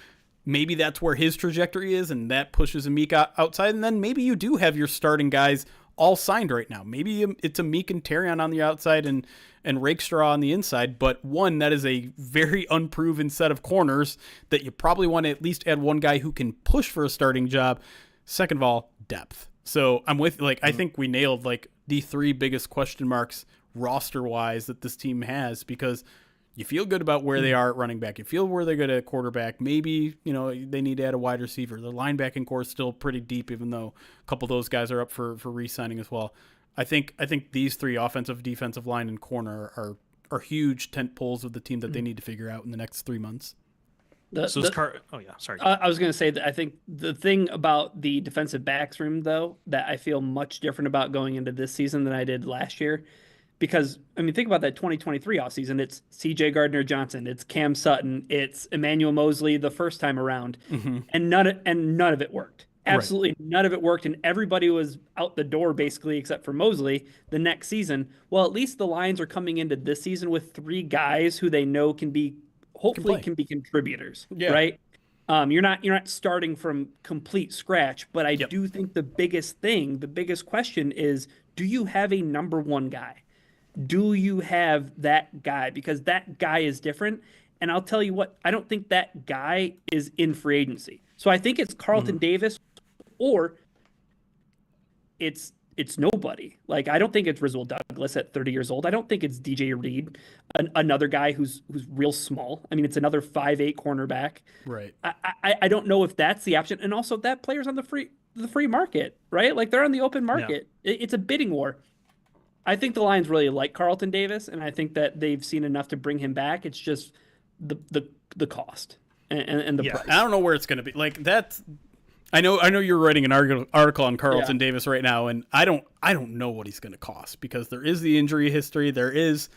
maybe that's where his trajectory is, and that pushes Amik outside. And then maybe you do have your starting guys all signed right now. Maybe it's Amik and Terrion on the outside and Rakestraw on the inside. But one, that is a very unproven set of corners that you probably want to at least add one guy who can push for a starting job. Second of all, depth. So I'm with, I think we nailed the 3 biggest question marks roster-wise that this team has, because you feel good about where they are at running back. You feel where they're good at quarterback. Maybe, they need to add a wide receiver. The linebacking core is still pretty deep, even though a couple of those guys are up for re-signing as well. I think these 3, offensive, defensive line, and corner, are huge tent poles of the team that they need to figure out in the next 3 months. I was going to say that I think the thing about the defensive backs room, though, that I feel much different about going into this season than I did last year. Because, think about that 2023 offseason. It's C.J. Gardner-Johnson. It's Cam Sutton. It's Emmanuel Mosley the first time around. Mm-hmm. And none of it worked. Absolutely none of it worked. And everybody was out the door, basically, except for Mosley the next season. Well, at least the Lions are coming into this season with 3 guys who they know can be contributors, right? You're not starting from complete scratch, but I Yep. do think the biggest question is, do you have a number one guy? Do you have that guy? Because that guy is different. And I'll tell you what, I don't think that guy is in free agency. So I think it's Carlton Davis, or it's nobody. Like, I don't think it's Rizwell Douglas at 30 years old. I don't think it's DJ Reed, another guy who's real small. I mean, it's another 5'8" cornerback. Right. I don't know if that's the option. And also, that player's on the free market, right? Like, they're on the open market. It's a bidding war. I think the Lions really like Carlton Davis, and I think that they've seen enough to bring him back. It's just the cost and the price. I don't know where it's going to be. Like, that's. I know you're writing an article on Carlton Davis right now, and I don't know what he's going to cost, because there is the injury history. There's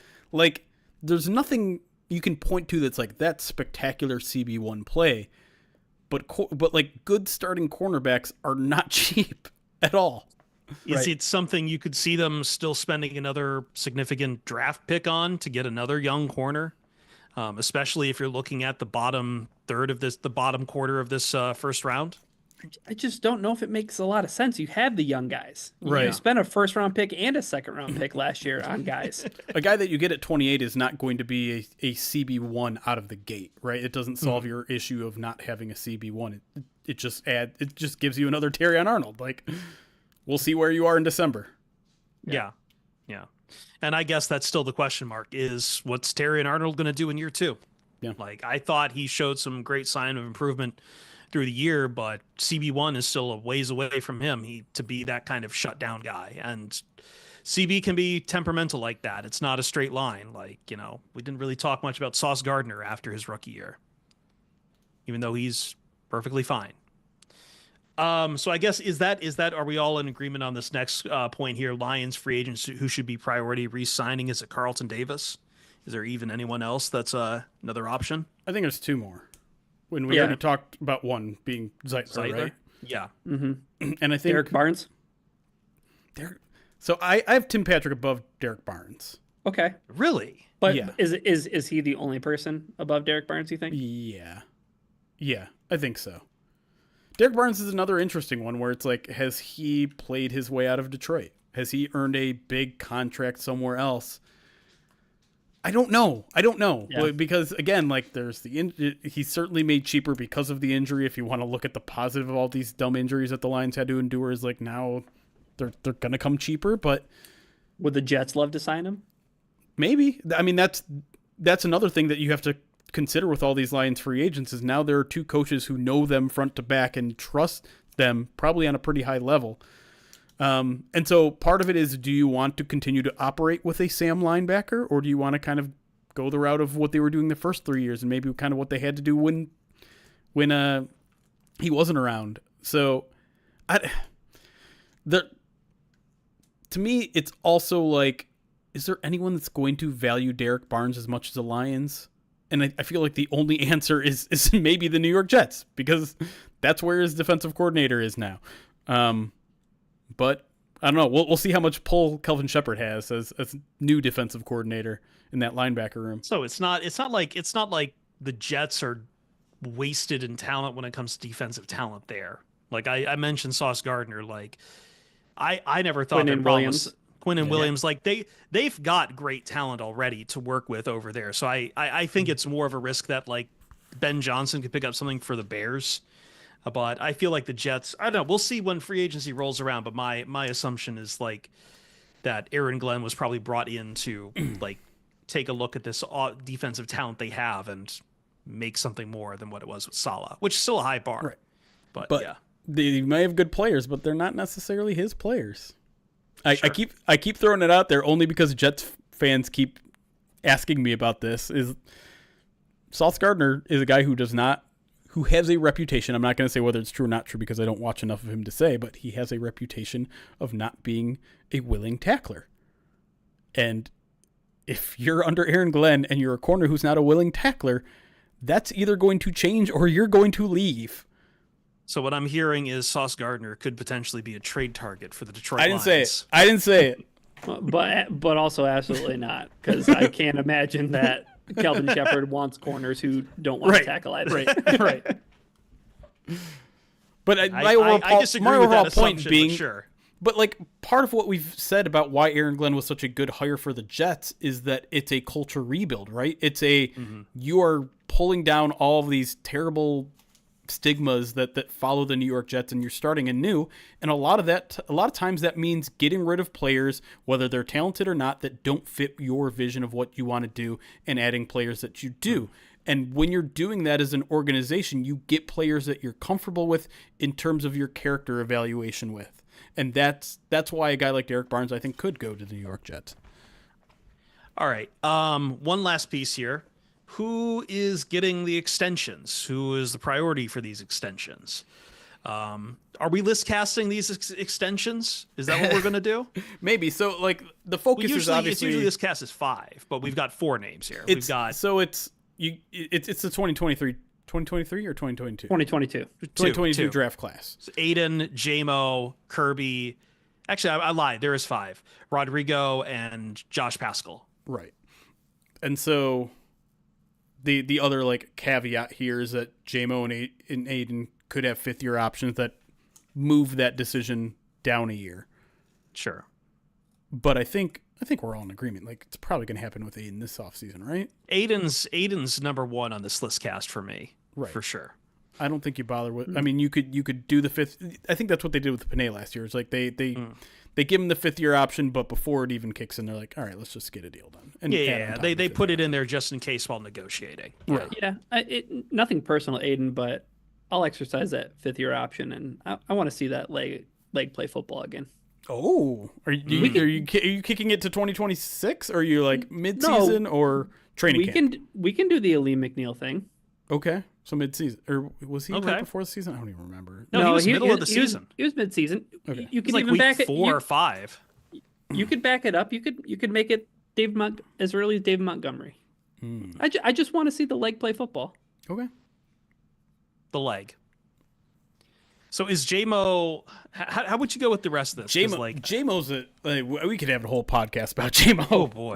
nothing you can point to that's like that spectacular CB1 play, but like, good starting cornerbacks are not cheap at all. Is it something you could see them still spending another significant draft pick on to get another young corner? Especially if you're looking at the bottom quarter of this first round. I just don't know if it makes a lot of sense. You have the young guys. Right. You spent a first round pick and a second round pick last year on guys. A guy that you get at 28 is not going to be a CB1 out of the gate, right? It doesn't solve your issue of not having a CB1. It just gives you another Terrion Arnold. Like, we'll see where you are in December. Yeah. And I guess that's still the question mark, is what's Terrion Arnold going to do in year 2? Yeah. Like, I thought he showed some great sign of improvement through the year, but CB1 is still a ways away from him to be that kind of shutdown guy. And CB can be temperamental like that. It's not a straight line. Like, we didn't really talk much about Sauce Gardner after his rookie year, even though he's perfectly fine. So I guess are we all in agreement on this next point here? Lions free agents who should be priority re-signing. Is it Carlton Davis? Is there even anyone else that's another option? I think there's 2 more. When we already talked about one being Zeitler, right? Yeah. Mm-hmm. And I think Derek Barnes. So I have Tim Patrick above Derek Barnes. Okay. Really? But is he the only person above Derek Barnes, you think? Yeah, I think so. Derek Barnes is another interesting one where it's like, has he played his way out of Detroit? Has he earned a big contract somewhere else? I don't know. Yeah. Because, again, like, there's he's certainly made cheaper because of the injury. If you want to look at the positive of all these dumb injuries that the Lions had to endure, is like, now they're going to come cheaper. But would the Jets love to sign him? Maybe. I mean, that's another thing that you have to consider with all these Lions free agents, is now there are 2 coaches who know them front to back and trust them probably on a pretty high level. And so part of it is, do you want to continue to operate with a Sam linebacker, or do you want to kind of go the route of what they were doing the first 3 years and maybe kind of what they had to do when he wasn't around? So to me, it's also like, is there anyone that's going to value Derek Barnes as much as the Lions? And I feel like the only answer is maybe the New York Jets, because that's where his defensive coordinator is now. But I don't know. We'll see how much pull Kelvin Shepherd has as new defensive coordinator in that linebacker room. So it's not like the Jets are wasted in talent when it comes to defensive talent there. Like, I mentioned Sauce Gardner. Like, I never thought their problem was Quinn Williams. Like, they've got great talent already to work with over there. So I think it's more of a risk that, like, Ben Johnson could pick up something for the Bears. But I feel like the Jets, I don't know, we'll see when free agency rolls around, but my assumption is, like, that Aaron Glenn was probably brought in to, like, take a look at this defensive talent they have and make something more than what it was with Saleh, which is still a high bar. Right. But yeah. They may have good players, but they're not necessarily his players. I keep throwing it out there only because Jets fans keep asking me about this. Is Sauce Gardner is a guy who has a reputation. I'm not going to say whether it's true or not true because I don't watch enough of him to say, but he has a reputation of not being a willing tackler. And if you're under Aaron Glenn and you're a corner who's not a willing tackler, that's either going to change or you're going to leave. So what I'm hearing is Sauce Gardner could potentially be a trade target for the Detroit Lions. I didn't say it. But also absolutely not, because I can't imagine that Kelvin Shepherd wants corners who don't want to tackle either. Right. But I disagree my with that overall point assumption, being, but sure. but like part of what we've said about why Aaron Glenn was such a good hire for the Jets is that it's a culture rebuild, right? It's you are pulling down all of these terrible stigmas that follow the New York Jets, and you're starting anew. And a lot of times that means getting rid of players, whether they're talented or not, that don't fit your vision of what you want to do, and adding players that you do. And when you're doing that as an organization, you get players that you're comfortable with in terms of your character evaluation with. And that's why a guy like Derek Barnes, I think, could go to the New York Jets. All right. One last piece here. Who is getting the extensions? Who is the priority for these extensions? Are we list casting these extensions? Is that what we're going to do? Maybe. So, like, the focus is obviously... It's usually this cast is 5, but we've got 4 names here. We've got... So it's the 2023 or 2022? 2022. 2022 draft class. So Aiden, JMO, Kirby. Actually, I lied. There is 5. Rodrigo and Josh Pascal. Right. And so... The other like caveat here is that JMO and Aiden could have 5th-year options that move that decision down a year. Sure. But I think we're all in agreement. Like, it's probably going to happen with Aiden this offseason, right? Aiden's number 1 on this list cast for me, right? For sure. I don't think you bother with. I mean, you could do the 5th. I think that's what they did with Panay last year. It's like they give him the 5th-year option, but before it even kicks in, they're like, all right, let's just get a deal done. And they put it in there just in case while negotiating. Right. Yeah. Nothing personal, Aiden, but I'll exercise that 5th-year option, and I want to see that leg play football again. Oh, are you kicking it to 2026? Or are you like mid-season or training camp? We can do the Aleem McNeil thing. Okay, so mid-season, or was he right before the season? I don't even remember. No, he was middle of the season. He was mid-season. Okay. You could like even week back it 4 or 5. You could back it up. You could make it as early as David Montgomery. I just want to see the leg play football. Okay. The leg. So is JMO? How would you go with the rest of this? JMO's we could have a whole podcast about JMO. Oh boy.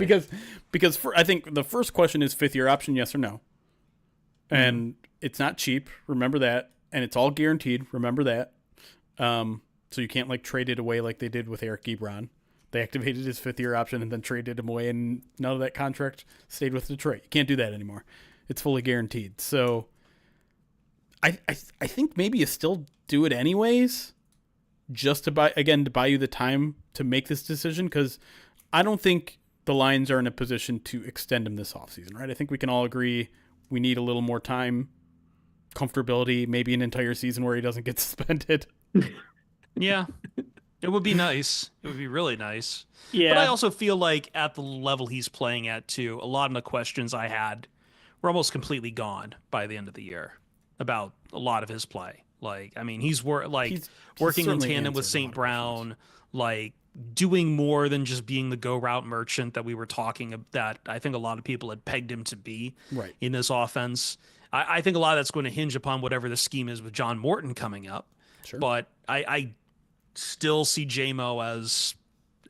Because I think the first question is 5th-year option, yes or no. And it's not cheap. Remember that. And it's all guaranteed. Remember that. So you can't like trade it away like they did with Eric Ebron. They activated his 5th-year option and then traded him away, and none of that contract stayed with Detroit. You can't do that anymore. It's fully guaranteed. So I think maybe you still do it anyways, just to buy you the time to make this decision, because I don't think the Lions are in a position to extend him this offseason, right? I think we can all agree we need a little more time, comfortability, maybe an entire season where he doesn't get suspended. Yeah. It would be nice. It would be really nice. Yeah. But I also feel like at the level he's playing at, too, a lot of the questions I had were almost completely gone by the end of the year about a lot of his play. Like, I mean, he's working in tandem with St. Brown, like doing more than just being the go route merchant that we were talking about, that I think a lot of people had pegged him to be in this offense. I think a lot of that's going to hinge upon whatever the scheme is with John Morton coming up. Sure. But I still see JMO as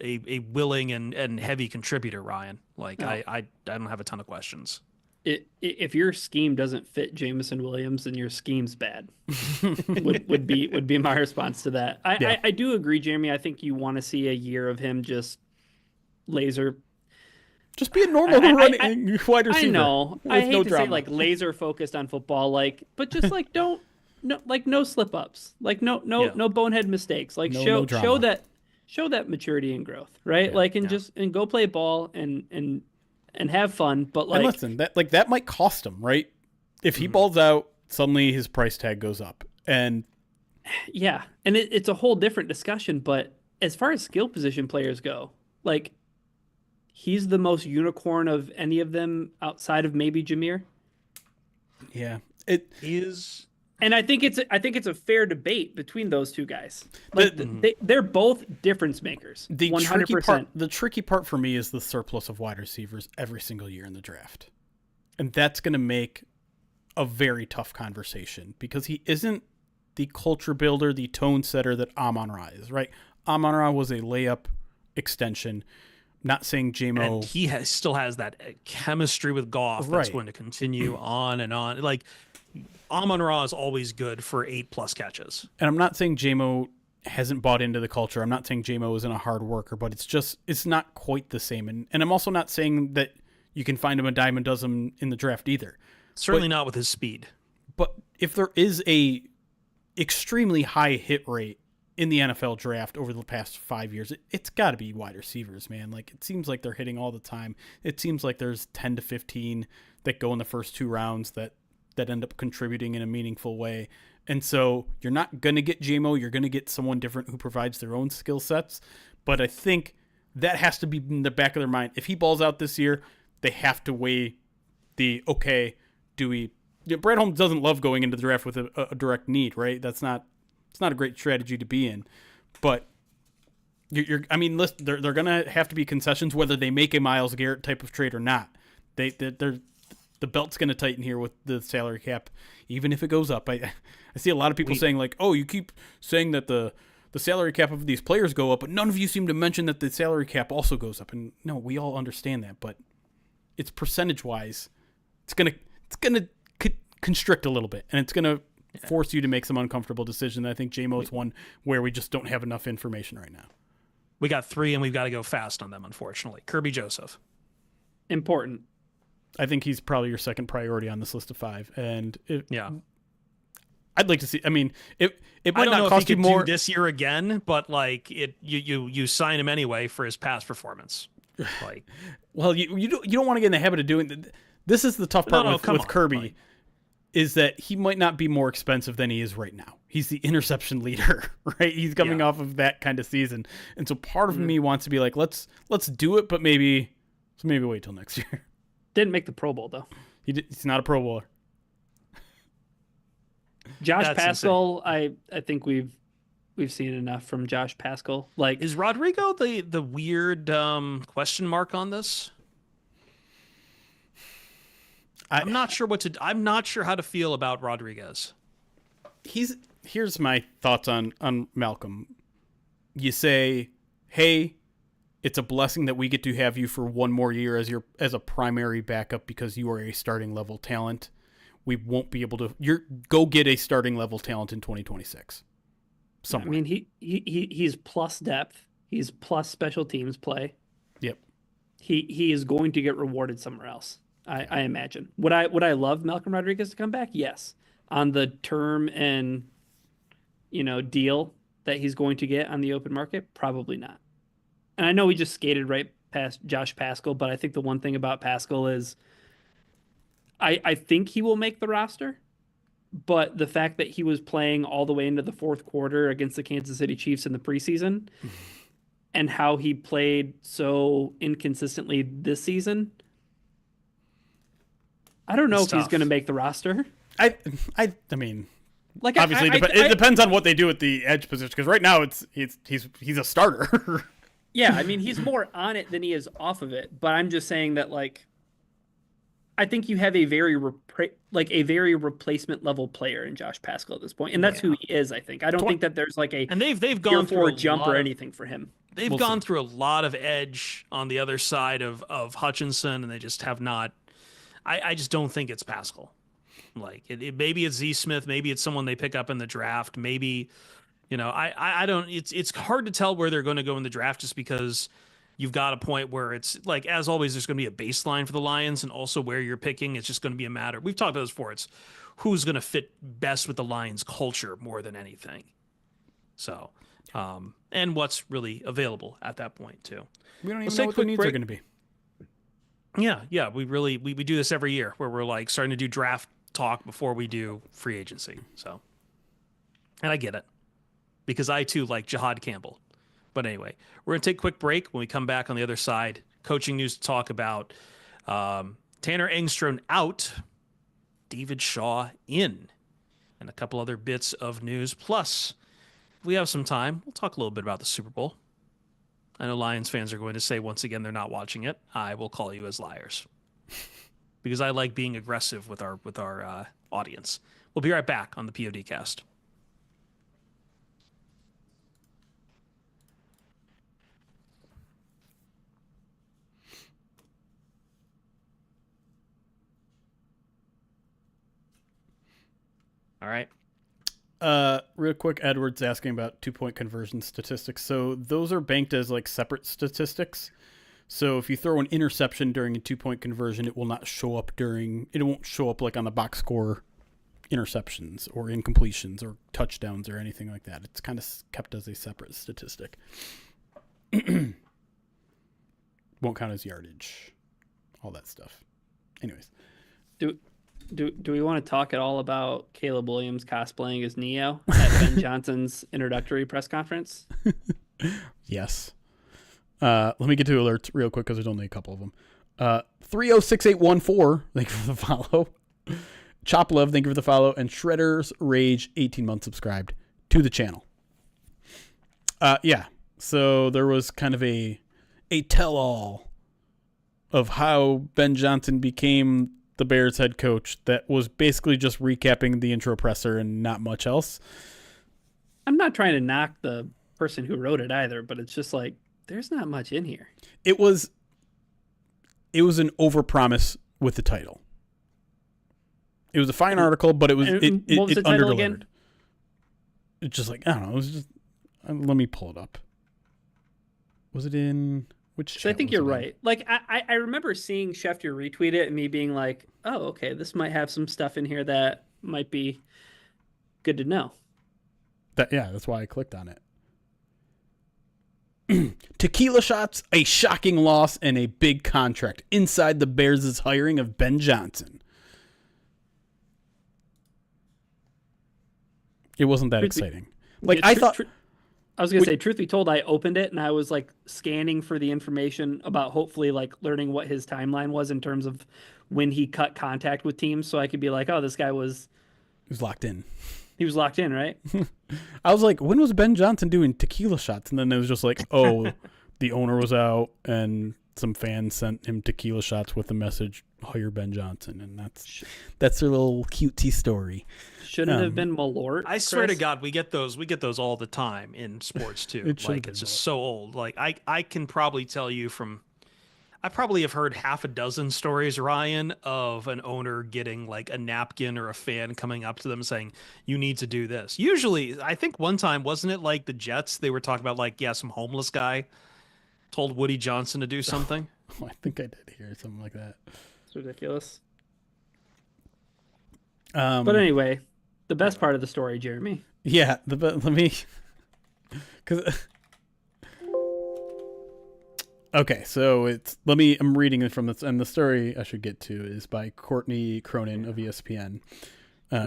a willing and heavy contributor, Ryan. Like, I don't have a ton of questions. If your scheme doesn't fit Jameson Williams, then your scheme's bad. would be my response to that. I do agree, Jeremy. I think you want to see a year of him just be a normal running wide receiver. I know. I hate to say like laser focused on football, but just like no slip ups, like no bonehead mistakes, like show that maturity and growth, right? And go play ball and have fun, but like, and listen, that might cost him, right? If he balls out, suddenly his price tag goes up, and it's a whole different discussion. But as far as skill position players go, like, he's the most unicorn of any of them outside of maybe Jameer. Yeah, it is. And I think it's a fair debate between those two guys. Like, they're both difference makers. 100%. The tricky part for me is the surplus of wide receivers every single year in the draft. And that's going to make a very tough conversation, because he isn't the culture builder, the tone setter that Amon-Ra is, right? Amon-Ra was a layup extension. Not saying JMO... And he still has that chemistry with Goff that's going to continue on and on. Like, Amon-Ra is always good for 8+ catches. And I'm not saying JMO hasn't bought into the culture. I'm not saying JMO isn't a hard worker, but it's not quite the same. And I'm also not saying that you can find him a dime a dozen in the draft either. Certainly not with his speed. But if there is a extremely high hit rate in the NFL draft over the past 5 years, it's got to be wide receivers, man. Like, it seems like they're hitting all the time. It seems like there's 10 to 15 that go in the first 2 rounds that end up contributing in a meaningful way. And so you're not going to get JMO. You're going to get someone different who provides their own skill sets. But I think that has to be in the back of their mind. If he balls out this year, they have to weigh Brad Holmes doesn't love going into the draft with a direct need, right? It's not a great strategy to be in. But they're going to have to be concessions whether they make a Myles Garrett type of trade or not. The belt's going to tighten here with the salary cap, even if it goes up. I see a lot of people saying, like, oh, you keep saying that the salary cap of these players go up, but none of you seem to mention that the salary cap also goes up. And no, we all understand that, but it's percentage-wise. It's going to constrict a little bit, and it's going to force you to make some uncomfortable decisions. I think JMO is one where we just don't have enough information right now. We got 3, and we've got to go fast on them, unfortunately. Kirby Joseph. Important. I think he's probably your second priority on this list of 5. And I'd like to see. I mean, it might not cost you more this year again, but like you sign him anyway for his past performance. Like, well, you don't want to get in the habit of doing. This is the tough part with Kirby, is that he might not be more expensive than he is right now. He's the interception leader, right? He's coming off of that kind of season, and so part of me wants to be like, let's do it, but maybe wait till next year. Didn't make the Pro Bowl though. He's not a Pro Bowler. Josh Paschal, I think we've seen enough from Josh Paschal. Like, is Rodrigo the weird question mark on this? I'm not sure I'm not sure how to feel about Rodriguez. Here's my thoughts on Malcolm. You say, hey, it's a blessing that we get to have you for one more year as a primary backup because you are a starting level talent. We won't be able to. Go get a starting level talent in 2026. Somewhere. I mean, he's plus depth. He's plus special teams play. Yep. He is going to get rewarded somewhere else. I imagine. Would I love Malcolm Rodriguez to come back? Yes. On the term and deal that he's going to get on the open market, probably not. And I know we just skated right past Josh Paschal, but I think the one thing about Paschal is I think he will make the roster, but the fact that he was playing all the way into the 4th quarter against the Kansas City Chiefs in the preseason and how he played so inconsistently this season, I don't know if he's going to make the roster. I mean, like, obviously it depends on what they do at the edge position, because right now he's a starter. Yeah, I mean, he's more on it than he is off of it. But I'm just saying that, like, I think you have a very replacement level player in Josh Paschal at this point, and that's who he is. I think. I don't think that there's like and they've gone through a jump or anything for him. They've gone through a lot of edge on the other side of Hutchinson, and they just have not. I just don't think it's Paschal. Like maybe it's Z Smith, maybe it's someone they pick up in the draft, maybe. I don't. It's hard to tell where they're going to go in the draft just because you've got a point where it's like, as always, there's going to be a baseline for the Lions, and also where you're picking. It's just going to be a matter. We've talked about this before. It's who's going to fit best with the Lions culture more than anything. So, and what's really available at that point too. We don't even know what the needs are going to be. Yeah. We do this every year where we're like starting to do draft talk before we do free agency. So, and I get it, because I too like Jahad Campbell. But anyway, we're going to take a quick break. When we come back on the other side, coaching news to talk about. Tanner Engstrom out, David Shaw in, and a couple other bits of news. Plus, if we have some time, we'll talk a little bit about the Super Bowl. I know Lions fans are going to say once again they're not watching it. I will call you as liars because I like being aggressive with our audience. We'll be right back on the PODcast. right. Real quick, Edward's asking about 2-point conversion statistics. So those are banked as like separate statistics. So if you throw an interception during a 2-point conversion, it will not show up it won't show up like on the box score interceptions or incompletions or touchdowns or anything like that. It's kind of kept as a separate statistic. Won't count as yardage, all that stuff. Anyways. Do we want to talk at all about Caleb Williams cosplaying as Neo at Ben Johnson's introductory press conference? Yes. Let me get to alerts real quick because there's only a couple of them. 306814, thank you for the follow. Chop Love, thank you for the follow. And Shredder's Rage, 18 months subscribed to the channel. Yeah. So there was kind of a tell-all of how Ben Johnson became the Bears head coach that was basically just recapping the intro presser and not much else. I'm not trying to knock the person who wrote it either, but it's just like, there's not much in here. It was an overpromise with the title. It was a fine article, but it was What was it the title underdelivered. again? It's just like, I don't know. It was just, let me pull it up. Was it in which? So I think you're right. Like I remember seeing Schefter retweet it and me being like, oh, okay, this might have some stuff in here that might be good to know. That's why I clicked on it. Tequila shots, a shocking loss, and a big contract inside the Bears' hiring of Ben Johnson. It wasn't that exciting. Like I thought. I was going to say, truth be told, I opened it and I was like scanning for the information about hopefully like learning what his timeline was in terms of when he cut contact with teams. So I could be like, oh, this guy was locked in. He was locked in, right? I was like, when was Ben Johnson doing tequila shots? And then it was just like, oh, the owner was out and some fans sent him tequila shots with the message, hire Ben Johnson. And that's their little cutesy story. Shouldn't have been Malort. I swear to God, we get those all the time in sports too. It's just so old. Like I can probably tell you I probably have heard half a dozen stories, Ryan, of an owner getting like a napkin or a fan coming up to them saying, you need to do this. Usually, I think one time, wasn't it like the Jets? They were talking about like, some homeless guy told Woody Johnson to do something. Oh, I think I did hear something like that. It's ridiculous. But anyway, the best part of the story, Jeremy. Yeah, let me, because. Okay, so I'm reading it from this, and the story I should get to is by Courtney Cronin of ESPN.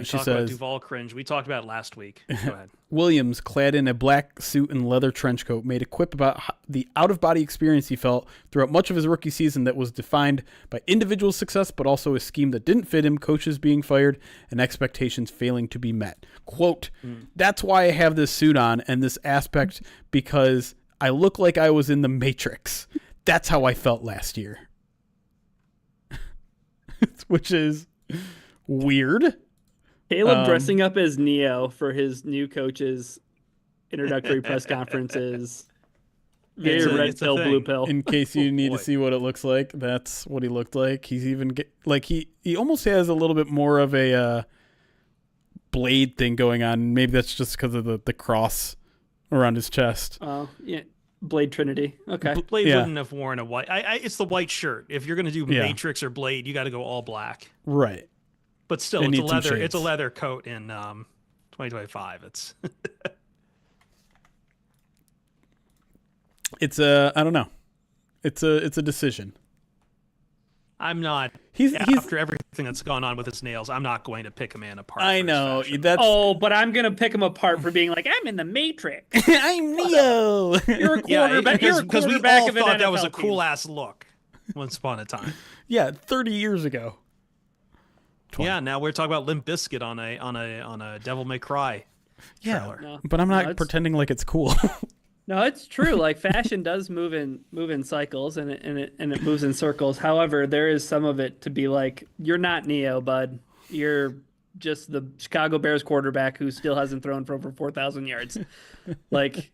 She says, about Duval cringe. We talked about it last week. Go ahead. Williams, clad in a black suit and leather trench coat, made a quip about the out-of-body experience he felt throughout much of his rookie season that was defined by individual success, but also a scheme that didn't fit him, coaches being fired, and expectations failing to be met. Quote, That's why I have this suit on and this aspect, because I look like I was in the Matrix. That's how I felt last year. Which is weird. Caleb dressing up as Neo for his new coach's introductory press conferences. Very red pill, blue pill. In case you need to see what it looks like, that's what he looked like. He's even he almost has a little bit more of a blade thing going on. Maybe that's just because of the cross around his chest. Oh, yeah. Blade Trinity. Okay. Blade wouldn't have worn a white. it's the white shirt. If you're going to do Matrix or Blade, you got to go all black. Right. But still, it's a leather coat in 2025. It's I don't know. It's a decision. I'm not. He's after everything that's gone on with his nails, I'm not going to pick a man apart. I know that's. Oh, but I'm gonna pick him apart for being like, I'm in the Matrix. I'm Neo. You're a quarterback. Because we all thought that was a cool ass look once upon a time. Yeah, 30 years ago. 20. Yeah, now we're talking about Limp Bizkit on a Devil May Cry trailer. No, but I'm not pretending like it's cool. No, it's true. Like fashion does move in cycles and it moves in circles. However, there is some of it to be like, you're not Neo, bud. You're just the Chicago Bears quarterback who still hasn't thrown for over 4,000 yards. Like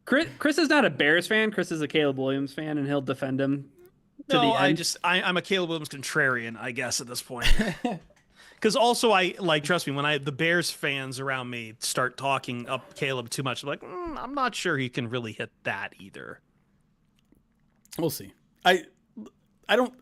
Chris is not a Bears fan. Chris is a Caleb Williams fan, and he'll defend him to the end. I'm a Caleb Williams contrarian, I guess, at this point. Because also I like, trust me, when the Bears fans around me start talking up Caleb too much, I'm like, I'm not sure he can really hit that either. We'll see. I don't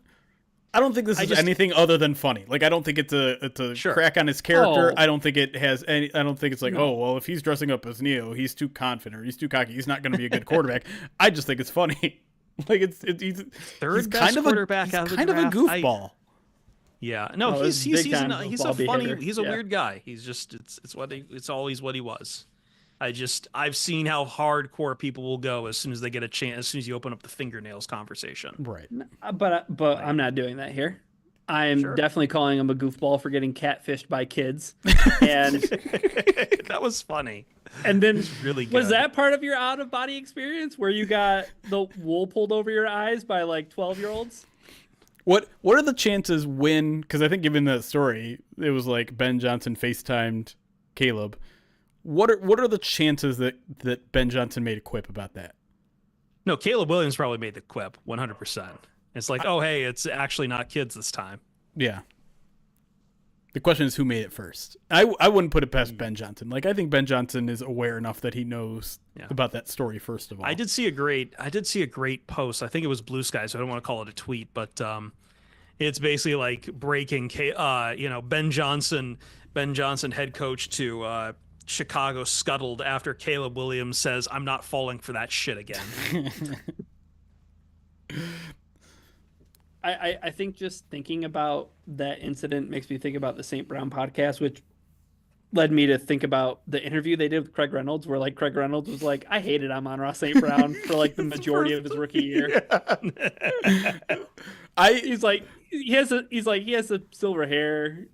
think this is anything other than funny. Like, I don't think it's a Sure. crack on his character. Oh. I don't think it has any. I don't think it's like, oh well, if he's dressing up as Neo, he's too confident or he's too cocky. He's not going to be a good quarterback. I just think it's funny. Like he's Third best quarterback out of the kind of a draft. goofball. Yeah, no, Oh, he's big time he's a football funny, behavior. he's a Yeah. weird guy. He's just it's always what he was. I've seen how hardcore people will go as soon as they get a chance, as soon as you open up the fingernails conversation. Right. But I'm not doing that here. I am Sure. definitely calling him a goofball for getting catfished by kids. And That was funny. and then Really good. was that part of your out of body experience where you got the wool pulled over your eyes by like 12-year-olds? What are the chances when? Because I think given that story, it was like Ben Johnson FaceTimed Caleb. What are the chances that Ben Johnson made a quip about that? No, Caleb Williams probably made the quip 100%. It's like, oh, hey, it's actually not kids this time. Yeah. The question is who made it first. I wouldn't put it past Ben Johnson. Like, I think Ben Johnson is aware enough that he knows about that story first of all. I did see a great post. I think it was Blue Sky, so I don't want to call it a tweet, but it's basically like breaking Ben Johnson head coach to Chicago scuttled after Caleb Williams says, "I'm not falling for that shit again." I think just thinking about that incident makes me think about the St. Brown podcast, which led me to think about the interview they did with Craig Reynolds, where like Craig Reynolds was like, I hated Amon-Ra St. Brown for like the majority of his rookie year. He's like he has a silver hair.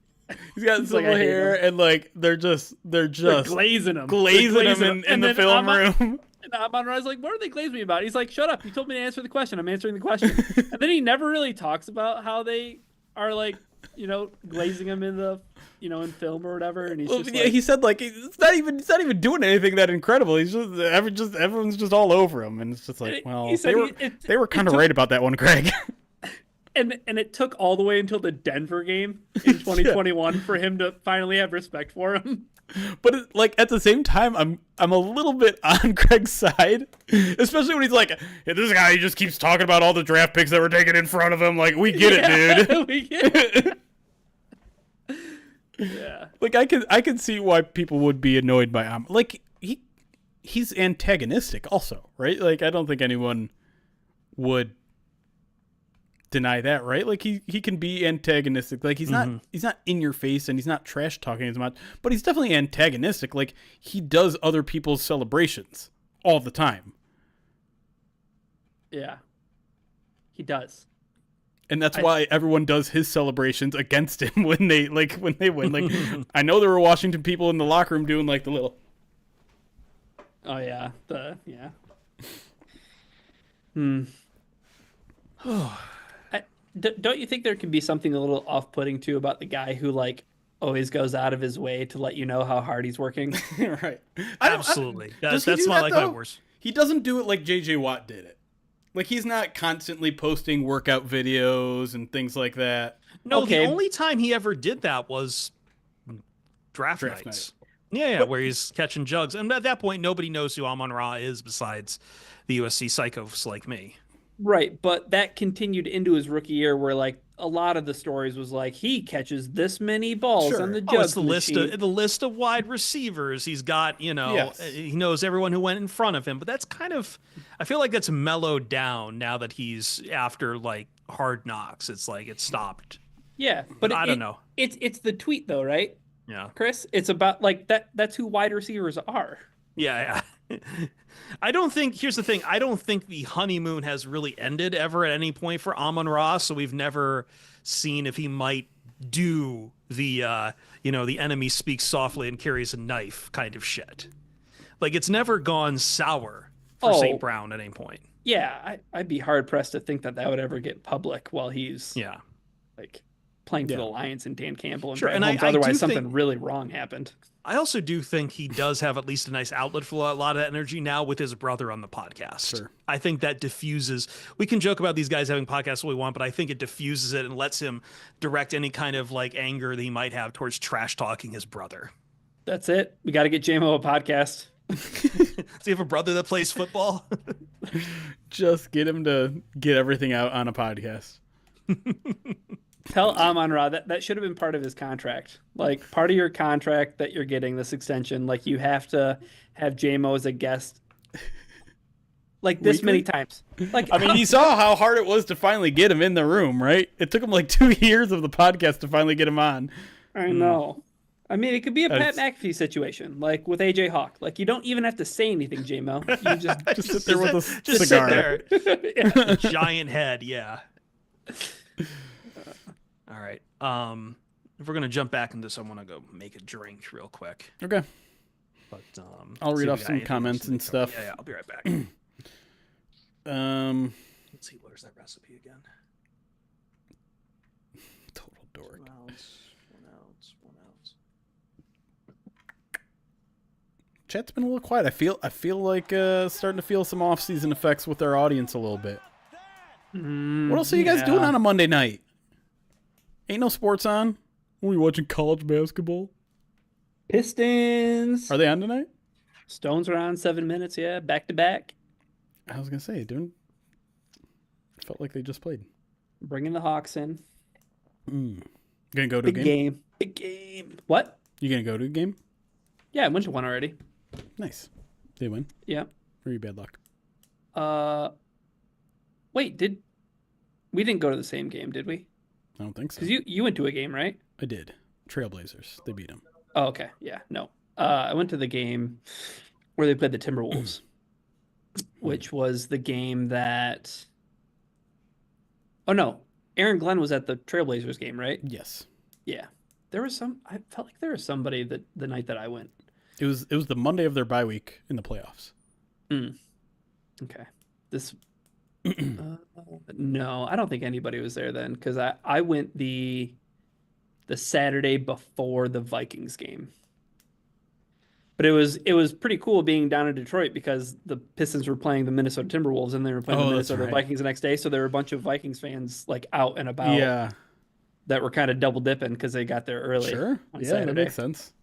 He's got silver hair and like they're just glazing him in the film room. And Amon-Ra's like, what are they glazing me about? He's like, shut up. You told me to answer the question. I'm answering the question. And then he never really talks about how they are like, glazing him in the, in film or whatever. And he's he said like it's not even doing anything that incredible. He's just everyone's just all over him, and it's just like, well, they were kind of right about that one, Craig. And it took all the way until the Denver game in 2021 for him to finally have respect for him. But like at the same time, I'm a little bit on Craig's side, especially when he's like, hey, this guy just keeps talking about all the draft picks that were taken in front of him. Like, we get it, dude. We get it. Yeah. Like I can see why people would be annoyed by him. Like he's antagonistic also, right? Like I don't think anyone would deny that, right? Like he can be antagonistic. Like he's not in your face and he's not trash talking as much, but he's definitely antagonistic. Like he does other people's celebrations all the time. Yeah. He does. And that's why everyone does his celebrations against him when they win. Like I know there were Washington people in the locker room doing like the little Oh yeah. Don't you think there could be something a little off-putting too about the guy who like always goes out of his way to let you know how hard he's working? Right. Absolutely. That's my worst. He doesn't do it like JJ Watt did it. Like he's not constantly posting workout videos and things like that. No, the only time he ever did that was draft nights. Night. Yeah, where he's catching jugs. And at that point, nobody knows who Amon-Ra is besides the USC psychos like me. Right, but that continued into his rookie year where like a lot of the stories was like he catches this many balls on the jug it's the list of wide receivers. He's got, he knows everyone who went in front of him, but that's kind of, I feel like that's mellowed down now that he's after like Hard Knocks. It's like it stopped. Yeah, but I don't know. It's the tweet though, right? Yeah. Chris, it's about like that's who wide receivers are. Yeah. Here's the thing. I don't think the honeymoon has really ended ever at any point for Amon-Ra. So we've never seen if he might do the, the enemy speaks softly and carries a knife kind of shit. Like it's never gone sour for St. Brown at any point. Yeah. I'd be hard pressed to think that would ever get public while he's playing for the Lions and Dan Campbell and Sure, Brad and Holmes. I do Otherwise, something think- really wrong happened. I also do think he does have at least a nice outlet for a lot of energy now with his brother on the podcast. Sure. I think that diffuses. We can joke about these guys having podcasts all we want, but I think it diffuses it and lets him direct any kind of like anger that he might have towards trash talking his brother. That's it. We got to get JMO a podcast. Does he have a brother that plays football? Just get him to get everything out on a podcast. Tell Amon-Ra that should have been part of his contract. Like part of your contract that you're getting this extension, like you have to have JMO as a guest like this Weekly? many times. Like I mean, you saw how hard it was to finally get him in the room, right? It took him like 2 years of the podcast to finally get him on. I know. I mean, it could be a Pat That's- McAfee situation, like with AJ Hawk. Like you don't even have to say anything, JMO. You just Just sit there with a Just cigar. sit there. yeah. Giant head, yeah. All right. If we're gonna jump back into this, I want to go make a drink real quick. Okay. But I'll see read if off we got some anything comments else and to cover. stuff. Yeah, I'll be right back. Let's see, where's that recipe again? Total dork. 1 ounce, 1 ounce, 1 ounce. Chat's been a little quiet. I feel like starting to feel some off-season effects with our audience a little bit. What else are you guys doing on a Monday night? Ain't no sports on? Are we watching college basketball? Pistons. Are they on tonight? Stones are on 7 minutes, yeah, back to back. I was gonna say, felt like they just played. Bringing the Hawks in. Gonna go to a Big game? game. Big game. What? You gonna go to a game? Yeah, I went to one already. Nice. They win. Yeah. Or you bad luck? Wait, we didn't go to the same game, did we? I don't think so. Because you went to a game, right? I did. Trailblazers. They beat them. Oh, okay. Yeah, no. I went to the game where they played the Timberwolves, which was the game that... Oh, no. Aaron Glenn was at the Trailblazers game, right? Yes. Yeah. I felt like there was somebody that the night that I went. It was the Monday of their bye week in the playoffs. Okay. This... no, I don't think anybody was there then because I went the Saturday before the Vikings game. But it was pretty cool being down in Detroit because the Pistons were playing the Minnesota Timberwolves and they were playing the that's Minnesota right. Vikings the next day. So there were a bunch of Vikings fans like out and about Yeah. that were kind of double dipping because they got there early. Sure. On Yeah, Saturday. that makes sense.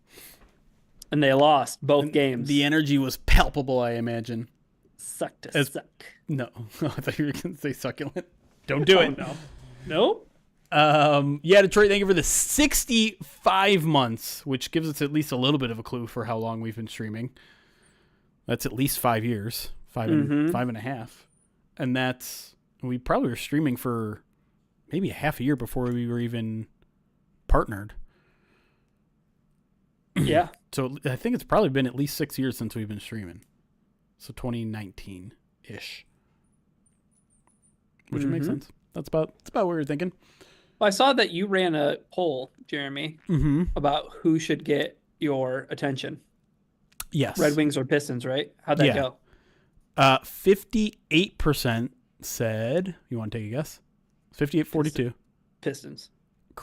And they lost both games. The energy was palpable, I imagine. Suck to suck. No. I thought you were going to say succulent. Don't do it. No. Nope. Yeah, Detroit, thank you for the 65 months, which gives us at least a little bit of a clue for how long we've been streaming. That's at least 5 years, five and a half. And we probably were streaming for maybe a half a year before we were even partnered. Yeah. So I think it's probably been at least 6 years since we've been streaming. So 2019-ish. Which would make sense. That's about what we were thinking. Well, I saw that you ran a poll, Jeremy, about who should get your attention. Yes. Red Wings or Pistons, right? How'd that go? 58% said, you want to take a guess? 58-42. Pistons.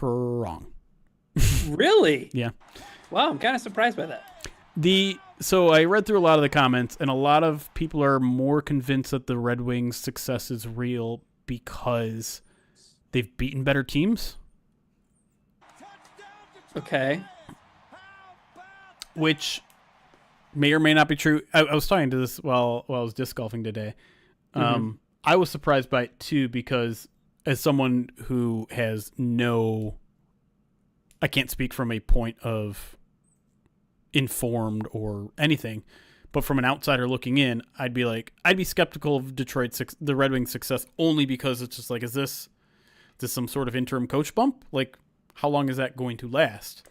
Wrong. Really? Yeah. Wow, I'm kind of surprised by that. So I read through a lot of the comments, and a lot of people are more convinced that the Red Wings' success is real because they've beaten better teams. Okay. Which may or may not be true. I was talking to this while I was disc golfing today. I was surprised by it too because as someone who has I can't speak from a point of informed or anything, but from an outsider looking in, I'd be skeptical of the Red Wings' success only because it's just like, is this some sort of interim coach bump? Like, how long is that going to last?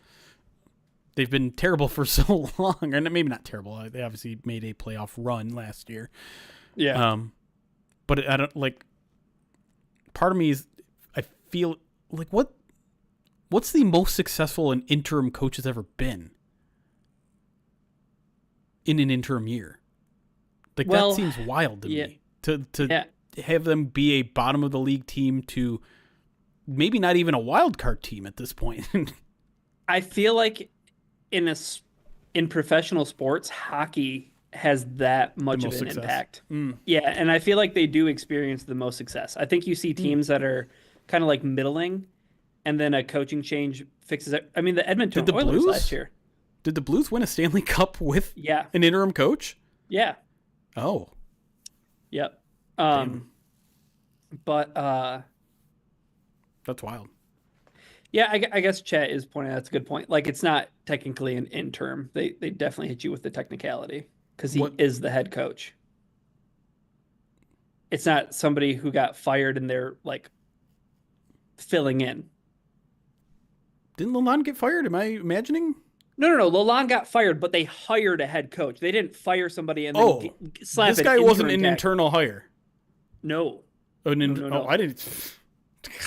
They've been terrible for so long, and maybe not terrible. They obviously made a playoff run last year. Yeah. But I don't like. Part of me is, I feel like what's the most successful an interim coach has ever been in an interim year? Like, that seems wild to me. To have them be a bottom of the league team to maybe not even a wild card team at this point. I feel like in professional sports, hockey has that much of an success. impact. Yeah, and I feel like they do experience the most success. I think you see teams that are kind of like middling, and then a coaching change fixes it. I mean, the Edmonton Oilers last year. Did the Blues win a Stanley Cup with Yeah. an interim coach? Yeah. Oh. Yep. But that's wild. yeah, I guess Chet is pointing out that's a good point. Like, it's not technically an interim. They definitely hit you with the technicality because he is the head coach. It's not somebody who got fired and they're like filling in. Didn't Lalonde get fired? Am I imagining? No. Lalonde got fired, but they hired a head coach. They didn't fire somebody and then slap this guy wasn't an tag. internal hire. No. No. I didn't.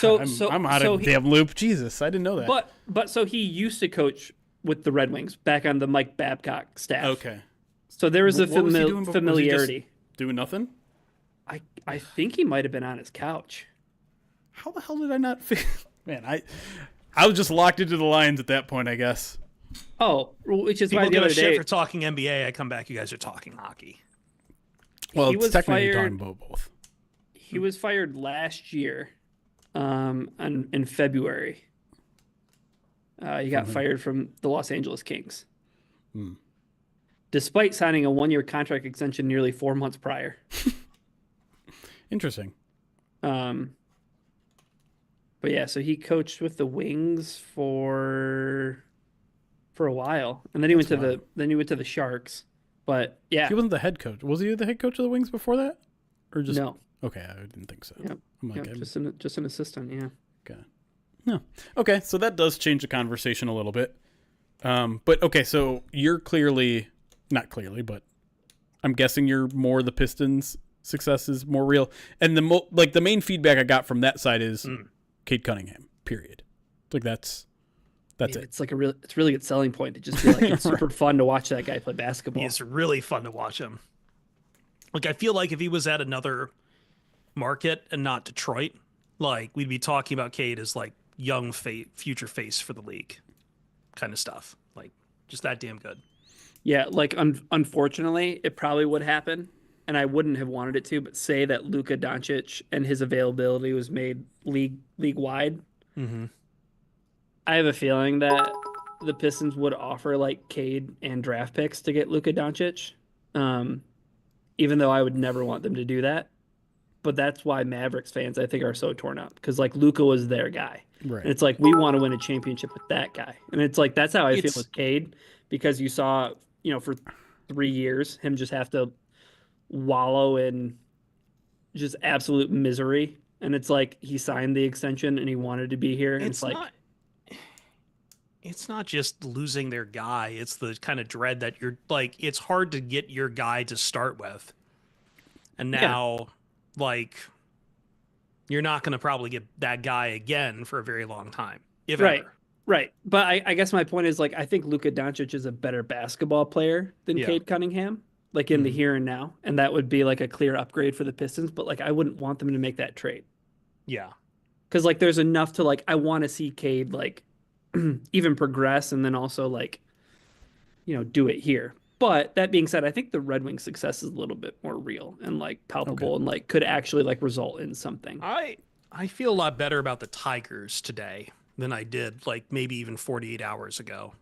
I'm out of damn loop. Jesus, I didn't know that. But so he used to coach with the Red Wings back on the Mike Babcock staff. Okay. So there was a was he doing before? familiarity. Was he just doing nothing? I think he might have been on his couch. How the hell did I not? Man, I was just locked into the Lions at that point, I guess. Oh, which is People why the give other a shit day for talking NBA. I come back, you guys are talking hockey. Well, he it's was technically fired- talking about both. he was fired last year, in February. He got fired from the Los Angeles Kings, despite signing a 1-year contract extension nearly 4 months prior. Interesting. But yeah, so he coached with the Wings for a while, and then he went to the Sharks. But yeah, He wasn't the head coach. Was he the head coach of the Wings before that? Or just no, Okay, I didn't think so. Yep. I'm like, Yep, just an assistant. Yeah. okay. No. Okay, so that does change the conversation a little bit. But okay, so you're not clearly, but I'm guessing you're more the Pistons' success is more real. And the main feedback I got from that side is Cade Cunningham. Period. Like that's it. It's like it's really good selling point to just feel like it's super fun to watch that guy play basketball. It's really fun to watch him. Like, I feel like if he was at another market and not Detroit, like, we'd be talking about Cade as like young future face for the league kind of stuff. Like, just that damn good. Yeah, like unfortunately, it probably would happen, and I wouldn't have wanted it to. But say that Luka Doncic and his availability was made league wide. Mm-hmm. I have a feeling that the Pistons would offer like Cade and draft picks to get Luka Doncic, even though I would never want them to do that. But that's why Mavericks fans, I think, are so torn up because like Luka was their guy. Right. And it's like we want to win a championship with that guy, and it's like that's how I feel with Cade because you saw, for 3 years him just have to wallow in just absolute misery, and it's like he signed the extension and he wanted to be here, and it's not just losing their guy. It's the kind of dread that you're like, it's hard to get your guy to start with. And now, like, you're not going to probably get that guy again for a very long time. If ever. Right. But I guess my point is, like, I think Luka Doncic is a better basketball player than Cade Cunningham, like in the here and now. And that would be like a clear upgrade for the Pistons. But like, I wouldn't want them to make that trade. Yeah. Because like, there's enough to like, I want to see Cade like even progress and then also like, do it here. But that being said, I think the Red Wings success is a little bit more real and like palpable and like could actually like result in something. I feel a lot better about the Tigers today than I did like maybe even 48 hours ago.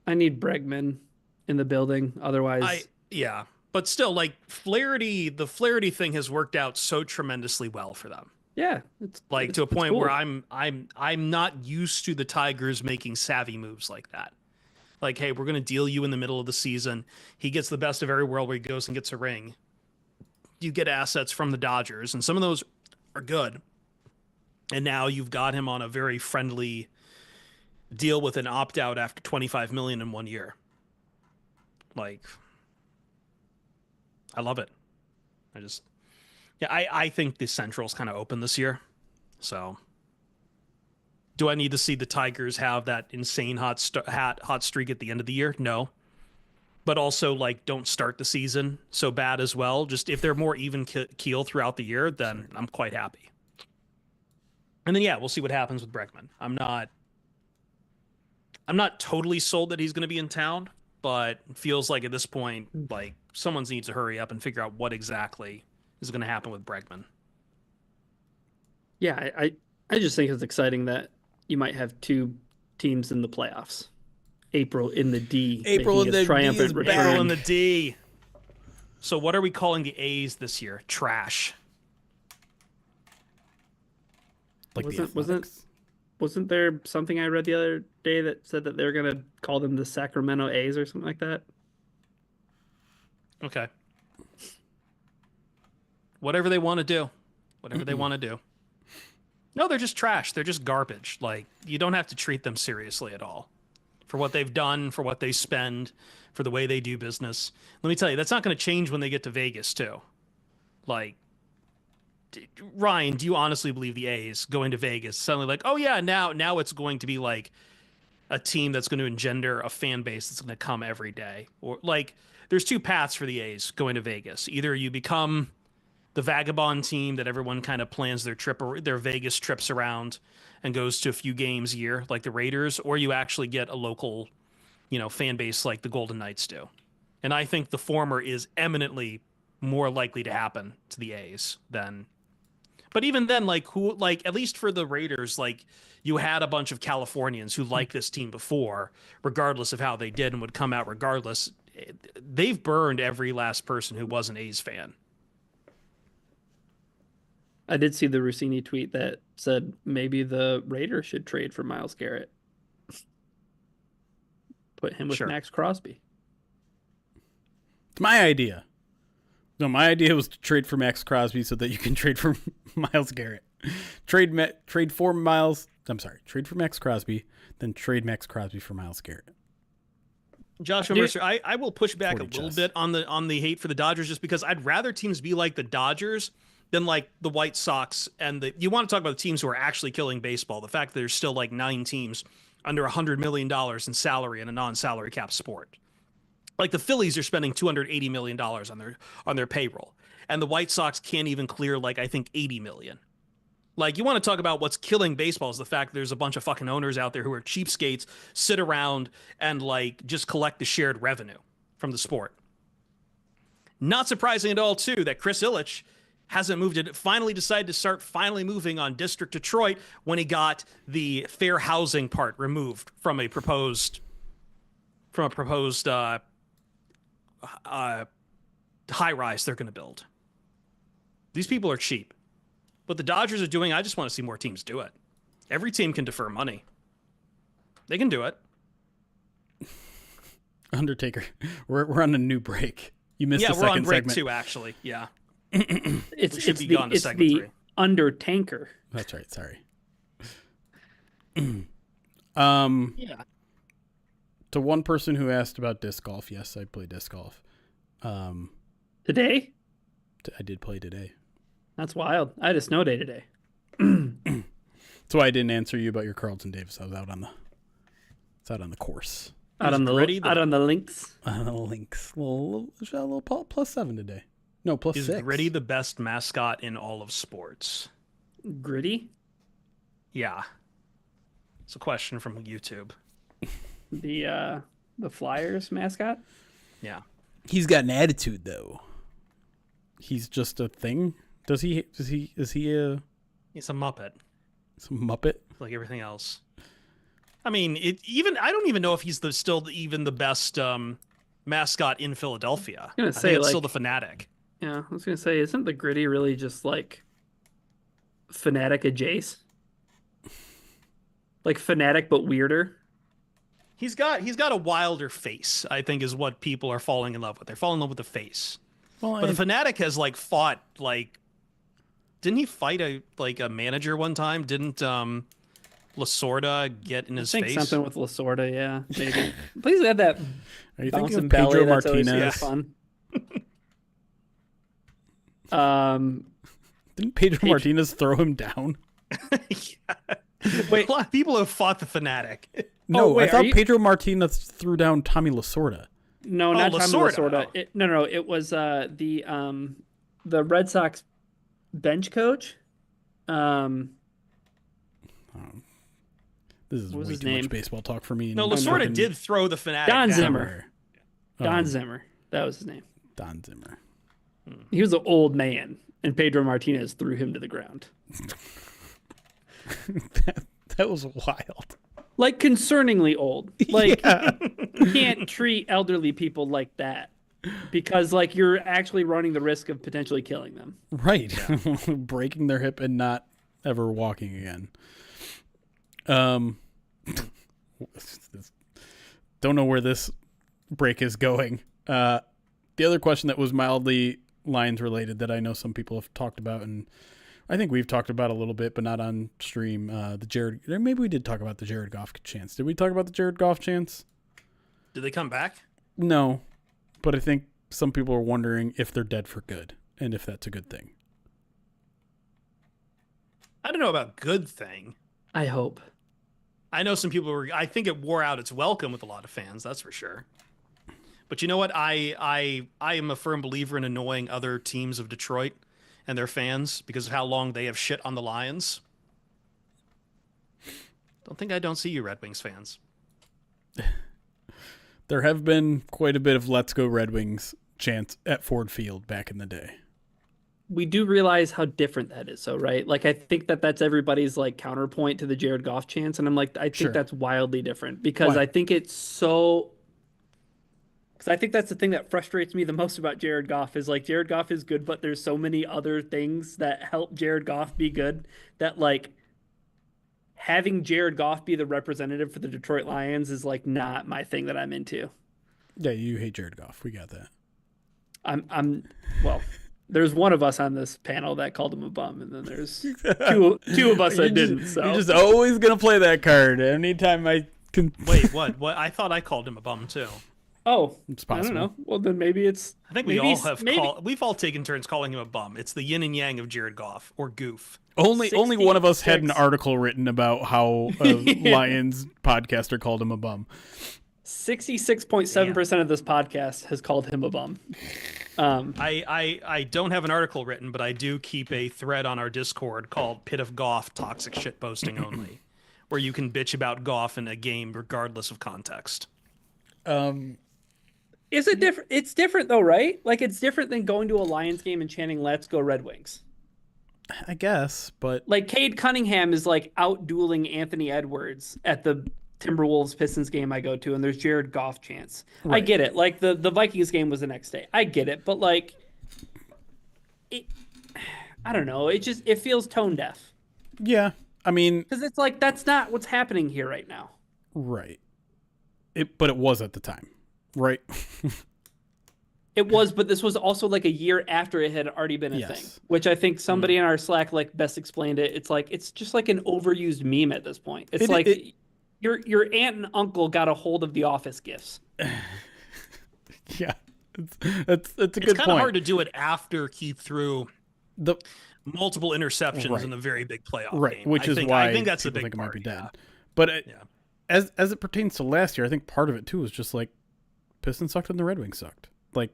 I need Bregman in the building. Otherwise, but still, like the Flaherty thing has worked out so tremendously well for them. Yeah, it's to a point cool. where I'm not used to the Tigers making savvy moves like that. Like, hey, we're going to deal you in the middle of the season. He gets the best of every world where he goes and gets a ring. You get assets from the Dodgers, and some of those are good. And now you've got him on a very friendly deal with an opt-out after $25 million in 1 year. Like, I love it. I think the Central's kind of open this year. So, do I need to see the Tigers have that insane hot streak at the end of the year? No. But also, like, don't start the season so bad as well. Just if they're more even keel throughout the year, then I'm quite happy. And then, yeah, we'll see what happens with Bregman. I'm not totally sold that he's going to be in town, but it feels like at this point, like someone needs to hurry up and figure out what exactly is going to happen with Bregman. Yeah, I just think it's exciting that you might have two teams in the playoffs. April in the D. April in the D triumphant is return. back. April in the D. So what are we calling the A's this year? Trash. Like the wasn't Athletics. wasn't there something I read the other day that said that they're gonna call them the Sacramento A's or something like that? Okay. Whatever they want to do. Whatever they want to do. No, they're just trash. They're just garbage. Like, you don't have to treat them seriously at all. For what they've done, for what they spend, for the way they do business. Let me tell you, that's not going to change when they get to Vegas, too. Like, Ryan, do you honestly believe the A's going to Vegas suddenly like, oh yeah, now it's going to be like a team that's going to engender a fan base that's going to come every day? Or like, there's two paths for the A's going to Vegas. Either you become the vagabond team that everyone kind of plans their Vegas trips around and goes to a few games a year, like the Raiders, or you actually get a local, fan base like the Golden Knights do. And I think the former is eminently more likely to happen to the A's than. But even then, at least for the Raiders, like, you had a bunch of Californians who liked this team before, regardless of how they did, and would come out regardless. They've burned every last person who was an A's fan. I did see the Rossini tweet that said maybe the Raiders should trade for Myles Garrett. Put him with Sure. Max Crosby. It's my idea. No, my idea was to trade for Max Crosby so that you can trade for Myles Garrett. Trade for Max Crosby, then trade Max Crosby for Myles Garrett. Joshua Mercer, I will push back a little bit on the hate for the Dodgers, just because I'd rather teams be like the Dodgers than like the White Sox. And you want to talk about the teams who are actually killing baseball. The fact that there's still like 9 teams under $100 million in salary in a non-salary cap sport. Like the Phillies are spending $280 million on their payroll, and the White Sox can't even clear like I think $80 million. Like, you want to talk about what's killing baseball is the fact that there's a bunch of fucking owners out there who are cheapskates, sit around and like just collect the shared revenue from the sport. Not surprising at all, too, that Chris Ilitch hasn't moved it. Finally decided to start moving on District Detroit when he got the fair housing part removed from a proposed high rise they're going to build. These people are cheap. What the Dodgers are doing, I just want to see more teams do it. Every team can defer money. They can do it. Undertaker, we're on a new break. You missed the we're on second break segment. 2, actually. Yeah. It's segment 3. Undertanker. That's right. Sorry. Yeah. To one person who asked about disc golf, yes, I play disc golf. Today? I did play today. That's wild. I had a snow day today. That's why I didn't answer you about your Carlton Davis. I was out on the course. Out on the links. Out on the links. A little +7 today. No, +6. Is Gritty the best mascot in all of sports? Gritty? Yeah. It's a question from YouTube. The Flyers mascot? Yeah. He's got an attitude, though. He's just a thing. Is he a... He's a Muppet. It's a Muppet? Like everything else. I mean, I don't even know if he's still even the best mascot in Philadelphia. I think it's still the Fanatic. Yeah, I was going to say, isn't the Gritty really just like Fanatic adjacent? Like Fanatic, but weirder? He's got a wilder face, I think, is what people are falling in love with. They're falling in love with the face. Well, but the Fanatic has fought didn't he fight a manager one time? Didn't Lasorda get in his I think face? something with Lasorda, yeah, maybe. Please add that. Are you thinking of belly, Pedro that's always Martinez? fun. Didn't Pedro Martinez throw him down? Yeah. Wait, a lot of people have fought the Fanatic. No, wait, I thought Pedro Martinez threw down Tommy Lasorda. No, not Tommy Lasorda. Lasorda. No, it was the Red Sox bench coach. This is What was way his too name? much baseball talk for me. No, and Lasorda fucking did throw the Fanatic Don down. Zimmer. Don Um, Zimmer. That was his name. Don Zimmer. He was an old man, and Pedro Martinez threw him to the ground. that was wild. Like, concerningly old. Like, Yeah. you can't treat elderly people like that because, like, you're actually running the risk of potentially killing them. Right. Breaking their hip and not ever walking again. Don't know where this break is going. The other question that was mildly Lions related that I know some people have talked about, and I think we've talked about a little bit, but not on stream. Maybe we did talk about the Jared Goff chance. Did we talk about the Jared Goff chance? Did they come back? No, but I think some people are wondering if they're dead for good and if that's a good thing. I don't know about good thing. I hope. I know some people I think it wore out its welcome with a lot of fans, that's for sure. But you know what? I am a firm believer in annoying other teams of Detroit and their fans because of how long they have shit on the Lions. Don't see you Red Wings fans. There have been quite a bit of "Let's Go Red Wings" chants at Ford Field back in the day. We do realize how different that is, so right? Like, I think that's everybody's like counterpoint to the Jared Goff chance, and I'm like, I think Sure. that's wildly different because Why? I think it's so. Because I think that's the thing that frustrates me the most about Jared Goff is like Jared Goff is good, but there's so many other things that help Jared Goff be good that like having Jared Goff be the representative for the Detroit Lions is like not my thing that I'm into. Yeah, you hate Jared Goff. We got that. Well, there's one of us on this panel that called him a bum, and then there's two of us that didn't. So You're just always gonna play that card anytime I can. Wait, what? What? I thought I called him a bum too. oh, It's I don't possible. know. Well, then maybe it's. I think we've all taken turns calling him a bum. It's the yin and yang of Jared Goff or goof. Only one of us had an 66. article written about how a Lions podcaster called him a bum. 66.7% of this podcast has called him a bum. I don't have an article written, but I do keep a thread on our Discord called Pit of Goff Toxic Shit Posting Only, where you can bitch about Goff in a game regardless of context. Is it different? It's different though, right? Like it's different than going to a Lions game and chanting "Let's go Red Wings." I guess, but Like Cade Cunningham is like out dueling Anthony Edwards at the Timberwolves Pistons game I go to, and there's Jared Goff chants. I Right. get it. Like the Vikings game was the next day. I get it, but like, I don't know. It feels tone deaf yeah, I mean, because it's like that's not what's happening here right now. right. But it was at the time, right? It was, but this was also like a year after it had already been a Yes. thing, which I think somebody in our Slack like best explained it. It's like it's just like an overused meme at this point. It's your aunt and uncle got a hold of the Office gifts. Yeah, that's a It's good kind of point. hard to do it after he threw The multiple interceptions Right. in a very big playoff right, game. which I is think, why I think that's a people big think it might part, be dead. yeah. But Yeah. as it pertains to last year, I think part of it too was just like Pistons sucked and the Red Wings sucked. Like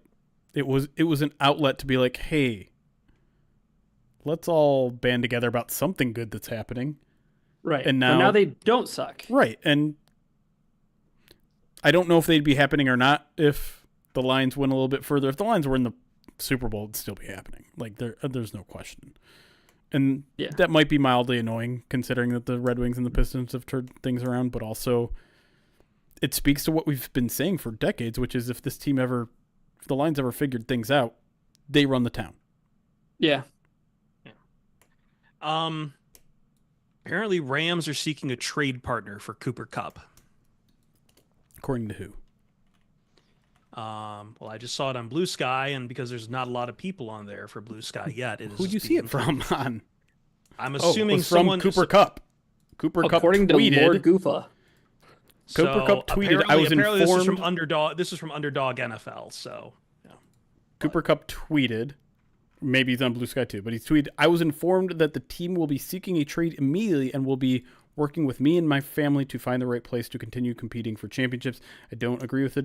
it was an outlet to be like, hey, let's all band together about something good that's happening. Right. And But now- now they don't suck. Right, and I don't know if they'd be happening or not if the Lions went a little bit further. If the Lions were in the Super Bowl, it'd still be happening. Like there's no question. And Yeah. that might be mildly annoying considering that the Red Wings and the Pistons have turned things around, but also it speaks to what we've been saying for decades, which is if the Lions ever figured things out, they run the town. Yeah. Apparently Rams are seeking a trade partner for Cooper Kupp. According to who? Well, I just saw it on Blue Sky, and because there's not a lot of people on there for Blue Sky yet, it is. Who'd you see it from on? I'm Oh, it assuming was from someone. Cooper Kupp. Cooper Kupp According to tweeted. Lord Goofa. Cooper Kupp tweeted, Apparently, "I was apparently This is from informed-" Underdog. This is from Underdog NFL. So, yeah. Cooper Kupp tweeted, maybe he's on Blue Sky too, but he tweeted, "I was informed that the team will be seeking a trade immediately and will be working with me and my family to find the right place to continue competing for championships. I don't agree with the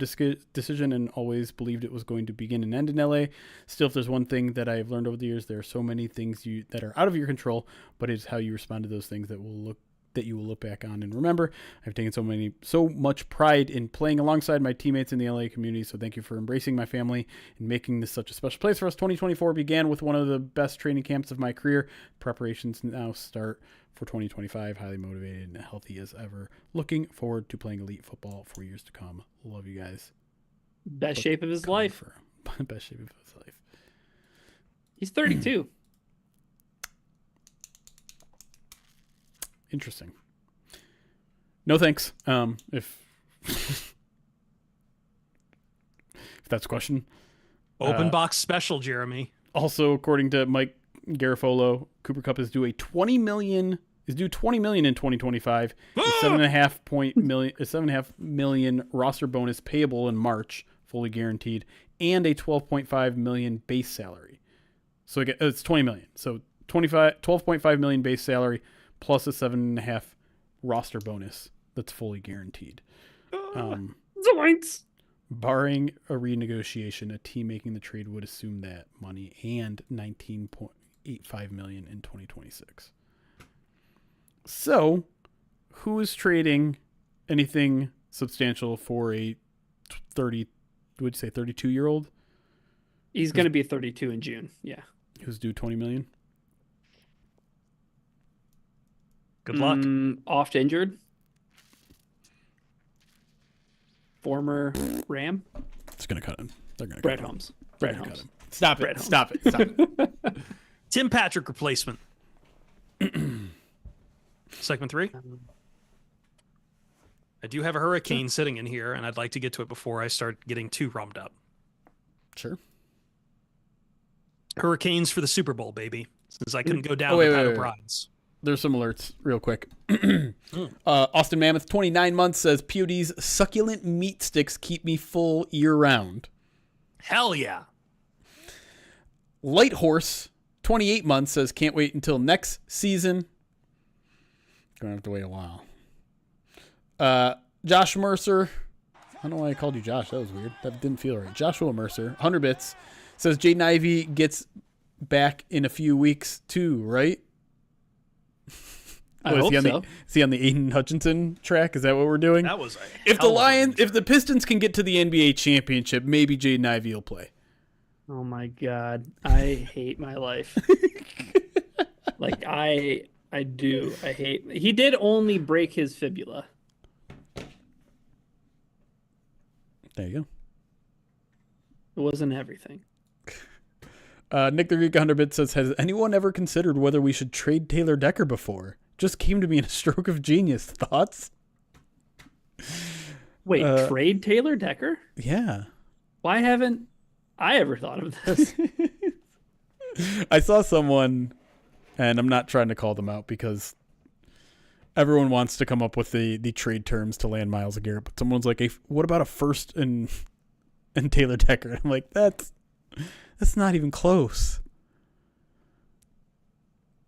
decision and always believed it was going to begin and end in LA. Still, if there's one thing that I have learned over the years, there are so many things that are out of your control, but it's how you respond to those things that will that you will look back on and remember. I've taken so much pride in playing alongside my teammates in the LA community, so thank you for embracing my family and making this such a special place for us. 2024 began with one of the best training camps of my career. Preparations now start for 2025. Highly motivated and healthy as ever. Looking forward to playing elite football for years to come. Love you guys. Best shape of his life. Best shape of his life. He's 32. Interesting. No thanks. If if that's a question. Open box special, Jeremy. Also, according to Mike Garafolo, Cooper Kupp is due $20 million in 2025. A $7.5 million roster bonus payable in March, fully guaranteed, and a $12.5 million base salary. So it's $20 million. So $12.5 million base salary plus a $7.5 roster bonus that's fully guaranteed. Zoinks! Barring a renegotiation, a team making the trade would assume that money and $19.85 million in 2026. So, who is trading anything substantial for a 32-year-old? He's going to be 32 in June. Yeah. Who's due $20 million? Good luck. Oft injured. Former Ram. It's going to cut him. They're going to Brett cut him. Holmes. They're Brett gonna Holmes. cut him. Stop it. Brett Holmes. Stop it. Stop it. Tim Patrick replacement. Segment 3. I do have a hurricane sitting in here, and I'd like to get to it before I start getting too rummed up. Sure. Hurricanes for the Super Bowl, baby. Since I couldn't go down with Pat O'Brien's. There's some alerts real quick. Austin Mammoth, 29 months, says POD's succulent meat sticks keep me full year round. Hell yeah. Light Horse, 28 months, says can't wait until next season. Gonna have to wait a while. Josh Mercer, I don't know why I called you Josh. That was weird. That didn't feel right. Joshua Mercer, 100 bits, says Jaden Ivey gets back in a few weeks too, right? I hope so. Is he on the Aiden Hutchinson track? Is that what we're doing? That was if the Pistons can get to the NBA championship, maybe Jaden Ivey will play. Oh my God. I hate my life. Like I do. I hate. He did only break his fibula. There you It wasn't everything. go. Nick the Greek 100 bit says, has anyone ever considered whether we should trade Taylor Decker before? Just came to me in a stroke of genius. Thoughts? Wait, trade Taylor Decker? Yeah. Why haven't I ever thought of this? I saw someone, and I'm not trying to call them out because everyone wants to come up with the trade terms to land Myles Garrett, but someone's like, hey, what about a first and Taylor Decker? I'm like, that's not even close.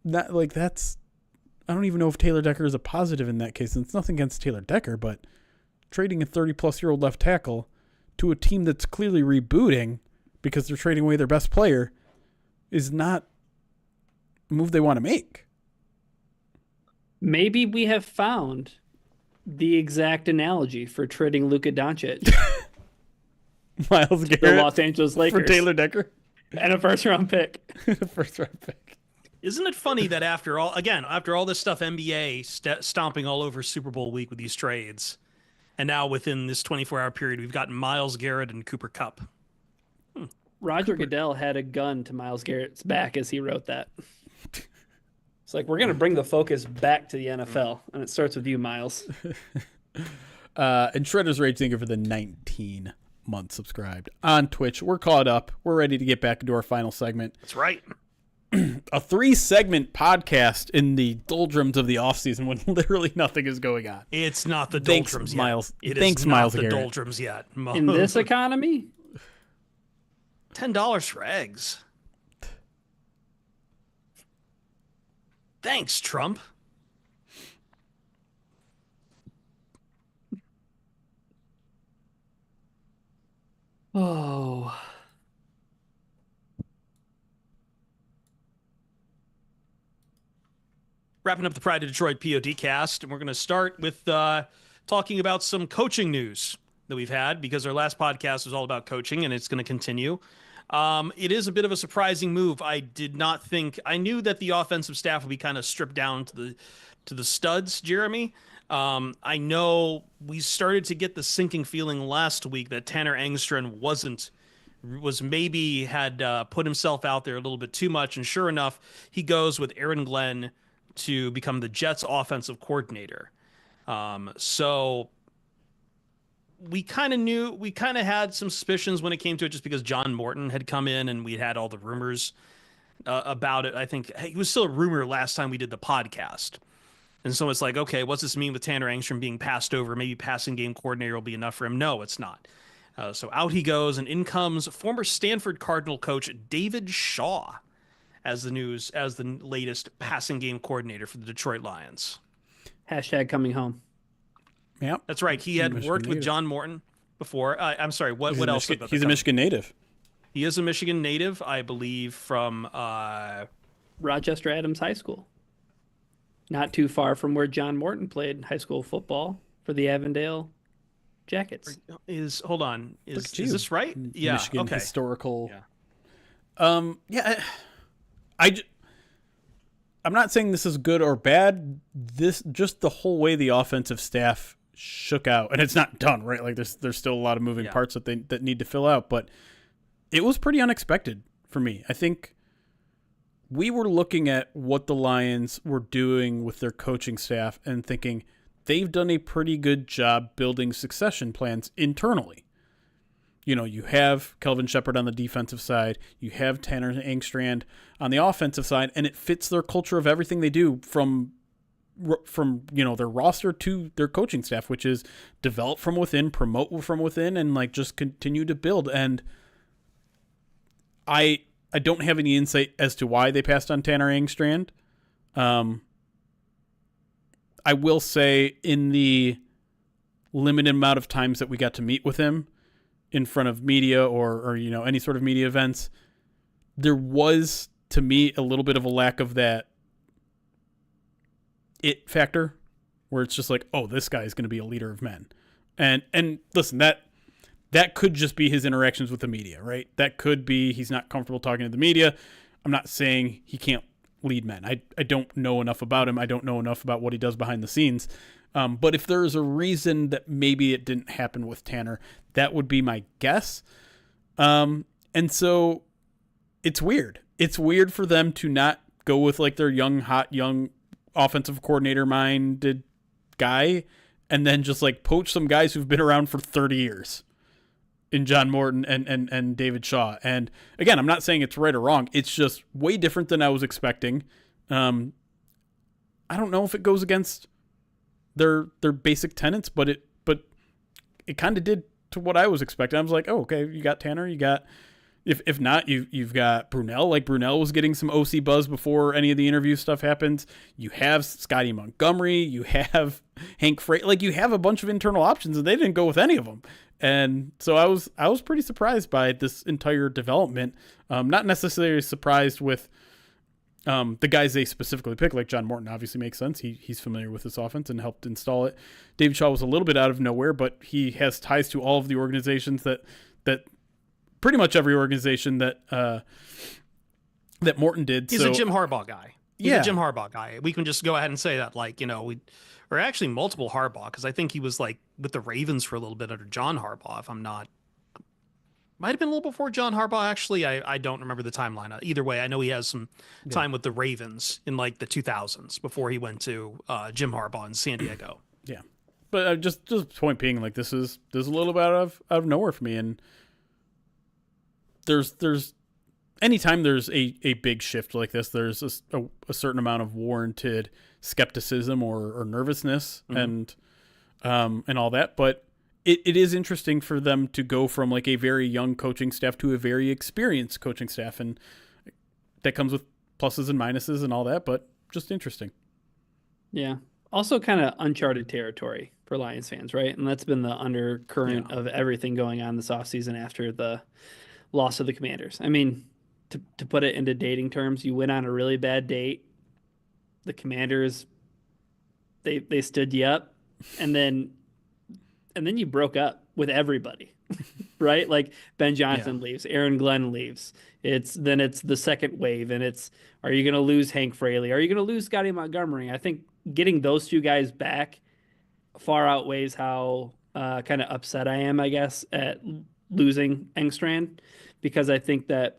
Not like that's. I don't even know if Taylor Decker is a positive in that case. And it's nothing against Taylor Decker, but trading a 30-plus-year-old left tackle to a team that's clearly rebooting because they're trading away their best player is not a move they want to make. Maybe we have found the exact analogy for trading Luka Doncic. Myles Garrett, the Los Angeles Lakers, for Taylor Decker, and a first-round pick. First-round pick. Isn't it funny that after all this stuff, NBA stomping all over Super Bowl week with these trades, and now within this 24-hour period, we've gotten Myles Garrett and Cooper Kupp. Roger Goodell had a gun to Myles Garrett's back as he wrote that. It's like, we're going to bring the focus back to the NFL, and it starts with you, Myles. And Shredder's Rage, thank you for the 19 months subscribed on Twitch. We're caught up. We're ready to get back into our final segment. That's right. A 3-segment podcast in the doldrums of the offseason when literally nothing is going on. It's not the doldrums yet. Miles. It Thanks, is Myles not the Garrett. doldrums yet. In this economy? $10 for eggs. Thanks, Trump. Oh. wrapping up the Pride of Detroit POD cast, and we're going to start with talking about some coaching news that we've had because our last podcast was all about coaching, and it's going to continue. It is a bit of a surprising move. I did not think I knew that the offensive staff would be kind of stripped down to the studs, Jeremy. I know we started to get the sinking feeling last week that Tanner Engstrand was maybe had put himself out there a little bit too much, and sure enough, he goes with Aaron Glenn to become the Jets offensive coordinator. So we kind of had some suspicions when it came to it just because John Morton had come in and we had all the rumors about it. I think it was still a rumor last time we did the podcast. And so it's like, okay, what's this mean with Tanner Engstrand being passed over? Maybe passing game coordinator will be enough for him. No, it's not. So out he goes, and in comes former Stanford Cardinal coach David Shaw as the latest passing game coordinator for the Detroit Lions. Hashtag coming home. Yep. That's right. He had worked with John Morton before. I'm sorry. What else? He's a Michigan native. He is a Michigan native, I believe, from Rochester Adams High School. Not too far from where John Morton played high school football for the Avondale Jackets. Hold on. Is this right? Yeah. Michigan okay. Historical. Yeah. I'm not saying this is good or bad. This just the whole way the offensive staff shook out, and it's not done, right? Like there's still a lot of moving parts that need to fill out, but it was pretty unexpected for me. I think we were looking at what the Lions were doing with their coaching staff and thinking they've done a pretty good job building succession plans internally. You know, you have Kelvin Shepherd on the defensive side, you have Tanner Engstrand on the offensive side, and it fits their culture of everything they do from their roster to their coaching staff, which is develop from within, promote from within, and like just continue to build. And I don't have any insight as to why they passed on Tanner Engstrand. I will say in the limited amount of times that we got to meet with him in front of media or any sort of media events, there was to me a little bit of a lack of that it factor where it's just like, oh, this guy is going to be a leader of men. And listen, that could just be his interactions with the media, right? That could be he's not comfortable talking to the media. I'm not saying he can't lead men. I don't know enough about him. I don't know enough about what he does behind the scenes. But if there's a reason that maybe it didn't happen with Tanner, that would be my guess. And so it's weird. It's weird for them to not go with like their young offensive coordinator minded guy and then just like poach some guys who've been around for 30 years in John Morton and David Shaw. And again, I'm not saying it's right or wrong. It's just way different than I was expecting. I don't know if it goes against their basic tenets, but it kind of did to what I was expecting. I was like, oh, okay, you got Tanner, you got if not, you've got Brunell. Like Brunell was getting some OC buzz before any of the interview stuff happens. You have Scotty Montgomery, you have Hank Freight. Like you have a bunch of internal options, and they didn't go with any of them. And so I was pretty surprised by this entire development. Not necessarily surprised with the guys they specifically picked, like John Morton obviously makes sense. He's familiar with this offense and helped install it. David Shaw was a little bit out of nowhere, but he has ties to all of the organizations that pretty much every organization that Morton did. He's a Jim Harbaugh guy. He's a Jim Harbaugh guy. We can just go ahead and say that, like, or actually multiple Harbaugh, because I think he was like with the Ravens for a little bit under John Harbaugh, if I'm not. Might have been a little before John Harbaugh, actually. I don't remember the timeline. Either way, I know he has some time with the Ravens in like the 2000s before he went to Jim Harbaugh in San Diego. Yeah. But just the point being, like, this is a little bit out of nowhere for me. And there's anytime there's a big shift like this, there's a certain amount of warranted skepticism or nervousness and all that. But it is interesting for them to go from like a very young coaching staff to a very experienced coaching staff, and that comes with pluses and minuses and all that, but just interesting. Yeah. Also kind of uncharted territory for Lions fans, right? And that's been the undercurrent of everything going on this offseason after the loss of the Commanders. I mean, to put it into dating terms, you went on a really bad date the Commanders, they stood you up, and then you broke up with everybody, right? Like Ben Johnson leaves, Aaron Glenn leaves. It's the second wave, and are you going to lose Hank Fraley? Are you going to lose Scotty Montgomery? I think getting those two guys back far outweighs how kind of upset I am, I guess, at losing Engstrand, because I think the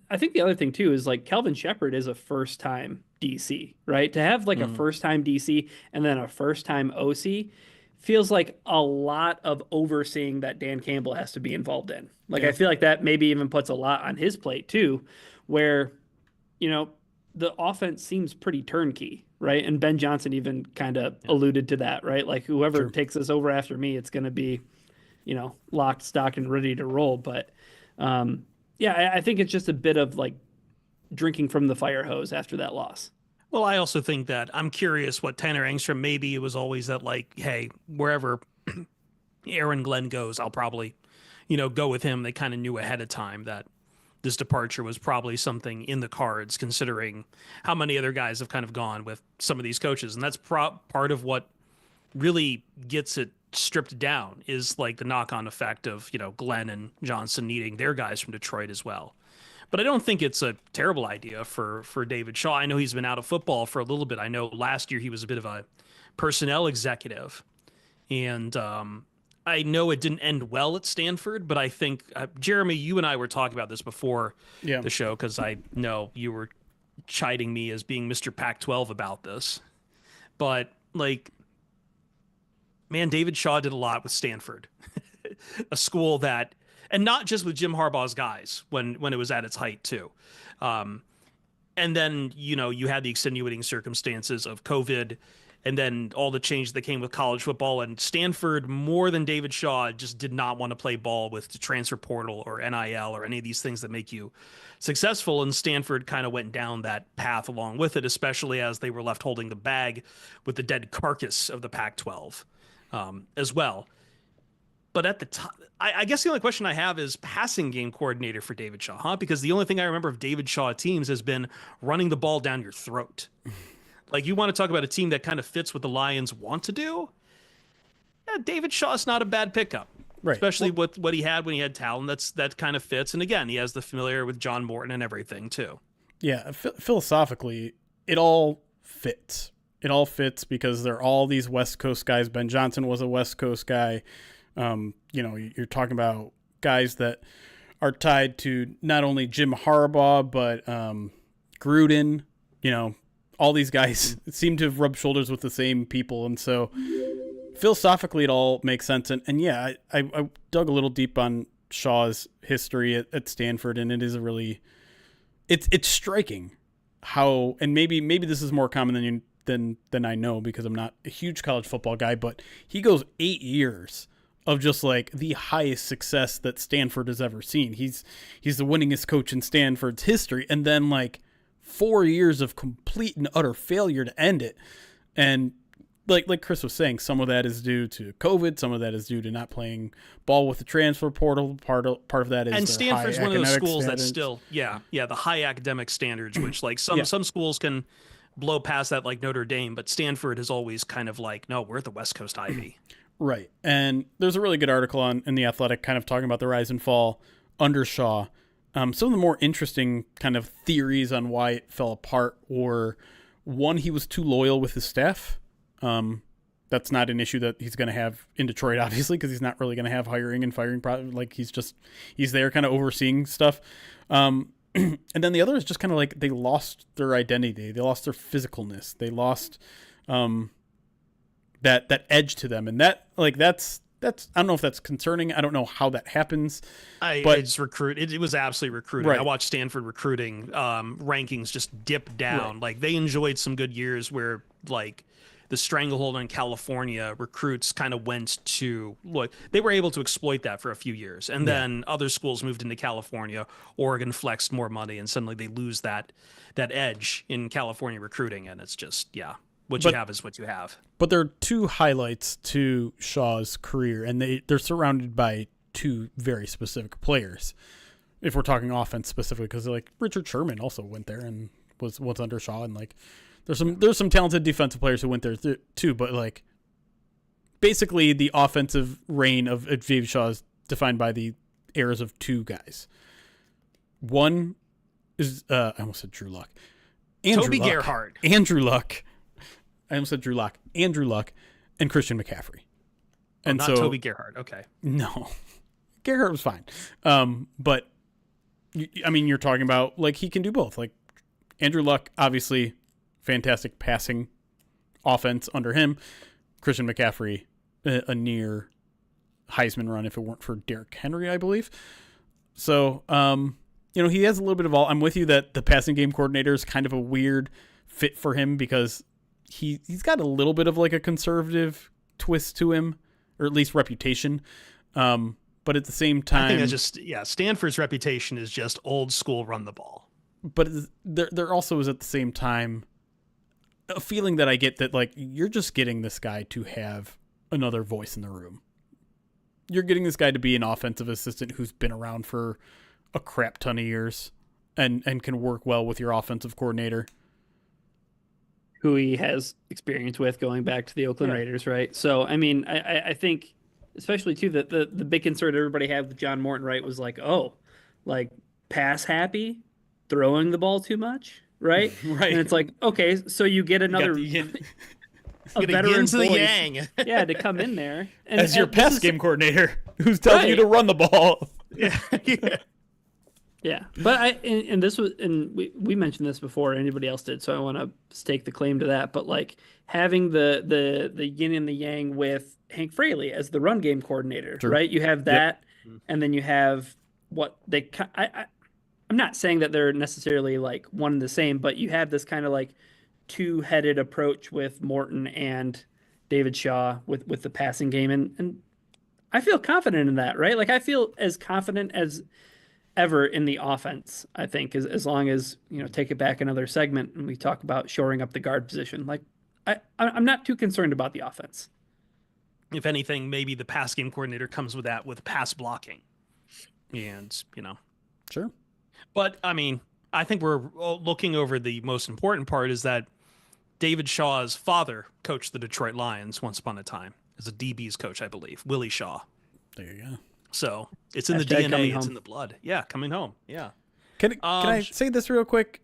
other thing too is like Kelvin Shepherd is a first time DC, right? To have like a first time DC and then a first time OC feels like a lot of overseeing that Dan Campbell has to be involved in. Like, I feel like that maybe even puts a lot on his plate too, where, the offense seems pretty turnkey, right? And Ben Johnson even kind of alluded to that, right? Like, whoever takes this over after me, it's going to be, locked, stocked, and ready to roll. But I think it's just a bit of like drinking from the fire hose after that loss. Well, I also think that I'm curious what Tanner Engstrom, maybe it was always that like, hey, wherever Aaron Glenn goes, I'll probably, go with him. They kind of knew ahead of time that this departure was probably something in the cards, considering how many other guys have kind of gone with some of these coaches. And that's part of what really gets it stripped down is like the knock-on effect of, Glenn and Johnson needing their guys from Detroit as well. But I don't think it's a terrible idea for David Shaw. I know he's been out of football for a little bit. I know last year he was a bit of a personnel executive. And I know it didn't end well at Stanford, but I think, Jeremy, you and I were talking about this before the show, because I know you were chiding me as being Mr. Pac-12 about this. But, like, man, David Shaw did a lot with Stanford, a school that, and not just with Jim Harbaugh's guys when it was at its height too. And then, you had the extenuating circumstances of COVID and then all the change that came with college football, and Stanford, more than David Shaw, just did not want to play ball with the transfer portal or NIL or any of these things that make you successful. And Stanford kind of went down that path along with it, especially as they were left holding the bag with the dead carcass of the Pac-12 as well. But at the time, I guess the only question I have is passing game coordinator for David Shaw, because the only thing I remember of David Shaw teams has been running the ball down your throat. Like, you want to talk about a team that kind of fits what the Lions want to do? Yeah, David Shaw's not a bad pickup, right? Especially with what he had when he had Talon. That kind of fits. And again, he has the familiar with John Morton and everything too. Yeah, philosophically, it all fits. It all fits because they're all these West Coast guys. Ben Johnson was a West Coast guy. You're talking about guys that are tied to not only Jim Harbaugh, but Gruden, all these guys seem to have rubbed shoulders with the same people. And so philosophically, it all makes sense. And yeah, I dug a little deep on Shaw's history at Stanford, and it is it's striking how, and maybe this is more common than I know, because I'm not a huge college football guy, but he goes 8 years of just like the highest success that Stanford has ever seen. He's the winningest coach in Stanford's history, and then like 4 years of complete and utter failure to end it. And like Chris was saying, some of that is due to COVID, some of that is due to not playing ball with the transfer portal. Part of that is, and Stanford's one of those schools that's still the high academic standards, which like some schools can blow past that, like Notre Dame, but Stanford is always kind of like, no, we're the West Coast Ivy. Right. And there's a really good article in The Athletic kind of talking about the rise and fall under Shaw. Some of the more interesting kind of theories on why it fell apart were, one, he was too loyal with his staff. That's not an issue that he's going to have in Detroit, obviously, because he's not really going to have hiring and firing. Like, he's there kind of overseeing stuff. And then the other is just kind of like they lost their identity. They lost their physicalness. They lost that edge to them. And that's I don't know if that's concerning. I don't know how that happens. But it's it was absolutely recruiting. Right. I watched Stanford recruiting rankings just dip down. Right. Like, they enjoyed some good years where like the stranglehold on California recruits kind of went to they were able to exploit that for a few years. And then other schools moved into California. Oregon flexed more money, and suddenly they lose that edge in California recruiting. And it's just, what you have is what you have. But there are two highlights to Shaw's career, and they're surrounded by two very specific players. If we're talking offense specifically, because like Richard Sherman also went there and was under Shaw, and like There's some talented defensive players who went there too, but like basically the offensive reign of David Shaw is defined by the eras of two guys. One is I almost said Drew Luck. Toby Gerhart. Andrew Luck. I almost said Drew Luck. Andrew Luck and Christian McCaffrey. And not so Toby Gerhart. Okay. No. Gerhart was fine. But I mean, you're talking about like he can do both. Like Andrew Luck, obviously fantastic passing offense under him. Christian McCaffrey, a near Heisman run if it weren't for Derrick Henry, I believe. So, he has a little bit of all. I'm with you that the passing game coordinator is kind of a weird fit for him because he's got a little bit of like a conservative twist to him, or at least reputation. But at the same time, I think that's Stanford's reputation is just old school run the ball. But there also is at the same time a feeling that I get that like you're just getting this guy to have another voice in the room. You're getting this guy to be an offensive assistant who's been around for a crap ton of years and can work well with your offensive coordinator, who he has experience with going back to the Oakland Raiders, right? So, I mean, I think, especially too, that the big concern everybody had with John Morton, right, was like, pass happy, throwing the ball too much, right? Right. And it's like, okay, so you get another a veteran voice, yang. to come in there and, as your pass game coordinator, who's telling you to run the ball. Yeah, but we mentioned this before anybody else did, so I want to stake the claim to that. But like having the yin and the yang with Hank Fraley as the run game coordinator, True. right? You have that, and then you have what they. I'm not saying that they're necessarily like one and the same, but you have this kind of like two-headed approach with Morton and David Shaw with the passing game, and I feel confident in that, right? Like I feel as confident as ever in the offense, I think, as long as, take it back another segment and we talk about shoring up the guard position. Like I'm not too concerned about the offense. If anything, maybe the pass game coordinator comes with that with pass blocking. And, Sure. But I mean, I think we're looking over the most important part is that David Shaw's father coached the Detroit Lions once upon a time as a DB's coach, I believe, Willie Shaw. There you go. So it's in the DNA, it's in the blood. Yeah, coming home. Yeah. Can I say this real quick?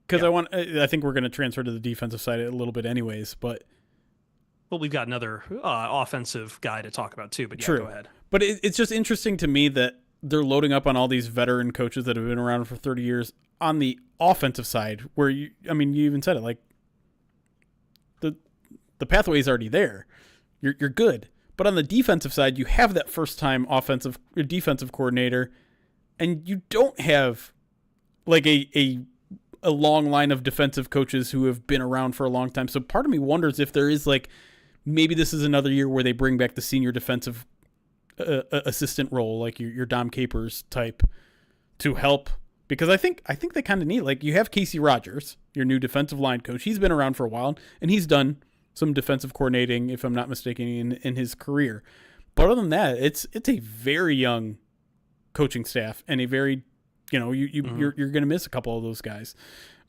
Because I think we're going to transfer to the defensive side a little bit anyways, but... Well, we've got another offensive guy to talk about too, but True. Go ahead. But it's just interesting to me that they're loading up on all these veteran coaches that have been around for 30 years on the offensive side, where you even said it, like the pathway is already there. You're good. But on the defensive side, you have that first-time defensive coordinator, and you don't have like a long line of defensive coaches who have been around for a long time. So part of me wonders if there is like maybe this is another year where they bring back the senior defensive assistant role, like your Dom Capers type, to help, because I think they kind of need, like, you have Casey Rogers, your new defensive line coach. He's been around for a while, and he's done some defensive coordinating, if I'm not mistaken, in his career. But other than that, it's a very young coaching staff and a very, you're going to miss a couple of those guys.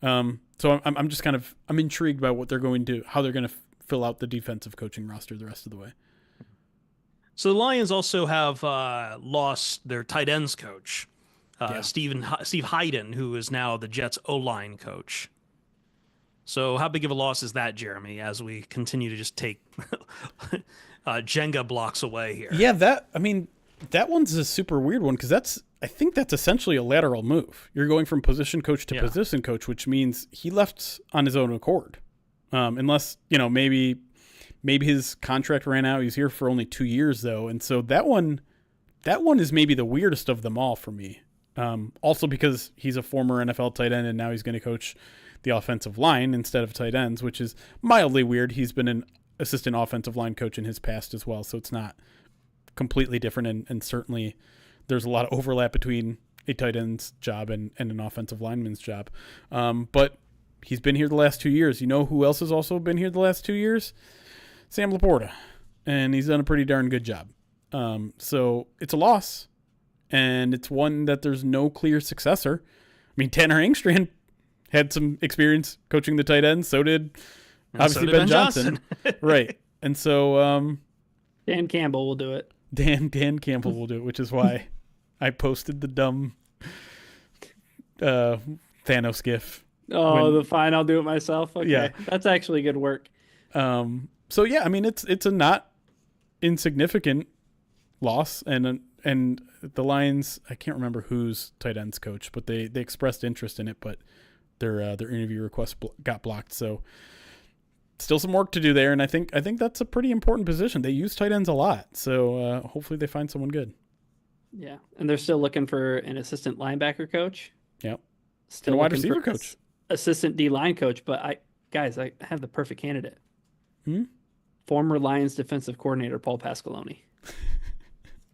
So I'm just I'm intrigued by how they're going to fill out the defensive coaching roster the rest of the way. So the Lions also have lost their tight ends coach, Steve Hayden, who is now the Jets O-line coach. So how big of a loss is that, Jeremy, as we continue to just take Jenga blocks away here? Yeah, that one's a super weird one, because I think that's essentially a lateral move. You're going from position coach to position coach, which means he left on his own accord. Unless, maybe his contract ran out. He's here for only 2 years, though. And so that one is maybe the weirdest of them all for me. Also because he's a former NFL tight end, and now he's going to coach the offensive line instead of tight ends, which is mildly weird. He's been an assistant offensive line coach in his past as well, so it's not completely different. And certainly there's a lot of overlap between a tight end's job and an offensive lineman's job. But he's been here the last 2 years. You know who else has also been here the last 2 years? Sam Laporta. And he's done a pretty darn good job. So it's a loss. And it's one that there's no clear successor. I mean, Tanner Engstrand had some experience coaching the tight ends. So did And obviously so did Ben Johnson. Right. And so Dan Campbell will do it. Dan Campbell will do it, which is why I posted the dumb Thanos gif. Oh, the fine, I'll do it myself. Okay. Yeah. That's actually good work. So yeah, I mean it's a not insignificant loss, and the Lions, I can't remember who's tight ends coach, but they expressed interest in it, but their interview request got blocked. So still some work to do there, and I think that's a pretty important position. They use tight ends a lot, so hopefully they find someone good. Yeah, and they're still looking for an assistant linebacker coach. Yep. Still And a wide looking receiver for coach. Assistant D line coach, but I have the perfect candidate. Hmm? Former Lions defensive coordinator Paul Pasqualoni.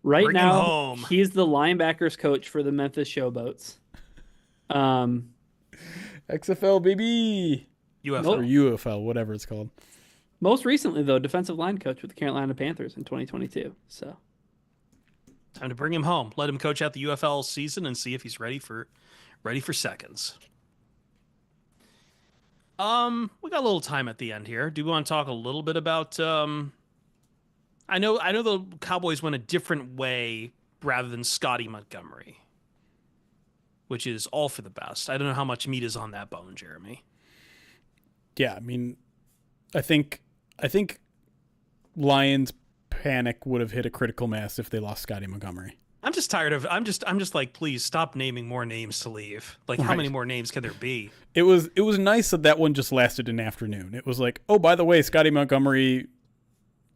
Right Bring him now, home. he's the linebackers coach for the Memphis Showboats. XFL baby. UFL. Nope. Or UFL, whatever it's called. Most recently, though, defensive line coach with the Carolina Panthers in 2022. So Time to bring him home. Let him coach out the UFL season and see if he's ready for seconds. We got a little time at the end here. Do we want to talk a little bit about I know the Cowboys went a different way rather than Scotty Montgomery, which is all for the best. I don't know how much meat is on that bone, Jeremy. Yeah, I mean, I think Lions panic would have hit a critical mass if they lost Scotty Montgomery. I'm just tired of I'm just like, please stop naming more names to leave. Like, how Right. many more names can there be? It was nice that one just lasted an afternoon. It was like, oh, by the way, Scotty Montgomery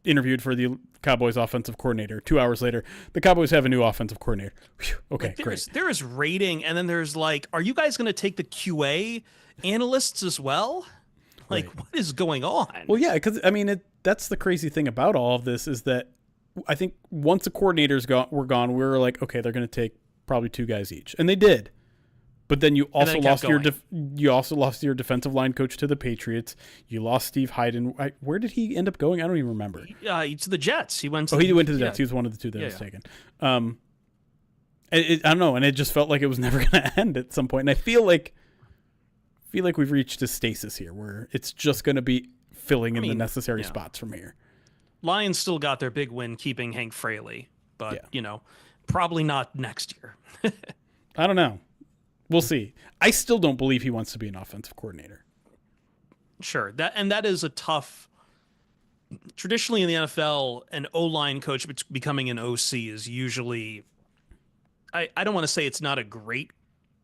interviewed for the Cowboys offensive coordinator. 2 hours later, the Cowboys have a new offensive coordinator. Whew, okay, Like, great. there is rating, and then there's like, are you guys going to take the QA analysts as well? Like, Right. what is going on? Well, yeah, because I mean, that's the crazy thing about all of this is that I think once the coordinators were gone, we were like, okay, they're going to take probably 2 guys each, and they did. But then you also then it kept lost your defensive line coach to the Patriots. You lost Steve Hyden. Where did he end up going? I don't even remember. To the Jets. He went to He went to the yeah. Jets. He was one of the 2 that Yeah, was yeah. taken. I don't know, and it just felt like it was never going to end at some point. And I feel like we've reached a stasis here, where it's just going to be filling in the necessary yeah. spots from here. Lions still got their big win keeping Hank Fraley, but Yeah. Probably not next year. I don't know. We'll see. I still don't believe he wants to be an offensive coordinator. Sure. That is a tough. Traditionally in the NFL, an O-line coach becoming an OC is usually. I don't want to say it's not a great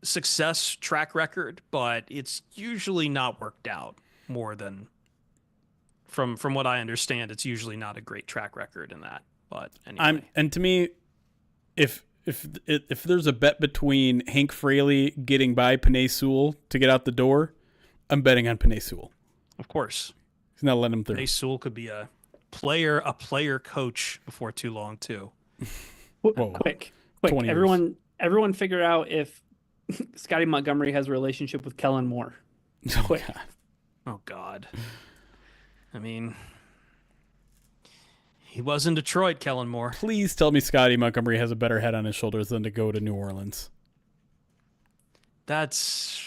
success track record, but it's usually not worked out more than. From what I understand, it's usually not a great track record in that. But anyway, And to me, if there's a bet between Hank Fraley getting by Penei Sewell to get out the door, I'm betting on Penei Sewell. of course, He's not letting him through. Penei Sewell could be a player coach before too long too. Whoa. quick, 20 years. everyone figure out if Scotty Montgomery has a relationship with Kellen Moore. Oh, Quick. God. Oh God. I mean, he was in Detroit, Kellen Moore. Please tell me Scotty Montgomery has a better head on his shoulders than to go to New Orleans. That's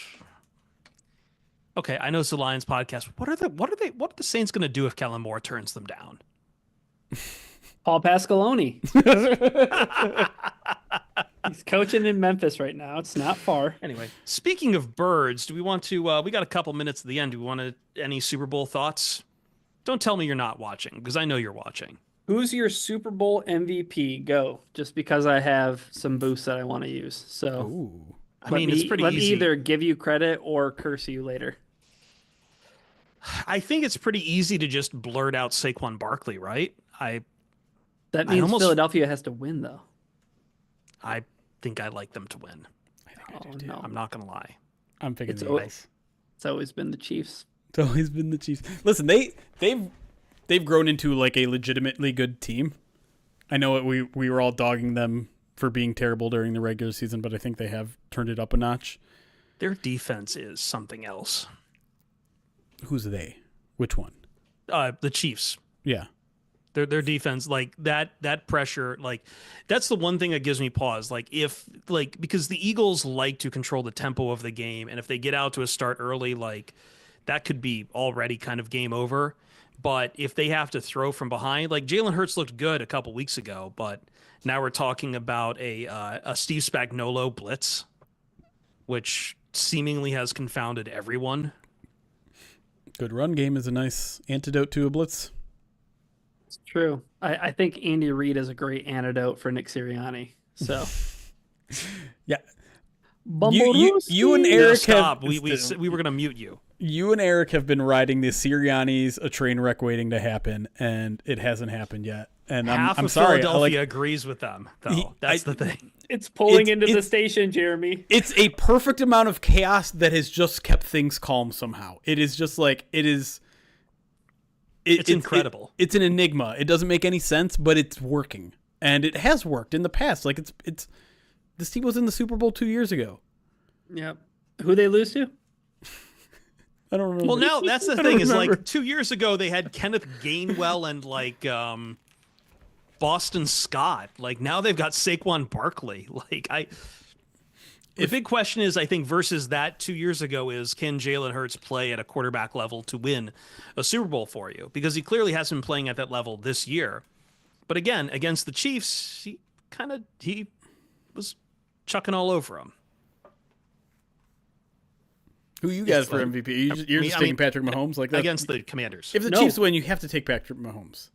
okay. I know it's the Lions podcast. What are the Saints going to do if Kellen Moore turns them down? Paul Pasqualoni. He's coaching in Memphis right now. It's not far. Anyway, speaking of birds, do we want to? We got a couple minutes at the end. Do we want to any Super Bowl thoughts? Don't tell me you're not watching, because I know you're watching. Who's your Super Bowl MVP? Go. Just because I have some boosts that I want to use. So Ooh. I mean, it's pretty let easy. me either give you credit or curse you later. I think it's pretty easy to just blurt out Saquon Barkley, right? That means almost- Philadelphia has to win, though. I think I like them to win. Oh, no. I'm not gonna lie. I'm picking It's the always- Eagles. It's always been the Chiefs. It's always been the Chiefs. Listen, they've grown into like a legitimately good team. I know we were all dogging them for being terrible during the regular season, but I think they have turned it up a notch. Their defense is something else. Who's they? Which one? The Chiefs. Yeah. Their defense, like that pressure, like that's the one thing that gives me pause. Like if like because the Eagles like to control the tempo of the game, and if they get out to a start early, like that could be already kind of game over. But if they have to throw from behind, like Jalen Hurts looked good a couple weeks ago, but now we're talking about a Steve Spagnuolo blitz, which seemingly has confounded everyone. Good run game is a nice antidote to a blitz. It's true. I think Andy Reid is a great antidote for Nick Sirianni. So, yeah, you and No, Eric stop. have We were gonna mute you. You and Eric have been riding the Sirianni's a train wreck waiting to happen, and it hasn't happened yet. And Half I'm of sorry, Philadelphia agrees with them, though. That's the thing. It's pulling into the station, Jeremy. It's a perfect amount of chaos that has just kept things calm somehow. It is just like it is. It's incredible. It's an enigma. It doesn't make any sense, but it's working, and it has worked in the past. Like it's this team was in the Super Bowl 2 years ago. Yep. Who they lose to? I don't remember. Well, now that's the thing is like 2 years ago they had Kenneth Gainwell and like Boston Scott. Like now they've got Saquon Barkley. The big question is, I think, versus that 2 years ago is, can Jalen Hurts play at a quarterback level to win a Super Bowl for you? Because he clearly hasn't been playing at that level this year. But again, against the Chiefs, he was chucking all over them. Who you guys for MVP? You're just taking Patrick Mahomes like that? Against the Commanders. If the Chiefs win, you have to take Patrick Mahomes.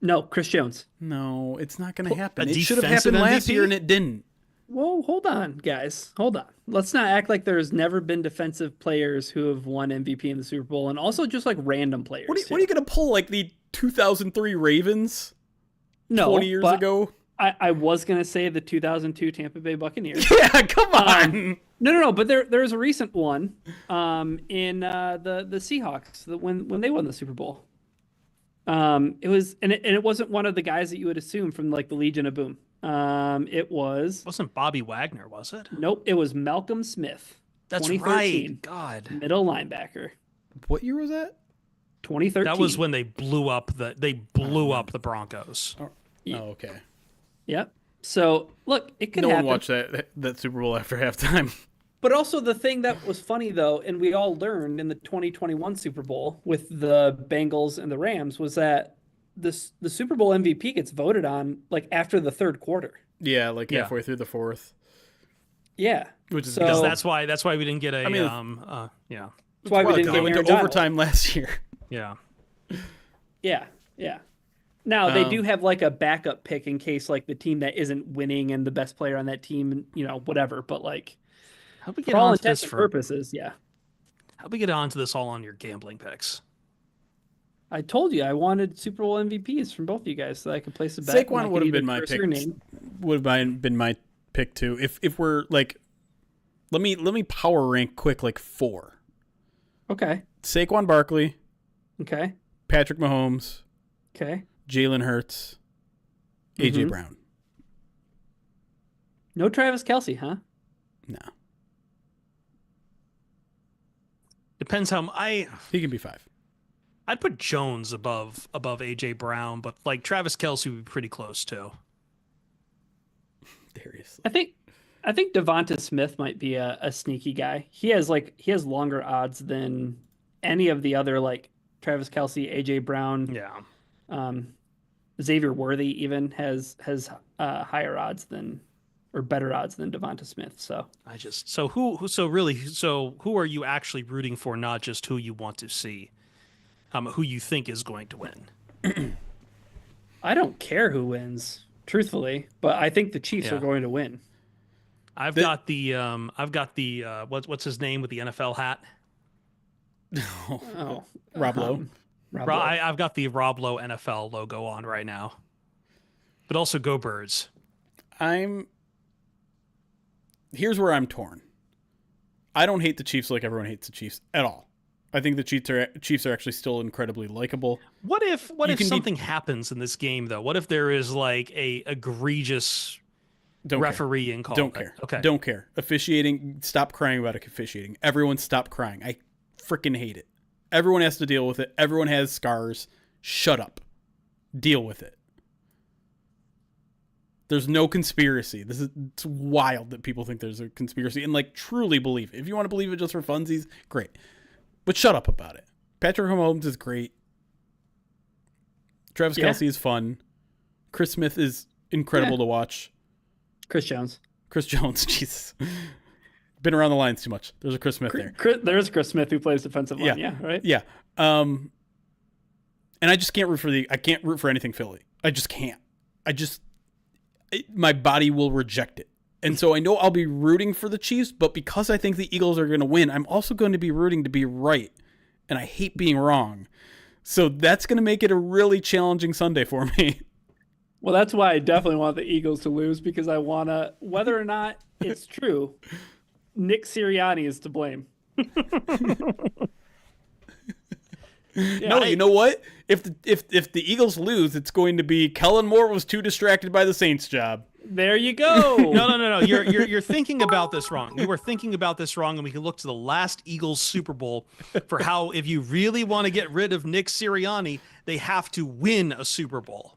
No, Chris Jones. No, it's not going to happen. A It should have happened last year, and it didn't. Whoa, hold on, guys. Hold on. Let's not act like there's never been defensive players who have won MVP in the Super Bowl, and also just like random players. What are you going to pull, like the 2003 Ravens? No, 20 years ago? I was going to say the 2002 Tampa Bay Buccaneers. Yeah, come on. No, but there's a recent one in the Seahawks when they won the Super Bowl. It wasn't one of the guys that you would assume from like the Legion of Boom. It wasn't Bobby Wagner, was it? Nope, it was Malcolm Smith. That's right. God, middle linebacker. What year was that? 2013. That was when they blew up the Broncos. Oh, okay. Yep. So look, it could happen. No one watched that Super Bowl after halftime. But also the thing that was funny though, and we all learned in the 2021 Super Bowl with the Bengals and the Rams, was that the Super Bowl MVP gets voted on like after the third quarter. Yeah, like halfway through the fourth. Yeah, which is because that's why we didn't get a. Yeah, that's why we didn't get into overtime last year. Yeah. Yeah. Now they do have like a backup pick in case like the team that isn't winning and the best player on that team, whatever. But like, how we get for all on intents this and purposes, yeah. How we get onto this all on your gambling picks? I told you I wanted Super Bowl MVPs from both of you guys so I could place a bet. Saquon would have been my pick. Would have been my pick too. If we're like, let me power rank quick like 4. Okay. Saquon Barkley. Okay. Patrick Mahomes. Okay. Jalen Hurts. AJ Brown. No Travis Kelce, huh? No. Depends how he can be 5. I'd put Jones above AJ Brown, but like Travis Kelce would be pretty close too. Seriously. I think Devonta Smith might be a sneaky guy. He has longer odds than any of the other like Travis Kelce, AJ Brown. Yeah. Xavier Worthy even has higher odds than or better odds than Devonta Smith. So who are you actually rooting for? Not just who you want to see, who you think is going to win. I don't care who wins, truthfully, but I think the Chiefs are going to win. I've got the what's his name with the NFL hat? Rob Lowe. I've got the Rob Lowe NFL logo on right now. But also go Birds. Here's where I'm torn. I don't hate the Chiefs like everyone hates the Chiefs at all. I think the Chiefs are actually still incredibly likable. What if something happens in this game though? What if there is like a egregious refereeing call? Don't care. Okay. Don't care. Officiating, stop crying about officiating. Everyone stop crying. I freaking hate it. Everyone has to deal with it. Everyone has scars. Shut up. Deal with it. There's no conspiracy. It's wild that people think there's a conspiracy and like truly believe it. If you want to believe it just for funsies, great. But shut up about it. Patrick Mahomes is great. Travis Kelce is fun. Chris Smith is incredible to watch. Chris Jones, Jesus. Been around the lines too much. There's a Chris Smith there. There's Chris Smith who plays defensive line. Yeah, right? Yeah. And I just can't root for anything Philly. I just can't. My body will reject it. And so I know I'll be rooting for the Chiefs, but because I think the Eagles are going to win, I'm also going to be rooting to be right. And I hate being wrong. So that's going to make it a really challenging Sunday for me. Well, that's why I definitely want the Eagles to lose, because I want to, whether or not it's true, Nick Sirianni is to blame. You know what? If the Eagles lose, it's going to be Kellen Moore was too distracted by the Saints job. There you go. No. You're thinking about this wrong. You were thinking about this wrong, and we can look to the last Eagles Super Bowl for how, if you really want to get rid of Nick Sirianni, they have to win a Super Bowl.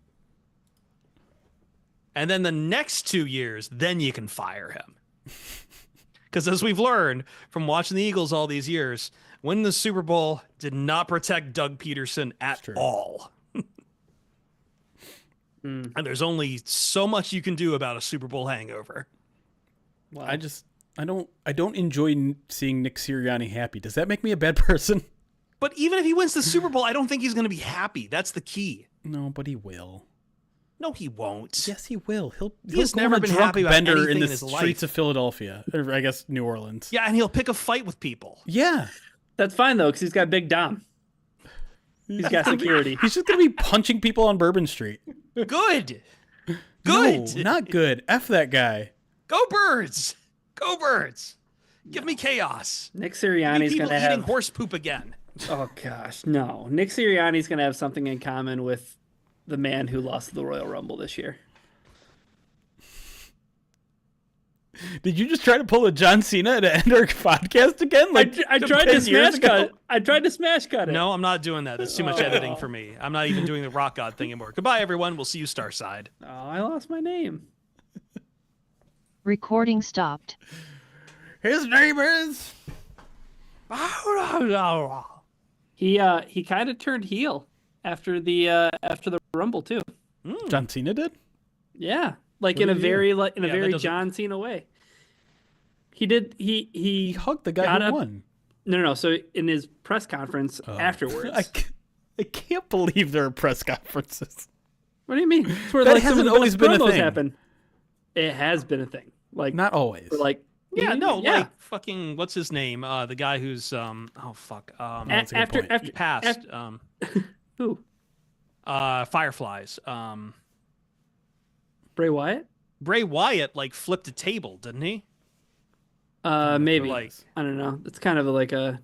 And then the next 2 years, then you can fire him. Because as we've learned from watching the Eagles all these years, winning the Super Bowl did not protect Doug Peterson at all. And there's only so much you can do about a Super Bowl hangover. Wow. I don't enjoy seeing Nick Sirianni happy. Does that make me a bad person? But even if he wins the Super Bowl, I don't think he's going to be happy. That's the key. No, but he will. No, he won't. Yes, he will. He's go never on a been drunk happy about bender anything in the in his streets life. of Philadelphia, or I guess New Orleans. Yeah, and he'll pick a fight with people. Yeah. That's fine, though, because he's got Big Dom. He's got security. He's just going to be punching people on Bourbon Street. Good. No, not good. F that guy. Go Birds. Go Birds. Give me chaos. Nick Sirianni's going to eating have horse poop again. Oh gosh, no. Nick Sirianni's going to have something in common with the man who lost the Royal Rumble this year. Did you just try to pull a John Cena to end our podcast again? Like I tried to smash cut. I tried to smash cut it. No, I'm not doing that. That's too much editing for me. I'm not even doing the Rock God thing anymore. Goodbye, everyone. We'll see you Starside. Oh, I lost my name. Recording stopped. His name is. He kind of turned heel after the Rumble too. John Cena did? Yeah, like What in a did he very do? in a very John Cena way. He did. He hugged the guy got who up, won. No. So in his press conference afterwards, I can't believe there are press conferences. What do you mean? It's where, That like, some hasn't of the always best been a promos thing. happen. It has been a thing. Like Not always. for, like Like fucking what's his name? The guy who's That's a good point. after passed. who? Fireflies. Bray Wyatt? Bray Wyatt like flipped a table, didn't he? Maybe. Like I don't know. It's kind of like a.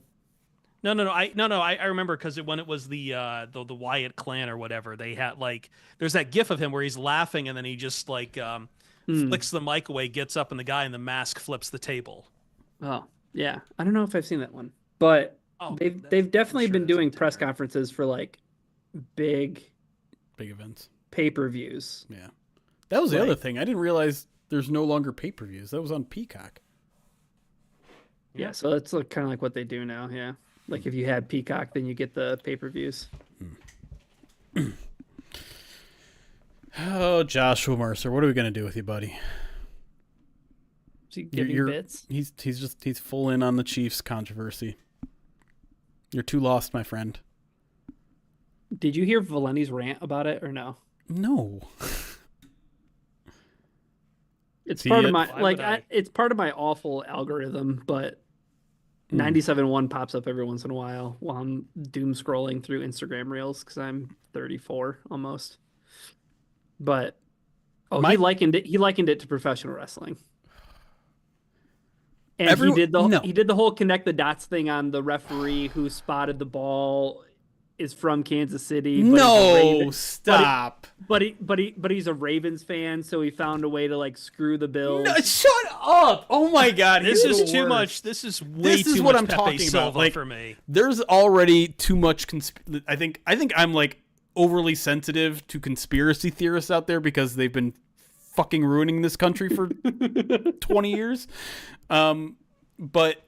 No. I remember because when it was the Wyatt clan or whatever, they had like there's that gif of him where he's laughing and then he just like flicks the mic away, gets up, and the guy in the mask flips the table. Oh yeah, I don't know if I've seen that one, but they've definitely been doing press conferences for like big events, pay-per-views. Yeah, that was the other thing. I didn't realize there's no longer pay-per-views. That was on Peacock. Yeah, so that's kind of like what they do now. Yeah, like if you had Peacock, then you get the pay-per-views. Oh, Joshua Mercer, what are we gonna do with you, buddy? Is he giving bits? He's full in on the Chiefs controversy. You're too lost, my friend. Did you hear Valenti's rant about it or no? No. It's part of my it's part of my awful algorithm, but 97.1 pops up every once in a while I'm doom scrolling through Instagram Reels because I'm 34 almost. But he likened it to professional wrestling. And he did the whole connect the dots thing on the referee who spotted the ball is from Kansas City. But Stop. But he's a Ravens fan, so he found a way to like screw the Bills. No, shut up! Oh my God, This is too much. This is way too much Pepe Silva for me. There's already too much. I think I'm like overly sensitive to conspiracy theorists out there because they've been fucking ruining this country for 20 years. But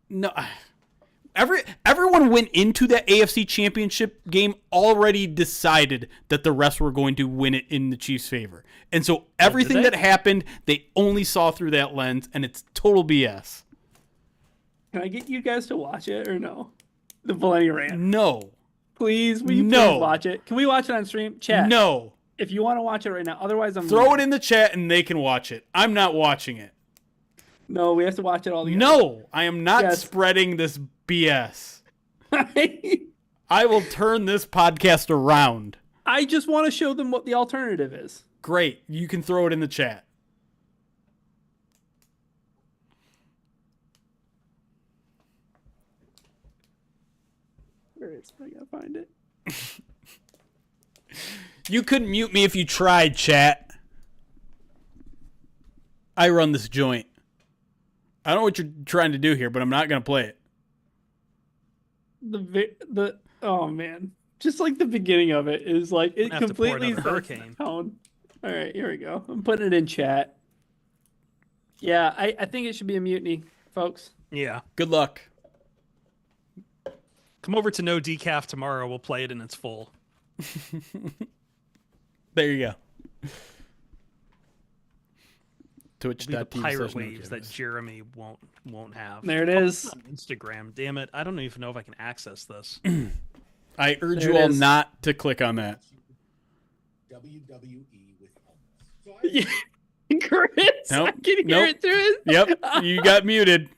no, everyone went into that AFC Championship game already decided that the rest were going to win it in the Chiefs' favor. And so everything that happened, they only saw through that lens, and it's total BS. Can I get you guys to watch it or no? The Valenti rant. No. Please, will you please watch it? Can we watch it on stream? Chat. No. If you want to watch it right now. Otherwise, I'm Throw it in the chat and they can watch it. I'm not watching it. No, we have to watch it all together. No, I am not spreading this BS. I will turn this podcast around. I just want to show them what the alternative is. Great. You can throw it in the chat. Where is it? I gotta find it. You couldn't mute me if you tried, chat. I run this joint. I don't know what you're trying to do here, but I'm not going to play it. Oh man, just like the beginning of it is like it completely sets hurricane. the tone. All right, here we go. I'm putting it in chat. Yeah, I think it should be a mutiny, folks. Yeah. Good luck. Come over to No Decaf tomorrow. We'll play it in its full. There you go. Twitch.tv. The pirate waves that Jeremy won't have. There it is. On Instagram. Damn it. I don't even know if I can access this. I urge you all not to click on that. WWE with Chris, Nope. I can hear it through it. Yep, you got muted.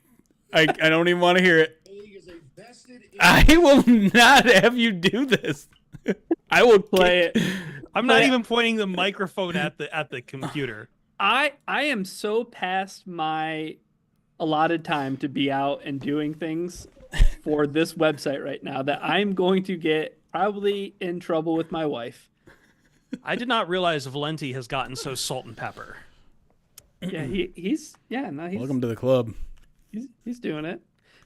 I don't even want to hear it. I will not have you do this. I will Play it. I'm not even pointing the microphone at the computer. I am so past my allotted time to be out and doing things for this website right now that I'm going to get probably in trouble with my wife. I did not realize Valenti has gotten so salt and pepper. Yeah, he's Welcome to the club. he's doing it.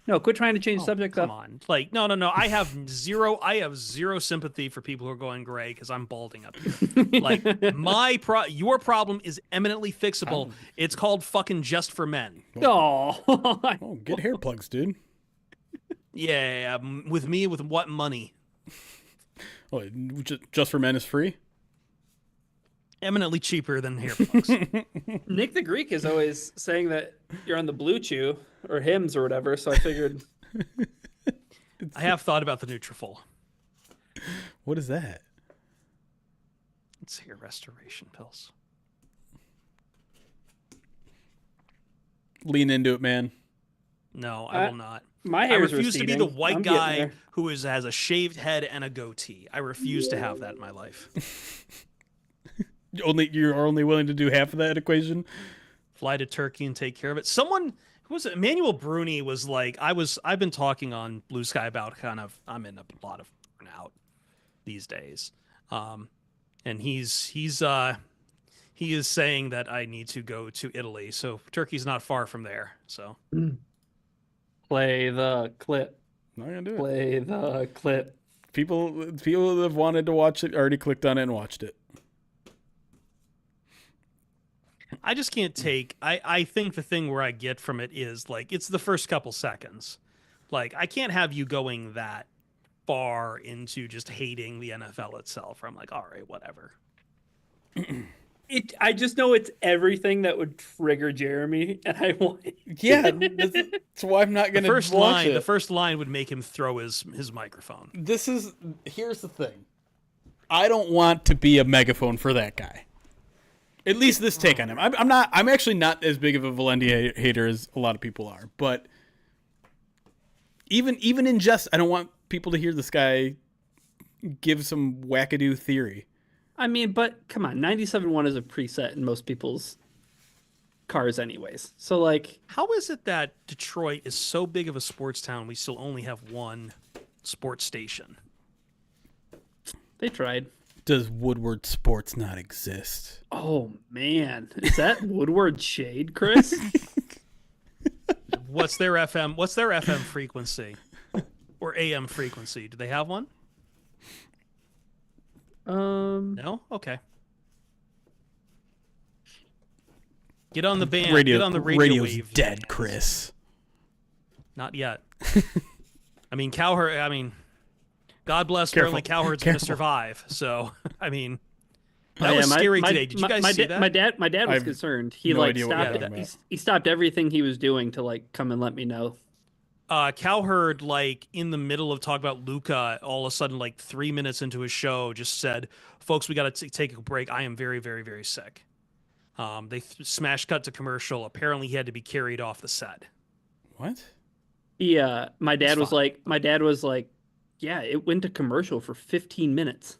No, quit trying to change subjects Come up. on. Like, no. I have zero sympathy for people who are going gray because I'm balding up here. Like, your problem is eminently fixable. It's called fucking Just for Men. Oh, Oh, get hair plugs, dude. Yeah, with me, with what money? Oh, just for men is free? Eminently cheaper than hair plugs. Nick the Greek is always saying that you're on the Blue Chew or Hims or whatever, so I figured. I have thought about the Nutrafol. What is that? It's hair restoration pills. Lean into it, man. No, I will not. My I hair is refuse to be receding. the white I'm getting guy there. who has a shaved head and a goatee. I refuse to have that in my life. You're only willing to do half of that equation? Fly to Turkey and take care of it. Someone, who was it? Emmanuel Bruni was like, I've been talking on Blue Sky about I'm in a lot of burnout these days. And he is saying that I need to go to Italy. So Turkey's not far from there. So Play the clip. Not gonna do it. Play the clip. People that have wanted to watch it already clicked on it and watched it. I just can't take, I think the thing where I get from it is like, it's the first couple seconds. Like, I can't have you going that far into just hating the NFL itself. Where I'm like, all right, whatever. I just know it's everything that would trigger Jeremy, and I want. Yeah, that's why I'm not gonna watch it. The first line would make him throw his microphone. Here's the thing. I don't want to be a megaphone for that guy. At least this take on him. I'm actually not as big of a Valenti hater as a lot of people are. But even in jest, I don't want people to hear this guy give some wackadoo theory. I mean, but come on, 97.1 is a preset in most people's cars, anyways. So like, How is it that Detroit is so big of a sports town, we still only have one sports station? they tried. Does Woodward Sports not exist? Oh man, is that Woodward shade, Chris? What's their FM frequency or AM frequency? Do they have one? No? Okay. Get on the band. Radio, Get on the radio radio's wave. dead, fans. Chris. Not yet. I mean, Cowherd. I mean, God bless. Apparently, Cowherd's going to survive. So, I mean, that was scary today. Did you guys see that? My dad was concerned. He no like idea what you're stopped. talking about. He stopped everything he was doing to like come and let me know. Cowherd, like in the middle of talking about Luca, all of a sudden, like 3 minutes into his show, just said, "Folks, we got to take a break. I am very, very, very sick." They smash cut to commercial. Apparently, he had to be carried off the set. What? Yeah, my dad was fine. like, yeah, it went to commercial for 15 minutes.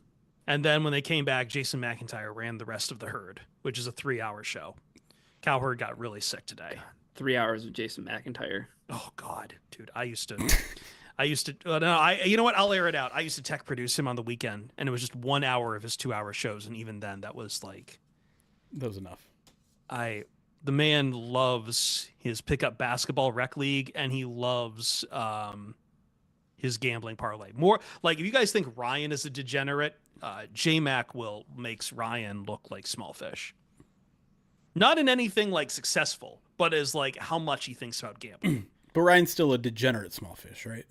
And then when they came back, Jason McIntyre ran the rest of the herd, which is a 3-hour show. Cowherd got really sick today. 3 hours of Jason McIntyre. Oh God, dude, I used to, you know what? I'll air it out. I used to tech produce him on the weekend, and it was just 1 hour of his 2-hour shows, and even then, that was like, That was enough. the man loves his pickup basketball rec league, and he loves his gambling parlay. More like if you guys think Ryan is a degenerate, J-Mac makes Ryan look like small fish. Not in anything like successful, but as like how much he thinks about gambling. But Ryan's still a degenerate small fish, right?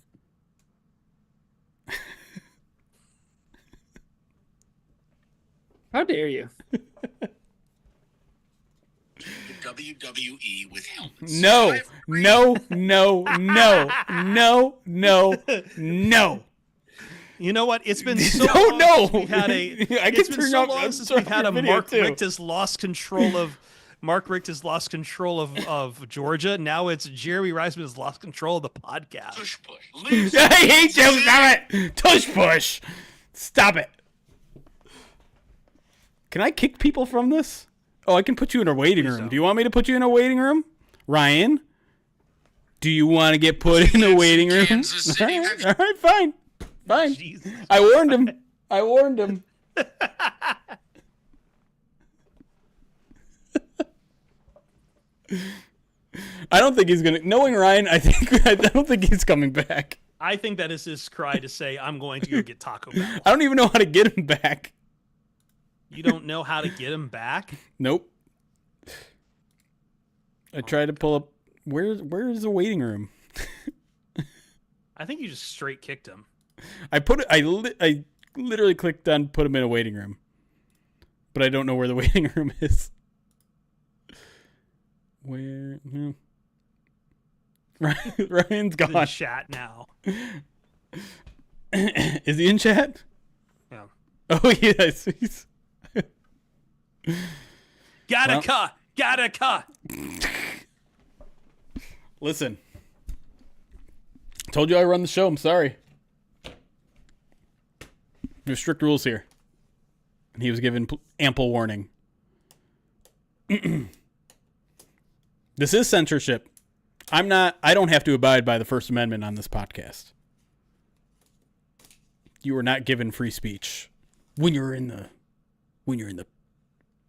How dare you? WWE with helmets. No. You know what? It's been so No, long no. since we've had a. I It's can been turn so off- long I'll since turn we've off had your a video, Mark too. Richt has lost control of. Mark Richt has lost control of Georgia. Now it's Jeremy Reisman has lost control of the podcast. Push push. Lose. I hate you. Stop it. Tush push. Stop it. Can I kick people from this? Oh, I can put you in a waiting room. so. Do you want me to put you in a waiting room? Ryan? Do you want to get put in a waiting room? Kansas City. All right, fine. Fine. Jesus. I warned him. I don't think he's gonna. Knowing Ryan, I don't think he's coming back. I think that is his cry to say, "I'm going to go get Taco Bell." I don't even know how to get him back. You don't know how to get him back? Nope. I tried to pull up. Where's the waiting room? I think you just straight kicked him. I literally clicked on put him in a waiting room, but I don't know where the waiting room is. Where? No. Ryan's He's in gone. chat now. Is he in chat? Yeah. Oh yes. Gotta cut. Listen. Told you I run the show. I'm sorry. There's strict rules here. And he was given ample warning. This is censorship. I don't have to abide by the First Amendment on this podcast. You are not given free speech when you're in the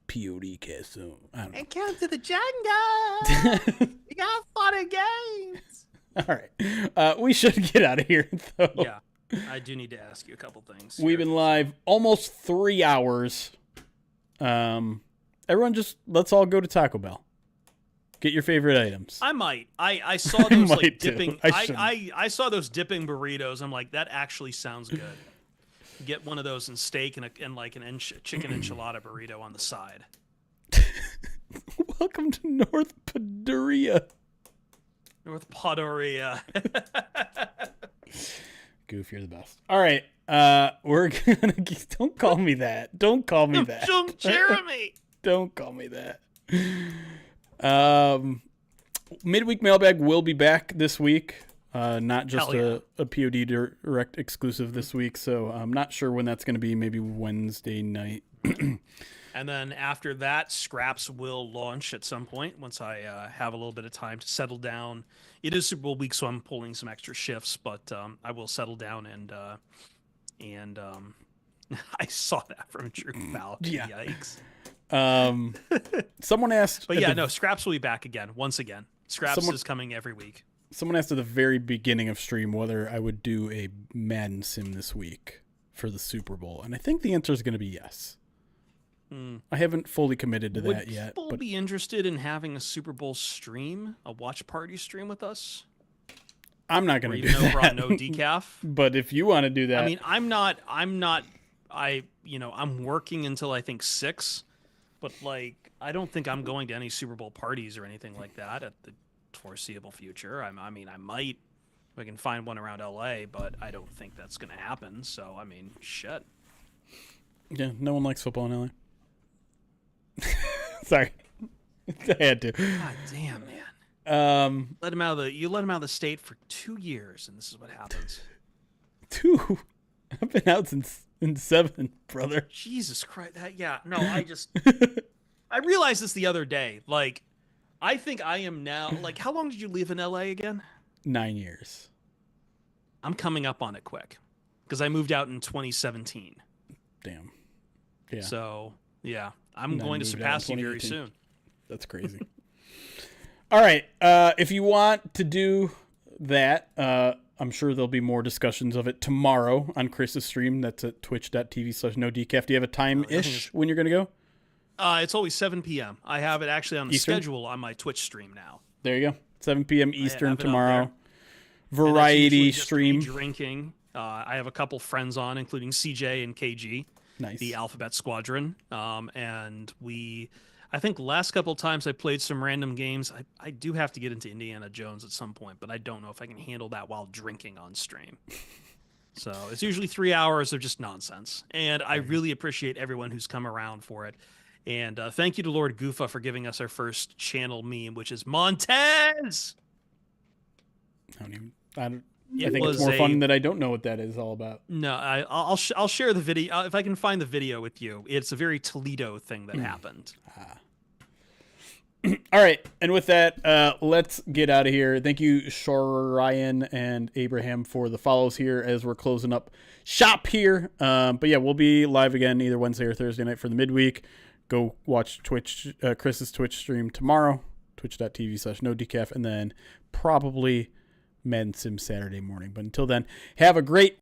POD cast. So I don't know. And come to the jungle. We got fun and games. All right. We should get out of here though. Yeah. I do need to ask you a couple things. We've been live almost 3 hours. Everyone just let's all go to Taco Bell. Get your favorite items. I might. I saw those might like too. dipping. I saw those dipping burritos. I'm like, that actually sounds good. Get one of those and steak and like an chicken enchilada burrito on the side. Welcome to North Paduria. North Paduria. Goof, you're the best. All right. We're gonna don't call me that. Don't call me that. Jeremy. Don't call me that. Midweek mailbag will be back this week. Not just Hell yeah. a POD direct exclusive this week. So I'm not sure when that's going to be. Maybe Wednesday night. And then after that, Scraps will launch at some point once I have a little bit of time to settle down. It is Super Bowl week, so I'm pulling some extra shifts, but I will settle down and I saw that from Drew Fowl. Yeah. Yikes. Someone asked, But yeah, no, Scraps will be back again. Once again, Scraps is coming every week. Someone asked at the very beginning of stream whether I would do a Madden sim this week for the Super Bowl? And I think the answer is going to be yes. I haven't fully committed to that yet. Would people be interested in having a Super Bowl stream, a watch party stream with us? I'm not going to do no that. brought no decaf. But if you want to do that, I mean, I'm not. I'm working until I think 6, but like, I don't think I'm going to any Super Bowl parties or anything like that at the foreseeable future. I mean, I might if I can find one around LA, but I don't think that's going to happen. So, I mean, shit. Yeah, no one likes football in LA. Sorry, I had to. God damn, man. You let him out of the state for 2 years, and this is what happens. 2. I've been out since in 7, brother. Jesus Christ. I realized this the other day. Like, I think I am now. Like, how long did you live in LA again? 9 years. I'm coming up on it quick because I moved out in 2017. Damn. Yeah. So yeah, I'm going to surpass you very soon. That's crazy. All right. If you want to do that, I'm sure there'll be more discussions of it tomorrow on Chris's stream. That's at twitch.tv/nodecaf. Do you have a time-ish when you're going to go? It's always 7 p.m. I have it actually on the Eastern? schedule on my Twitch stream now. There you go. 7 p.m. Eastern tomorrow. And Variety that's stream. just me drinking. I have a couple friends on, including CJ and KG. Nice. The Alphabet Squadron. And I think last couple times I played some random games. I do have to get into Indiana Jones at some point, but I don't know if I can handle that while drinking on stream. So it's usually 3 hours of just nonsense. And I really appreciate everyone who's come around for it. And thank you to Lord Goofa for giving us our first channel meme, which is Montez. I think it's more fun that I don't know what that is all about. No, I'll share the video if I can find the video with you. It's a very Toledo thing that happened. All right, and with that, let's get out of here. Thank you, Shorian and Abraham, for the follows here as we're closing up shop here. But yeah, we'll be live again either Wednesday or Thursday night for the midweek. Go watch Chris's Twitch stream tomorrow, twitch.tv/nodecaf, and then probably Madden Sim Saturday morning. But until then, have a great